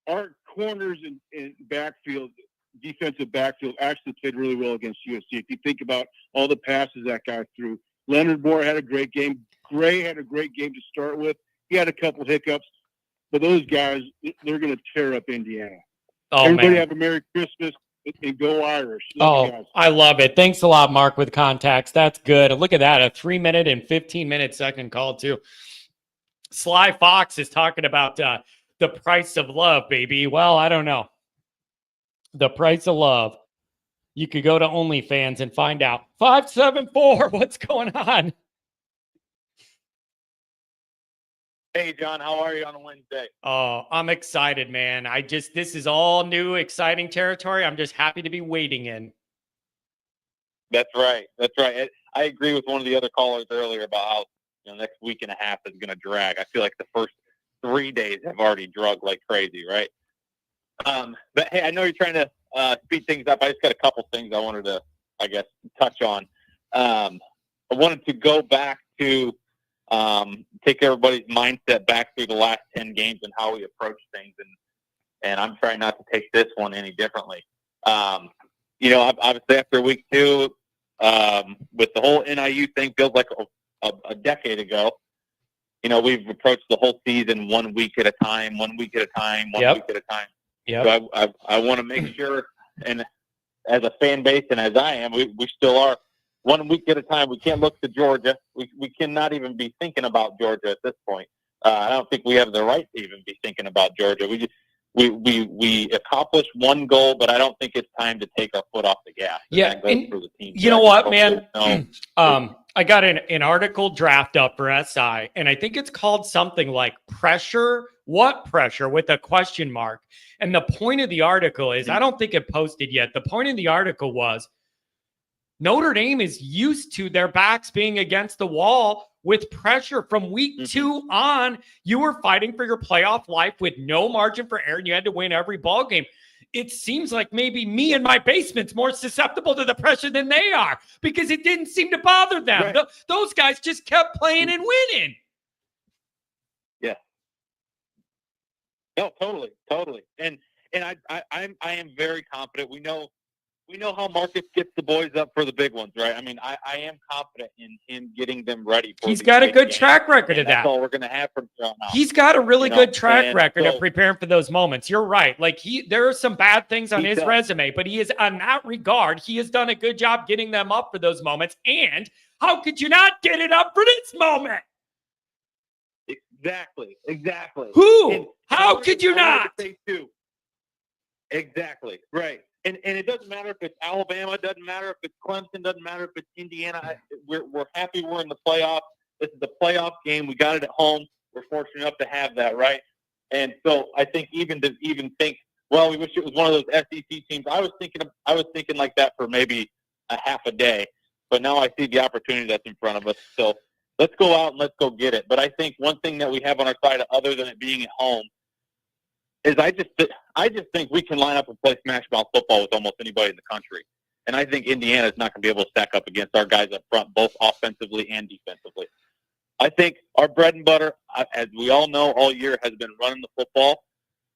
Our corners and backfield, defensive backfield, actually played really well against USC. If you think about all the passes that guy threw, Leonard Moore had a great game. Gray had a great game to start with. He had a couple hiccups, but those guys, they're going to tear up Indiana. Oh, Everybody man. Have a Merry Christmas and go Irish. I love it. Thanks a lot, Mark, with contacts. That's good. Look at that. A 3-minute and 15-minute second call, too. Sly Fox is talking about the price of love, baby. Well, I don't know. The price of love. You could go to OnlyFans and find out. 574, what's going on? Hey, John, how are you on a Wednesday? Oh, I'm excited, man. This is all new, exciting territory. I'm just happy to be waiting in. That's right. I agree with one of the other callers earlier about how next week and a half is going to drag. I feel like the first 3 days have already drug like crazy, right? But hey, I know you're trying to speed things up. I just got a couple things I wanted to, touch on. I wanted to go back to take everybody's mindset back through the last 10 games and how we approach things, and I'm trying not to take this one any differently. Obviously after week 2, with the whole NIU thing, feels like a decade ago. We've approached the whole season 1 week at a time, 1 week at a time, one week at a time. Yeah. So I want to make sure, and as a fan base and as I am, we still are one week at a time. We can't look to Georgia. We cannot even be thinking about Georgia at this point. I don't think we have the right to even be thinking about Georgia. We accomplished one goal, but I don't think it's time to take our foot off the gas. Yeah, for the team. you know what, man? I got an article draft up for SI, and I think it's called something like pressure. What pressure with a question mark? And the point of the article is, I don't think it posted yet. The point of the article was Notre Dame is used to their backs being against the wall with pressure from week 2 on. You were fighting for your playoff life with no margin for error, and you had to win every ball game. It seems like maybe me in my basement's more susceptible to the pressure than they are because it didn't seem to bother them. Right. Those guys just kept playing and winning. Yeah. No, totally. And I am very confident. We know how Marcus gets the boys up for the big ones, right? I mean, I am confident in him getting them ready. He's got a good track record of that. That's all we're going to have from here on out. He's got a really good track record of preparing for those moments. You're right. Like there are some bad things on his resume, but he is, in that regard, he has done a good job getting them up for those moments. And how could you not get it up for this moment? Exactly. Who? How could you not? Exactly. Right. And it doesn't matter if it's Alabama, doesn't matter if it's Clemson, doesn't matter if it's Indiana. We're happy we're in the playoff. This is the playoff game. We got it at home. We're fortunate enough to have that, right? And so I think even think, well, we wish it was one of those SEC teams. I was thinking like that for maybe a half a day, but now I see the opportunity that's in front of us. So let's go out and let's go get it. But I think one thing that we have on our side, other than it being at home, is I just think we can line up and play Smashmouth football with almost anybody in the country. And I think Indiana's not going to be able to stack up against our guys up front, both offensively and defensively. I think our bread and butter, as we all know all year, has been running the football.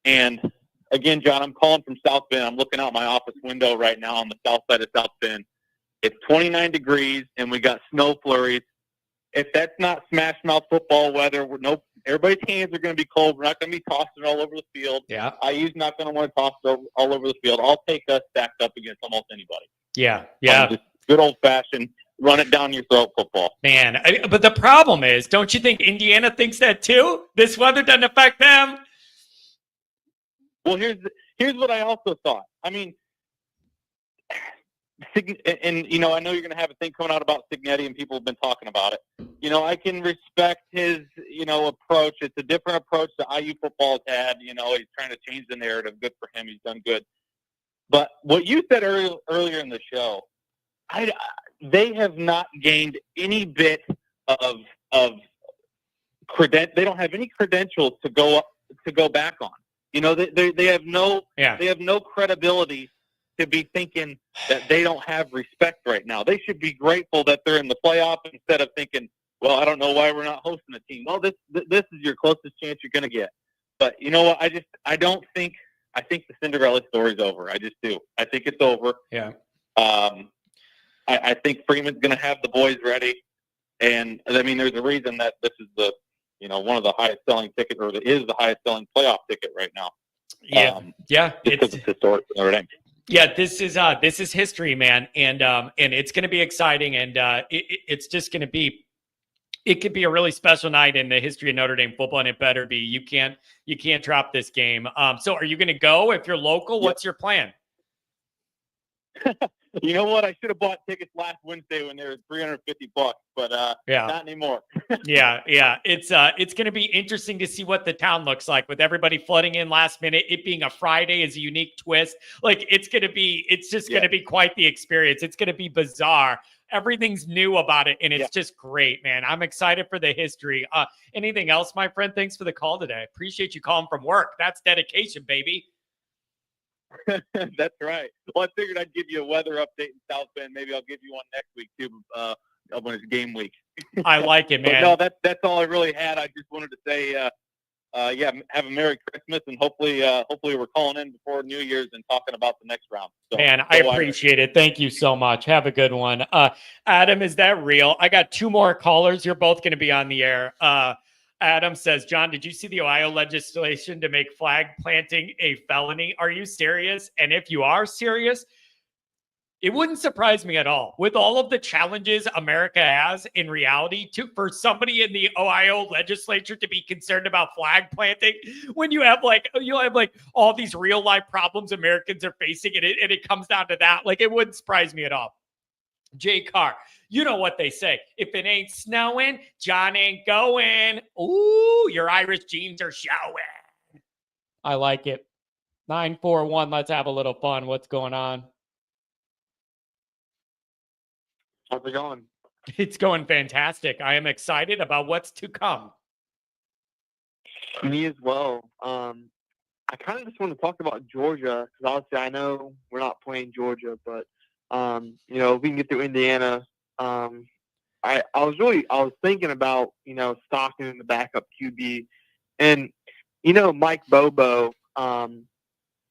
And, again, John, I'm calling from South Bend. I'm looking out my office window right now on the south side of South Bend. It's 29 degrees, and we got snow flurries. If that's not Smashmouth football weather, everybody's hands are going to be cold. We're not going to be tossing all over the field. Yeah. IU's not going to want to toss it all over the field. I'll take us stacked up against almost anybody. Yeah. Just good old-fashioned, run it down your throat football. Man, but the problem is, don't you think Indiana thinks that too? This weather doesn't affect them? Well, here's what I also thought. I mean, and I know you're going to have a thing coming out about Cignetti, and people have been talking about it. I can respect his, approach. It's a different approach that IU football has had. He's trying to change the narrative. Good for him. He's done good. But what you said earlier in the show, they have not gained any bit of credentials. They don't have any credentials to go back on. They have no credibility to be thinking that they don't have respect right now. They should be grateful that they're in the playoff instead of thinking, well, I don't know why we're not hosting a team. Well, this is your closest chance you're going to get. But you know what? I think the Cinderella story's over. I just do. I think it's over. Yeah. I think Freeman's going to have the boys ready. And I mean, there's a reason that this is the, one of the highest selling tickets, or is the highest selling playoff ticket right now. It's historic for Notre Dame. Yeah, this is history, man, and it's going to be exciting, and it's just going to be. It could be a really special night in the history of Notre Dame football, and it better be. You can't drop this game. So, are you going to go if you're local? What's your plan? You know what? I should have bought tickets last Wednesday when they were $350, but not anymore. Yeah. It's going to be interesting to see what the town looks like with everybody flooding in last minute. It being a Friday is a unique twist. Like it's going to be quite the experience. It's going to be bizarre. Everything's new about it, and it's just great, man. I'm excited for the history. Anything else, my friend? Thanks for the call today. Appreciate you calling from work. That's dedication, baby. That's right. Well, I figured I'd give you a weather update in South Bend. Maybe I'll give you one next week too, when it's game week. I like it, man. But no, that's all I really had. I just wanted to say, have a Merry Christmas, and hopefully we're calling in before New Year's and talking about the next round. So, man, I appreciate it. Thank you so much. Have a good one. Adam, is that real? I got two more callers. You're both going to be on the air. Adam says, John, did you see the Ohio legislation to make flag planting a felony? Are you serious? And if you are serious, It wouldn't surprise me at all. With all of the challenges America has in reality, for somebody in the Ohio legislature to be concerned about flag planting, when you have like all these real life problems Americans are facing, and it comes down to that, like it wouldn't surprise me at all. Jay Carr, you know what they say. If it ain't snowing, John ain't going. Ooh, your Irish genes are showing. I like it. 941. Let's have a little fun. What's going on? How's it going? It's going fantastic. I am excited about what's to come. Me as well. I kind of just want to talk about Georgia because obviously I know we're not playing Georgia, but if we can get through Indiana. I was thinking about Stockton in the backup QB, and Mike Bobo.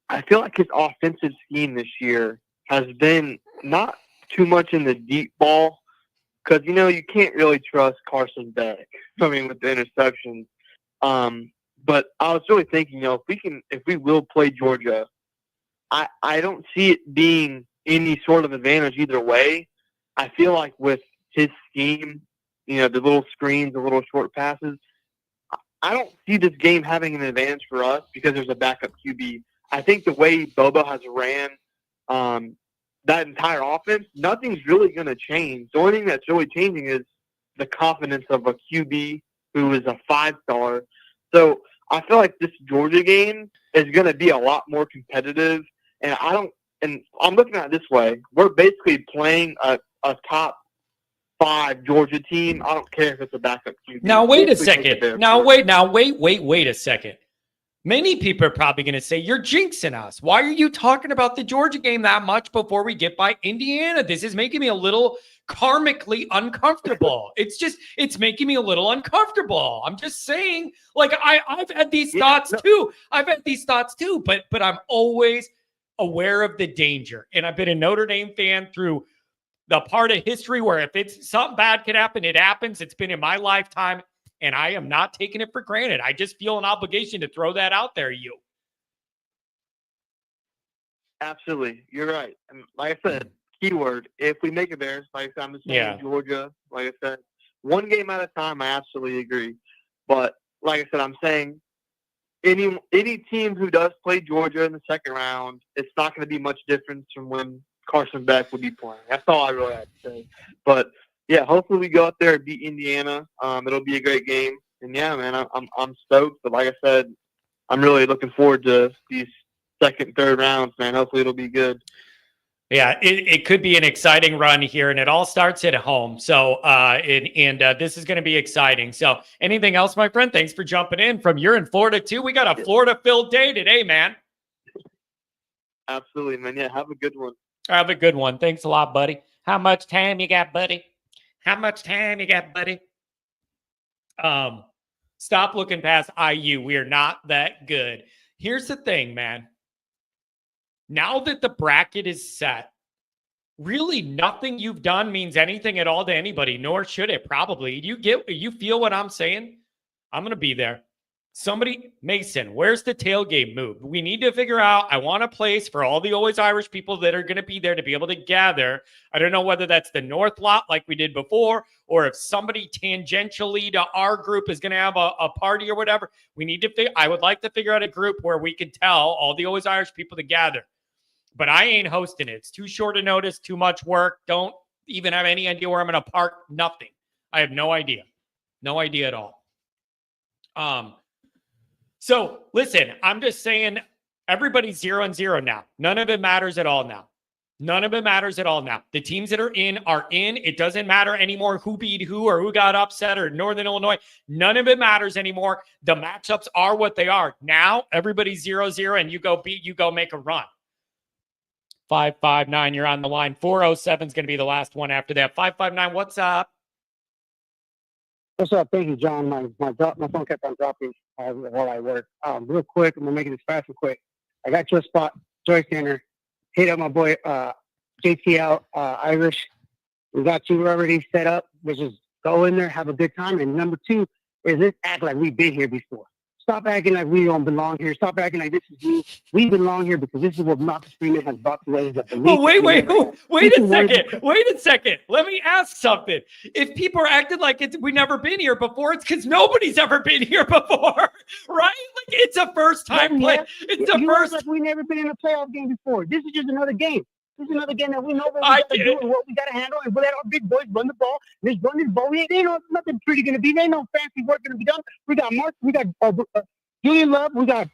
I feel like his offensive scheme this year has been not too much in the deep ball because you can't really trust Carson Beck. I mean, with the interceptions. But I was really thinking, if we will play Georgia, I don't see it being any sort of advantage either way. I feel like with his scheme, the little screens, the little short passes, I don't see this game having an advantage for us because there's a backup QB. I think the way Bobo has ran that entire offense, nothing's really going to change. The only thing that's really changing is the confidence of a QB who is a 5-star. So I feel like this Georgia game is going to be a lot more competitive. And I'm looking at it this way. We're basically playing a top 5 Georgia team. I don't care if it's a backup QB. Now, wait a second. Wait a second. Many people are probably going to say, you're jinxing us. Why are you talking about the Georgia game that much before we get by Indiana? This is making me a little karmically uncomfortable. It's making me a little uncomfortable. I'm just saying, like, I've had these thoughts too. But I'm always aware of the danger. And I've been a Notre Dame fan through the part of history where if it's something bad could happen, it happens. It's been in my lifetime. And I am not taking it for granted. I just feel an obligation to throw that out there, you. Absolutely. You're right. And like I said, keyword, if we make it there, like I said, I'm just saying Georgia, like I said, one game at a time, I absolutely agree. But like I said, I'm saying any team who does play Georgia in the second round, it's not going to be much difference from when Carson Beck would be playing. That's all I really have to say. But yeah, hopefully we go out there and beat Indiana. It'll be a great game. And yeah, man, I'm stoked. But like I said, I'm really looking forward to these second, third rounds, man. Hopefully it'll be good. Yeah, it could be an exciting run here, and it all starts at home. So, this is going to be exciting. So, anything else, my friend? Thanks for jumping in. You're in Florida too. We got a Florida-filled day today, man. Absolutely, man. Yeah, have a good one. Have a good one. Thanks a lot, buddy. How much time you got, buddy? How much time you got, buddy? Stop looking past IU. We are not that good. Here's the thing, man. Now that the bracket is set, really nothing you've done means anything at all to anybody, nor should it probably. You feel what I'm saying? I'm going to be there. Somebody, Mason, where's the tailgate move? We need to figure out, I want a place for all the always Irish people that are going to be there to be able to gather. I don't know whether that's the North lot like we did before, or if somebody tangentially to our group is going to have a party or whatever. We need to I would like to figure out a group where we can tell all the always Irish people to gather. But I ain't hosting it. It's too short a notice, too much work. Don't even have any idea where I'm going to park. Nothing. I have no idea. No idea at all. So listen, I'm just saying everybody's 0-0 now. None of it matters at all now. None of it matters at all now. The teams that are in are in. It doesn't matter anymore who beat who or who got upset or Northern Illinois. None of it matters anymore. The matchups are what they are. Now everybody's 0-0 and you go make a run. 559, you're on the line. 407 is going to be the last one after that. 559, what's up? What's up? Thank you, John. My phone kept on dropping while I work. Real quick, I'm going to make this fast and quick. I got your spot, Joy Center. Hit up my boy, JTL, Irish. We got you already set up, which is go in there, have a good time. And number two is let's act like we've been here before. Stop acting like we don't belong here. Stop acting like this is me. We belong here because this is what Marcus Freeman has brought to us. Well, wait a second. Let me ask something. If people are acting like we never been here before, it's because nobody's ever been here before, right? Like it's a first time play. It's the first. Like we never been in a playoff game before. This is just another game. This is another game that we know what we got to do and what we got to handle, and we let our big boys run the ball. Let's run this ball. They know nothing pretty going to be. They know fancy work going to be done. We got Mark. We got Julian Love. We got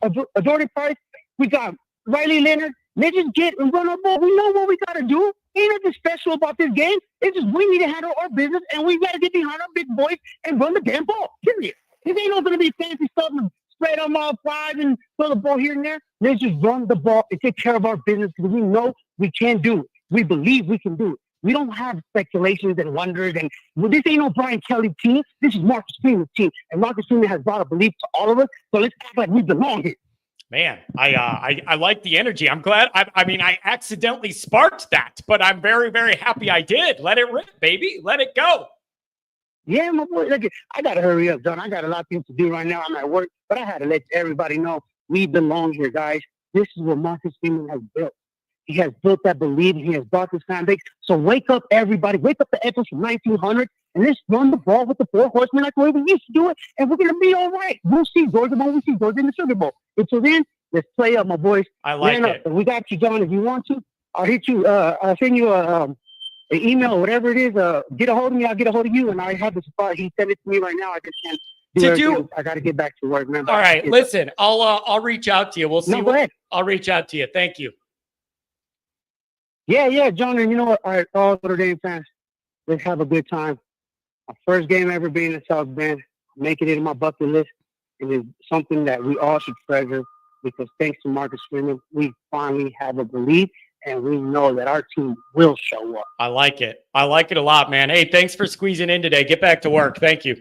Jordan Price. We got Riley Leonard. Let's just get and run our ball. We know what we got to do. Ain't nothing special about this game. It's just we need to handle our business, and we got to get behind our big boys and run the damn ball. Period. This ain't going to be fancy stuff and spread on all five and throw the ball here and there. Let's just run the ball and take care of our business because we know we can do it. We believe we can do it. We don't have speculations and wonders. And this ain't no Brian Kelly team. This is Marcus Freeman's team. And Marcus Freeman has brought a belief to all of us. So let's act like we belong here. Man, I like the energy. I'm glad. I mean, I accidentally sparked that, but I'm very, very happy I did. Let it rip, baby. Let it go. Yeah, my boy. Look, I got to hurry up, John. I got a lot of things to do right now. I'm at work, but I had to let everybody know we belong here, guys. This is what Marcus Freeman has built. He has built that belief. He has brought this fan base. So wake up, everybody. Wake up the Echoes from 1900, and let's run the ball with the four horsemen like the way we used to do it, and we're going to be all right. We'll see Georgia when we see Georgia in the Sugar Bowl. Until then, let's play up, my boys. I like it. We got you, John, if you want to. I'll hit you. I'll send you an email, whatever it is. Get a hold of me. I'll get a hold of you, and I have the spot. He sent it to me right now. I just can't. I got to get back to work, man. All right, listen. I'll reach out to you. We'll see. No, go ahead. I'll reach out to you. Thank you. Yeah, John, and you know what? All Notre Dame fans, let's have a good time. My first game ever being in South Bend, making it in my bucket list. It is something that we all should treasure because thanks to Marcus Freeman, we finally have a belief and we know that our team will show up. I like it. I like it a lot, man. Hey, thanks for squeezing in today. Get back to work. Thank you.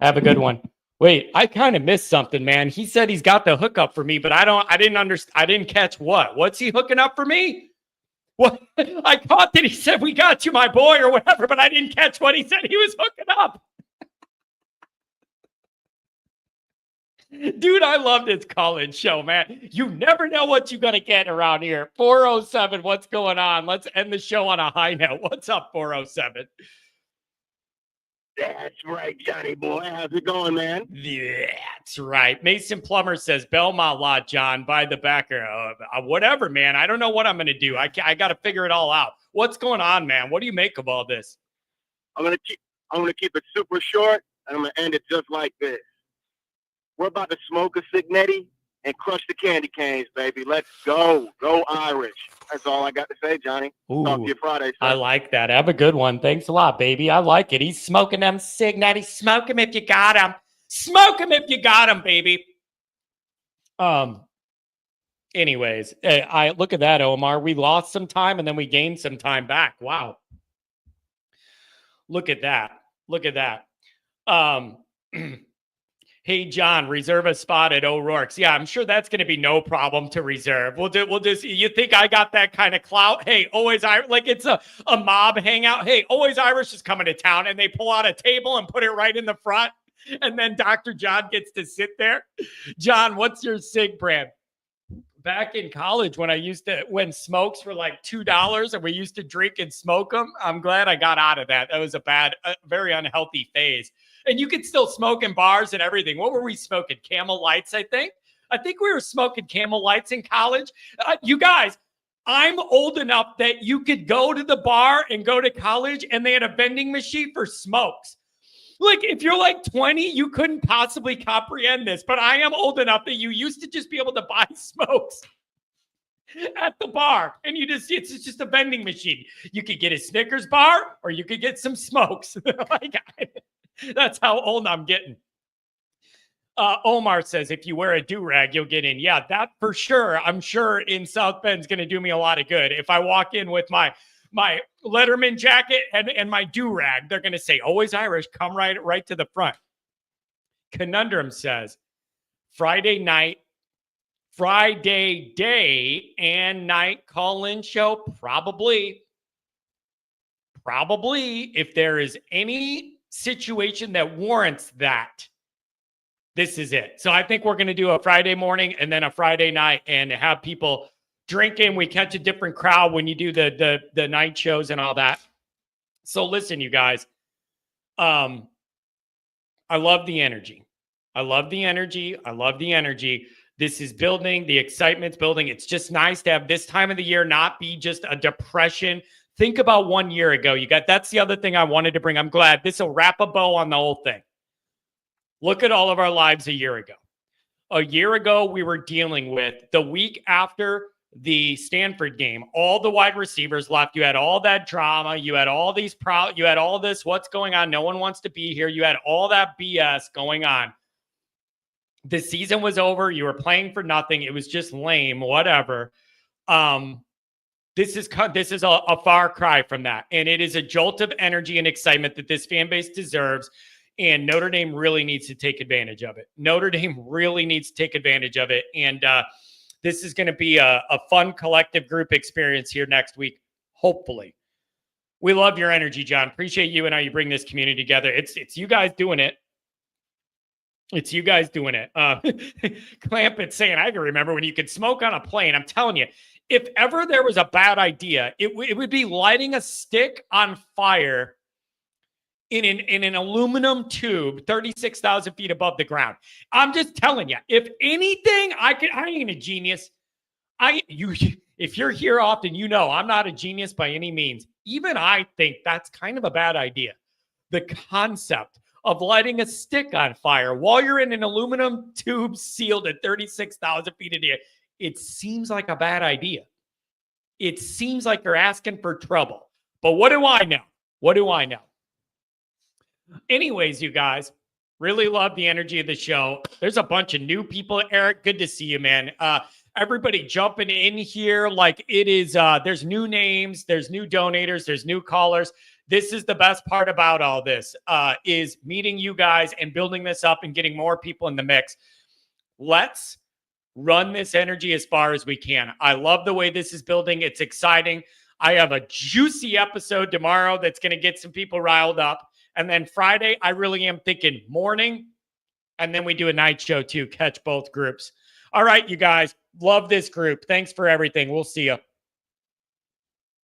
Have a good one. Wait, I kind of missed something, man. He said he's got the hookup for me, but I didn't catch what. What's he hooking up for me? What? I caught that he said we got you, my boy, or whatever, but I didn't catch what he said he was hooking up. Dude, I love this call-in show, man. You never know what you're going to get around here. 407, what's going on? Let's end the show on a high note. What's up, 407? That's right, Johnny boy. How's it going, man? That's right. Mason Plummer says, Belmont lot, John, by the backer. Whatever, man. I don't know what I'm going to do. I got to figure it all out. What's going on, man? What do you make of all this? I'm gonna keep it super short, and I'm going to end it just like this. We're about to smoke a Cignetti and crush the candy canes, baby. Let's go. Go Irish. That's all I got to say, Johnny. Ooh, talk to you Friday, sir. I like that. Have a good one. Thanks a lot, baby. I like it. He's smoking them Cignetti. Smoke him if you got him. Smoke him if you got him, baby. Anyways, I look at that, Omar. We lost some time and then we gained some time back. Wow. Look at that. Look at that. Hey, John, reserve a spot at O'Rourke's. Yeah, I'm sure that's going to be no problem to reserve. We'll just, you think I got that kind of clout? Hey, Always Irish, like it's a mob hangout. Hey, Always Irish is coming to town, and they pull out a table and put it right in the front. And then Dr. John gets to sit there. John, what's your cig brand? Back in college when smokes were like $2 and we used to drink and smoke them, I'm glad I got out of that. That was a very unhealthy phase. And you could still smoke in bars and everything. What were we smoking? Camel Lights, I think. I think we were smoking Camel Lights in college. You guys, I'm old enough that you could go to the bar and go to college and they had a vending machine for smokes. Like, if you're like 20, you couldn't possibly comprehend this, but I am old enough that you used to just be able to buy smokes at the bar. And it's just a vending machine. You could get a Snickers bar or you could get some smokes. That's how old I'm getting. Omar says, if you wear a do-rag, you'll get in. Yeah, that for sure. I'm sure in South Bend's going to do me a lot of good. If I walk in with my Letterman jacket and my do-rag, they're going to say, Always Irish, come right to the front. Conundrum says, Friday day and night call-in show, probably if there is any situation that warrants that. This is it. So I think we're going to do a Friday morning and then a Friday night and have people drinking. We catch a different crowd when you do the night shows and all that. So listen, you guys, I love the energy. I love the energy. I love the energy. This is building. The excitement's building. It's just nice to have this time of the year not be just a depression. Think about 1 year ago. That's the other thing I wanted to bring. I'm glad this will wrap a bow on the whole thing. Look at all of our lives a year ago. A year ago, we were dealing with the week after the Stanford game. All the wide receivers left. You had all that drama. You had all these you had all this. What's going on? No one wants to be here. You had all that BS going on. The season was over. You were playing for nothing. It was just lame, whatever. This is a far cry from that. And it is a jolt of energy and excitement that this fan base deserves. And Notre Dame really needs to take advantage of it. Notre Dame really needs to take advantage of it. And this is going to be a fun collective group experience here next week, hopefully. We love your energy, John. Appreciate you and how you bring this community together. It's you guys doing it. It's you guys doing it. Clampett saying, I can remember when you could smoke on a plane. I'm telling you, if ever there was a bad idea, it would be lighting a stick on fire in an aluminum tube 36,000 feet above the ground. I'm just telling you, if anything, I ain't a genius. If you're here often, you know I'm not a genius by any means. Even I think that's kind of a bad idea. The concept of lighting a stick on fire while you're in an aluminum tube sealed at 36,000 feet in the air, it seems like a bad idea. It seems like you're asking for trouble. But what do I know? What do I know? Anyways, you guys, really love the energy of the show. There's a bunch of new people. Eric, good to see you, man. Everybody jumping in here like it is. There's new names, there's new donators, there's new callers. This is the best part about all this, is meeting you guys and building this up and getting more people in the mix. Let's run this energy as far as we can. I love the way this is building. It's exciting. I have a juicy episode tomorrow that's going to get some people riled up. And then Friday, I really am thinking morning. And then we do a night show too. Catch both groups. All right, you guys. Love this group. Thanks for everything. We'll see you.